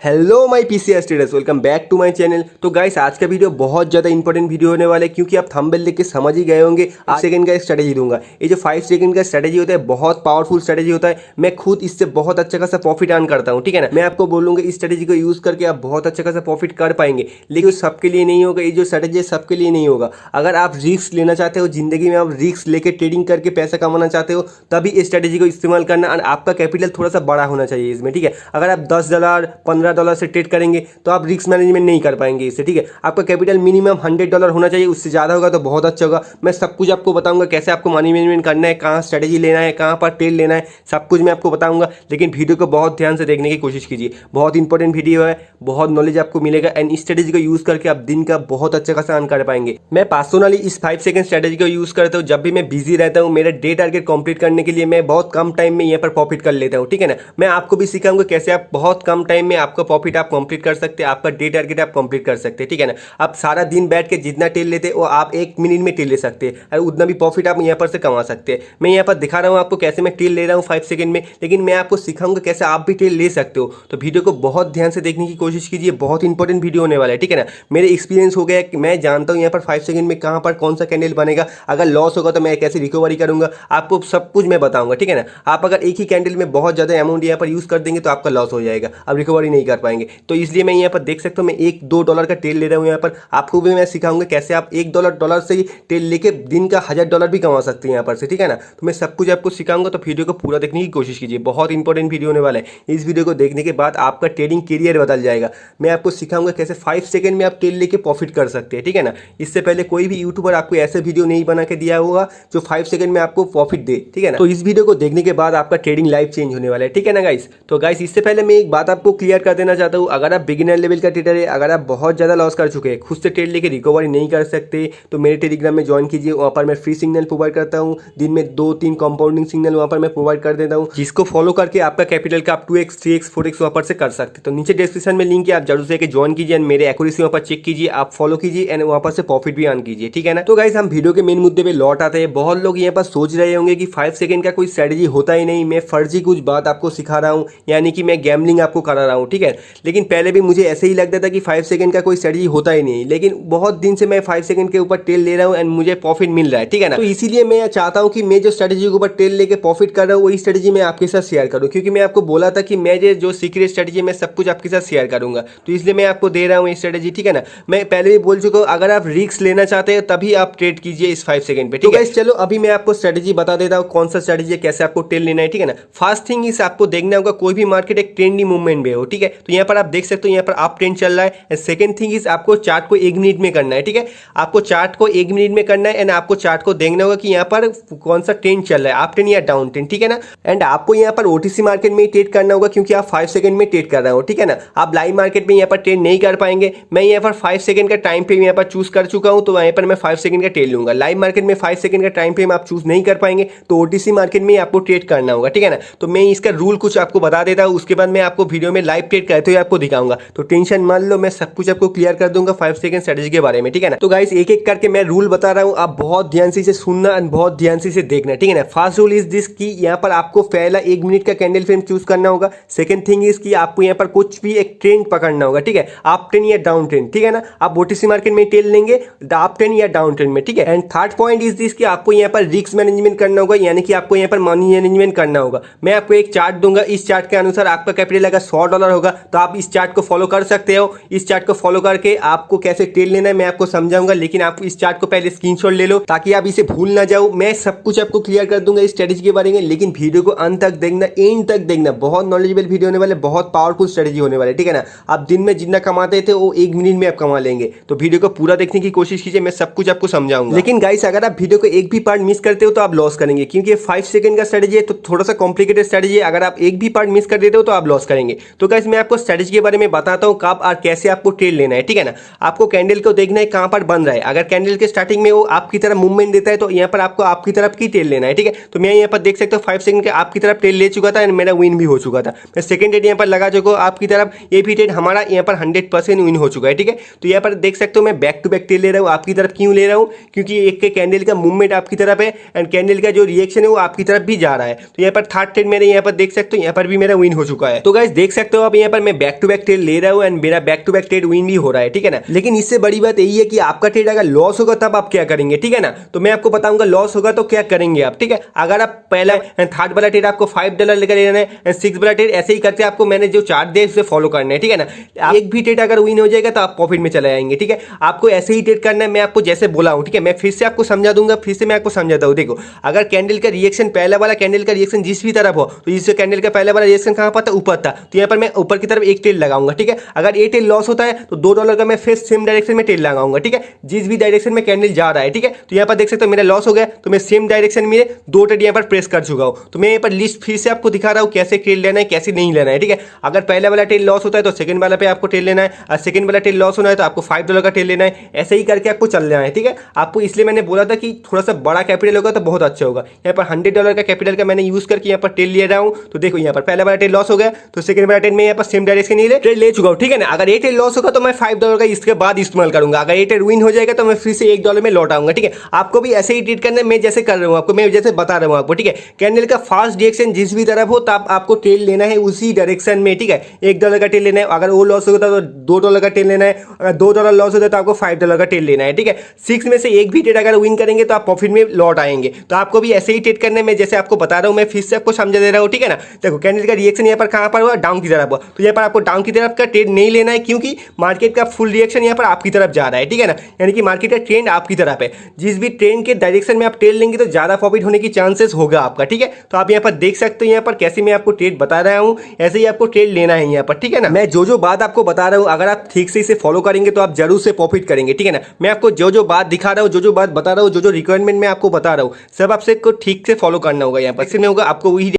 Hello my PCR status, welcome back to my channel. तो गाइस आज का वीडियो बहुत ज़्यादा इंपॉर्टेंट वीडियो होने वाला है क्योंकि आप थंबनेल देख के समझ ही गए होंगे। 5 सेकंड का एक स्ट्रेटेजी दूंगा। ये जो 5 सेकंड का स्ट्रेटेजी होता है बहुत पावरफुल स्ट्रेटेजी होता है। मैं खुद इससे बहुत अच्छा खासा प्रॉफिट अर्न करता हूँ, ठीक है ना। मैं आपको बोलूँगा इस स्ट्रेटेजी को यूज़ करके आप बहुत अच्छा खासा प्रॉफिट कर पाएंगे, लेकिन सबके लिए नहीं होगा। ये जो स्ट्रेटेजी है सबके लिए नहीं होगा। अगर आप रिस्क लेना चाहते हो, जिंदगी में आप रिस्क लेके ट्रेडिंग करके पैसा कमाना चाहते हो, तभी इस स्ट्रेटेजी को इस्तेमाल करना। और आपका कैपिटल थोड़ा सा बड़ा होना चाहिए इसमें, ठीक है। अगर आप $10 $15 से ट्रेड करेंगे तो आप रिस्क मैनेजमेंट नहीं कर पाएंगे इससे, ठीक है। आपका कैपिटल मिनिमम $100 होना चाहिए, उससे ज़्यादा होगा तो बहुत अच्छा होगा। मैं सब कुछ आपको बताऊंगा, कैसे आपको मनी मैनेजमेंट करना है, कहाँ स्ट्रेटेजी लेना है, कहाँ पर ट्रेड लेना है, सब कुछ मैं आपको बताऊंगा। लेकिन वीडियो को बहुत ध्यान से देखने की कोशिश कीजिए, बहुत इंपॉर्टेंट वीडियो है, बहुत नॉलेज आपको मिलेगा। एंड इस स्ट्रेटेजी को यूज़ करके आप दिन का बहुत अच्छा खासा अर्न कर पाएंगे। मैं पर्सनली इस 5 सेकंड स्ट्रेटेजी को यूज़ करता हूँ। जब भी मैं बिजी रहता हूँ, मेरा डे टारगेट कंप्लीट करने के लिए मैं बहुत कम टाइम में यहाँ पर प्रॉफिट कर लेता हूँ, ठीक है ना। मैं आपको भी सिखाऊंगा कैसे आप बहुत कम टाइम में आपका प्रॉफिट आप कंप्लीट कर सकते हैं, आपका डे टारगेट आप कंप्लीट कर सकते हैं, ठीक है ना। आप सारा दिन बैठ के जितना टेल लेते हैं वो आप 1 मिनट में टेल ले सकते हैं और उतना भी प्रॉफिट आप यहाँ पर से कमा सकते हैं। मैं यहाँ पर दिखा रहा हूँ आपको कैसे मैं टेल ले रहा हूँ 5 सेकंड में, लेकिन मैं आपको सिखाऊंगा कैसे आप भी टेल ले सकते हो। तो वीडियो को बहुत ध्यान से देखने की कोशिश कीजिए, बहुत इंपॉर्टेंट वीडियो होने वाला है, ठीक है ना। मेरे एक्सपीरियंस हो गया कि मैं जानता हूँ यहाँ पर 5 सेकंड में कहाँ पर कौन सा कैंडल बनेगा, अगर लॉस होगा तो मैं कैसे रिकवरी करूंगा, आपको सब कुछ मैं बताऊंगा, ठीक है ना। आप अगर एक ही कैंडल में बहुत ज़्यादा अमाउंट यहाँ पर यूज़ कर देंगे तो आपका लॉस हो जाएगा, आप रिकवरी नहीं कर पाएंगे। तो इसलिए मैं यहाँ पर देख सकता हूँ मैं $1-2 का टेल ले रहा हूँ। यहाँ पर आपको भी मैं सिखाऊंगा कैसे आप $1 से ही टेल लेके दिन का $1000 भी कमा सकते हैं यहाँ पर से, ठीक है ना। तो मैं सब कुछ आपको सिखाऊंगा, तो वीडियो को पूरा देखने की कोशिश कीजिए, बहुत इंपॉर्टेंट वीडियो होने वाला है। इस वीडियो को देखने के बाद आपका ट्रेडिंग करियर बदल जाएगा। मैं आपको सिखाऊंगा कैसे 5 सेकंड में आप टेल लेके प्रॉफिट कर सकते हैं, ठीक है ना। इससे पहले कोई भी यूट्यूबर आपको ऐसे वीडियो नहीं बना के दिया होगा जो 5 सेकंड में आपको प्रॉफिट दे, ठीक है ना। तो इस वीडियो को देखने के बाद आपका ट्रेडिंग लाइफ चेंज होने वाला है, ठीक है ना गाइस। तो गाइस इससे पहले मैं एक बात आपको क्लियर कर देना चाहता हूँ, अगर आप बिगिनर लेवल का ट्रेडर है, अगर आप बहुत ज़्यादा लॉस कर चुके हैं, खुद से ट्रेड लेके रिकवरी नहीं कर सकते, तो मेरे टेलीग्राम में ज्वाइन कीजिए। वहाँ पर मैं फ्री सिग्नल प्रोवाइड करता हूँ, दिन में 2-3 कंपाउंडिंग सिग्नल वहाँ पर मैं प्रोवाइड कर देता हूँ, जिसको फॉलो करके आपका कैपिटल का आप 2x 3x 4x वहाँ पर से कर सकते। तो नीचे डिस्क्रिप्शन में लिंक है, आप जरूर से ज्वाइन कीजिए एंड मेरे एक्यूरेसी वहाँ पर चेक कीजिए, आप फॉलो कीजिए एंड वहाँ पर से प्रॉफिट भी अर्न कीजिए, ठीक है ना। तो गाइस हम वीडियो के मेन मुद्दे पे लौट आते हैं। बहुत लोग यहाँ पर सोच रहे होंगे कि 5 सेकंड का कोई स्ट्रेटेजी होता ही नहीं, मैं फर्जी कुछ बात आपको सिखा रहा हूँ, यानी कि मैं गैम्बलिंग आपको करा रहा हूँ, ठीक है। लेकिन पहले भी मुझे ऐसे ही लगता था कि 5 सेकंड का कोई स्ट्रेटेजी होता ही नहीं, लेकिन बहुत दिन से मैं 5 सेकंड के ऊपर टेल ले रहा हूँ एंड मुझे प्रॉफिट मिल रहा है, ठीक है ना। तो इसीलिए मैं चाहता हूँ कि मैं जो स्ट्रेटेजी के ऊपर टेल लेके प्रॉफिट कर रहा हूँ वही स्ट्रेटेजी मैं आपके साथ शेयर करूँ, क्योंकि मैं आपको बोला था कि मैं जो सीक्रेट स्ट्रेटेजी मैं सब कुछ आपके साथ शेयर करूंगा, तो इसलिए मैं आपको दे रहा हूँ ये स्ट्रेटेजी, ठीक है ना। मैं पहले भी बोल चुका हूँ, अगर आप रिस्क लेना चाहते हैं तभी आप ट्रेड कीजिए इस 5 सेकंड पे, ठीक है। चलो अभी मैं आपको स्ट्रेटेजी बता देता हूँ कौन सा स्ट्रेटेजी है, कैसे आपको टेल लेना है, ठीक है ना। फर्स्ट थिंग इस आपको देखना होगा कोई भी मार्केट एक ट्रेंडी मूवमेंट में हो, ठीक है। तो यहाँ पर आप देख सकते हो यहाँ पर अप ट्रेंड चल रहा है। एंड सेकंड थिंग इज आपको चार्ट को 1 मिनट में करना है, ठीक है। आपको चार्ट को 1 मिनट में करना है एंड आपको चार्ट को देखना होगा कि यहाँ पर कौन सा ट्रेंड चल रहा है, अप ट्रेंड या डाउन ट्रेंड, ठीक है ना। एंड आपको यहाँ पर ओटीसी मार्केट में ट्रेड करना होगा क्योंकि आप 5 सेकंड में ट्रेड कर रहे हो, ठीक है ना। आप लाइव मार्केट में यहाँ पर ट्रेड नहीं कर पाएंगे। मैं यहाँ पर 5 सेकंड का टाइम फ्रेम यहाँ पर चूज कर चुका हूँ, तो यहाँ पर मैं 5 सेकंड का ट्रेड लूंगा। लाइव मार्केट में 5 सेकंड का टाइम फ्रेम आप चूज नहीं कर पाएंगे, तो ओटीसी मार्केट में आपको ट्रेड करना होगा, ठीक है ना। तो मैं इसका रूल कुछ आपको बता देता हूँ, उसके बाद मैं आपको वीडियो में लाइव ट्रेड करते हुए आपको दिखाऊंगा। तो टेंशन मान लो, मैं सब कुछ आपको क्लियर कर दूंगा 5 सेकंड स्ट्रेटेजी के बारे में, ठीक है ना। तो गाइस एक एक करके मैं रूल बता रहा हूँ, आप बहुत ध्यान से इसे सुनना और बहुत ध्यान से इसे देखना, ठीक है ना। फर्स्ट रूल इज दिस कि यहाँ पर आपको पहला 1 मिनट का कैंडल फ्रेम चूज करना होगा। सेकंड थिंग इज कि आपको यहाँ पर कुछ भी एक ट्रेंड पकड़ना होगा, ठीक है, अप ट्रेंड या डाउन ट्रेंड, ठीक है ना। आप ओटीसी मार्केट में टेल लेंगे अप ट्रेंड या डाउन ट्रेंड में, ठीक है। And third point is this कि आपको यहाँ पर रिस्क मैनेजमेंट करना होगा, यानी कि आपको यहाँ पर मनी मैनेजमेंट करना होगा। मैं आपको एक चार्ट दूंगा, इस चार्ट के अनुसार आपका कैपिटल अगर $100 होगा तो आप इस चार्ट को फॉलो कर सकते हो। इस चार्ट को फॉलो करके आपको कैसे ट्रेड लेना है मैं आपको समझाऊंगा, लेकिन आप इस चार्ट को पहले स्क्रीनशॉट ले लो ताकि आप इसे भूल ना जाओ। मैं सब कुछ आपको क्लियर कर दूंगा इस स्ट्रेटेजी के बारे में, लेकिन वीडियो को अंत तक देखना, एंड तक देखना। बहुत नॉलेजेबल वीडियो होने वाले, बहुत पावरफुल स्ट्रेटेजी होने वाले, ठीक है ना। आप दिन में जितना कमाते थे वो 1 मिनट में आप कमा लेंगे। तो वीडियो को पूरा देखने की कोशिश कीजिए, मैं सब कुछ आपको समझाऊंगा। लेकिन गाइस अगर आप वीडियो को एक भी पार्ट मिस करते हो तो आप लॉस करेंगे, क्योंकि 5 सेकंड का स्ट्रेटेजी है तो थोड़ा सा कॉम्प्लिकेटेड स्ट्रेटेजी है। अगर आप एक भी पार्ट मिस कर देते हो तो आप लॉस करेंगे। तो गाइस मैं आपको स्ट्रेटेजी के बारे में बताता हूँ कब और कैसे आपको ट्रेड लेना है, ठीक है ना। आपको कैंडल को देखना है कहां पर बन रहा है। अगर कैंडल के स्टार्टिंग में वो आपकी तरफ मूवमेंट देता है तो यहाँ पर आपको आपकी तरफ की ट्रेड लेना है, ठीक है। तो मैं यहाँ पर देख सकता हूँ 5 सेकंड के आपकी तरफ ट्रेड ले चुका था एंड मेरा विन भी हो चुका था। मैं सेकंड ट्रेड यहाँ पर लगा चुका हूँ आपकी तरफ, ये भी ट्रेड हमारा यहाँ पर 100% विन हो चुका है, ठीक है। तो यहाँ पर देख सकते हो मैं बैक टू बैक ट्रेड ले रहा हूँ आपकी तरफ। क्यों ले रहा हूँ? क्योंकि एक के कैंडल का मूवमेंट आपकी तरफ है एंड कैंडल का जो रिएक्शन है वो आपकी तरफ भी जा रहा है। तो यहाँ पर थर्ड ट्रेड मेरे यहाँ पर देख सकते हो, यहाँ पर भी मेरा विन हो चुका है। तो गाइस देख सकते हो आप यहाँ यहाँ पर मैं बैक टू बैक ट्रेड ले रहा हूँ एंड मेरा back to back trade win भी हो रहा है, ठीक है ना। लेकिन इससे बड़ी बात यही है कि आपका ट्रेड अगर लॉस होगा तब आप क्या करेंगे, ठीक है ना। तो मैं आपको बताऊंगा लॉस होगा तो क्या करेंगे आप, ठीक है। अगर आप पहला थर्ड वाला ट्रेड आपको $5 लेकर लेना है, 6 वाला ट्रेड ऐसे ही करते आपको मैंने जो चार्ट दिया उसे फॉलो करना है, ठीक है ना। एक भी ट्रेड अगर विन हो जाएगा तो आप प्रॉफिट में चले जाएंगे, ठीक है। आपको ऐसे ही ट्रेड करना है, मैं आपको जैसे बोला हूं, ठीक है। मैं फिर से आपको समझा दूंगा, फिर से मैं आपको समझाता हूं। देखो, अगर कैंडल का रिएक्शन, पहला वाला कैंडल का रिएक्शन जिस भी तरफ हो, तो इस कैंडल का पहला वाला रिएक्शन कहां पर था, ऊपर था, तो यहाँ पर मैं ऊपर की तरफ एक ट्रेड लगाऊंगा, ठीक है। अगर ये ट्रेड लॉस होता है तो $2 का मैं फिर सेम डायरेक्शन में ट्रेड लगाऊंगा, ठीक है। जिस भी डायरेक्शन में कैंडल जा रहा है, ठीक है। तो यहाँ पर देख सकते हो मेरा लॉस हो गया, तो मैं सेम डायरेक्शन में 2 ट्रेड यहाँ पर प्रेस कर चुका हूं। तो मैं यहाँ पर लिस्ट फिर से आपको दिखा रहा हूं कैसे ट्रेड लेना है, कैसे नहीं लेना है, ठीक है। अगर पहला वाला ट्रेड लॉस होता है तो सेकंड वाला पे आपको ट्रेड लेना है, और सेकंड वाला ट्रेड लॉस होना है तो आपको $5 का ट्रेड लेना है। ऐसे ही करके आपको चलना है, ठीक है। आपको इसलिए मैंने बोला था कि थोड़ा सा बड़ा कैपिटल होगा तो बहुत अच्छा होगा। यहाँ पर $100 का कैपिटल का मैंने यूज करके यहाँ पर ट्रेड ले रहा हूँ। तो देखो यहाँ पर पहला वाला ट्रेड लॉस हो गया, तो सेकंड वाला ट्रेड में यहाँ पर सेम डायरेक्शन ही ट्रेड ले चुका हूँ, ठीक है ना। अगर ये ट्रेड लॉस होगा तो मैं $5 का इसके बाद इस्तेमाल करूंगा। अगर ये ट्रेड विन हो जाएगा तो मैं फिर से $1 में लौट आऊंगा, ठीक है। आपको भी ऐसे ही ट्रेड करना है, मैं जैसे कर रहा हूँ आपको, मैं जैसे बता रहा हूँ आपको, ठीक है। कैंडल का फास्ट डायरेक्शन जिस भी तरफ हो तब आपको ट्रेड लेना है उसी डायरेक्शन में, ठीक है। $1 का ट्रेड लेना है, अगर वो लॉस होता है तो $2 का ट्रेड लेना है, अगर $2 लॉस होता है तो आपको $5 का ट्रेड लेना है, ठीक है। 6 में से एक भी ट्रेड अगर विन करेंगे तो आप प्रॉफिट में लौट आएंगे। तो आपको भी ऐसे ही ट्रेड करने में जैसे आपको बता रहा हूँ, मैं फिर से आपको समझा दे रहा हूँ, ठीक है ना। देखो, कैंडल का रिएक्शन यहाँ पर कहाँ पर हुआ, डाउन की तरफ हुआ, तो यहाँ पर आपको डाउन की तरफ का ट्रेड नहीं लेना है, क्योंकि मार्केट का फुल रिएक्शन यहाँ पर आपकी तरफ जा रहा है, ठीक है ना। यानी कि मार्केट का ट्रेंड आपकी तरफ है। जिस भी ट्रेंड के डायरेक्शन में आप ट्रेड लेंगे तो ज्यादा प्रॉफिट होने की चांसेस होगा आपका, ठीक है। तो आप यहाँ पर देख सकते हो यहाँ पर कैसे मैं आपको ट्रेड बता रहा हूँ, ऐसे ही आपको ट्रेड लेना है यहाँ पर, ठीक है ना। मैं जो बात आपको बता रहा हूँ अगर आप ठीक से इसे फॉलो करेंगे तो आप जरूर से प्रॉफिट करेंगे, ठीक है ना। मैं आपको जो बात दिखा रहा हूँ, जो बात बता रहा हूँ, जो रिक्वायरमेंट मैं आपको बता रहा हूँ, सब आपसे ठीक से फॉलो करना होगा। यहाँ पर इसमें होगा आपको वही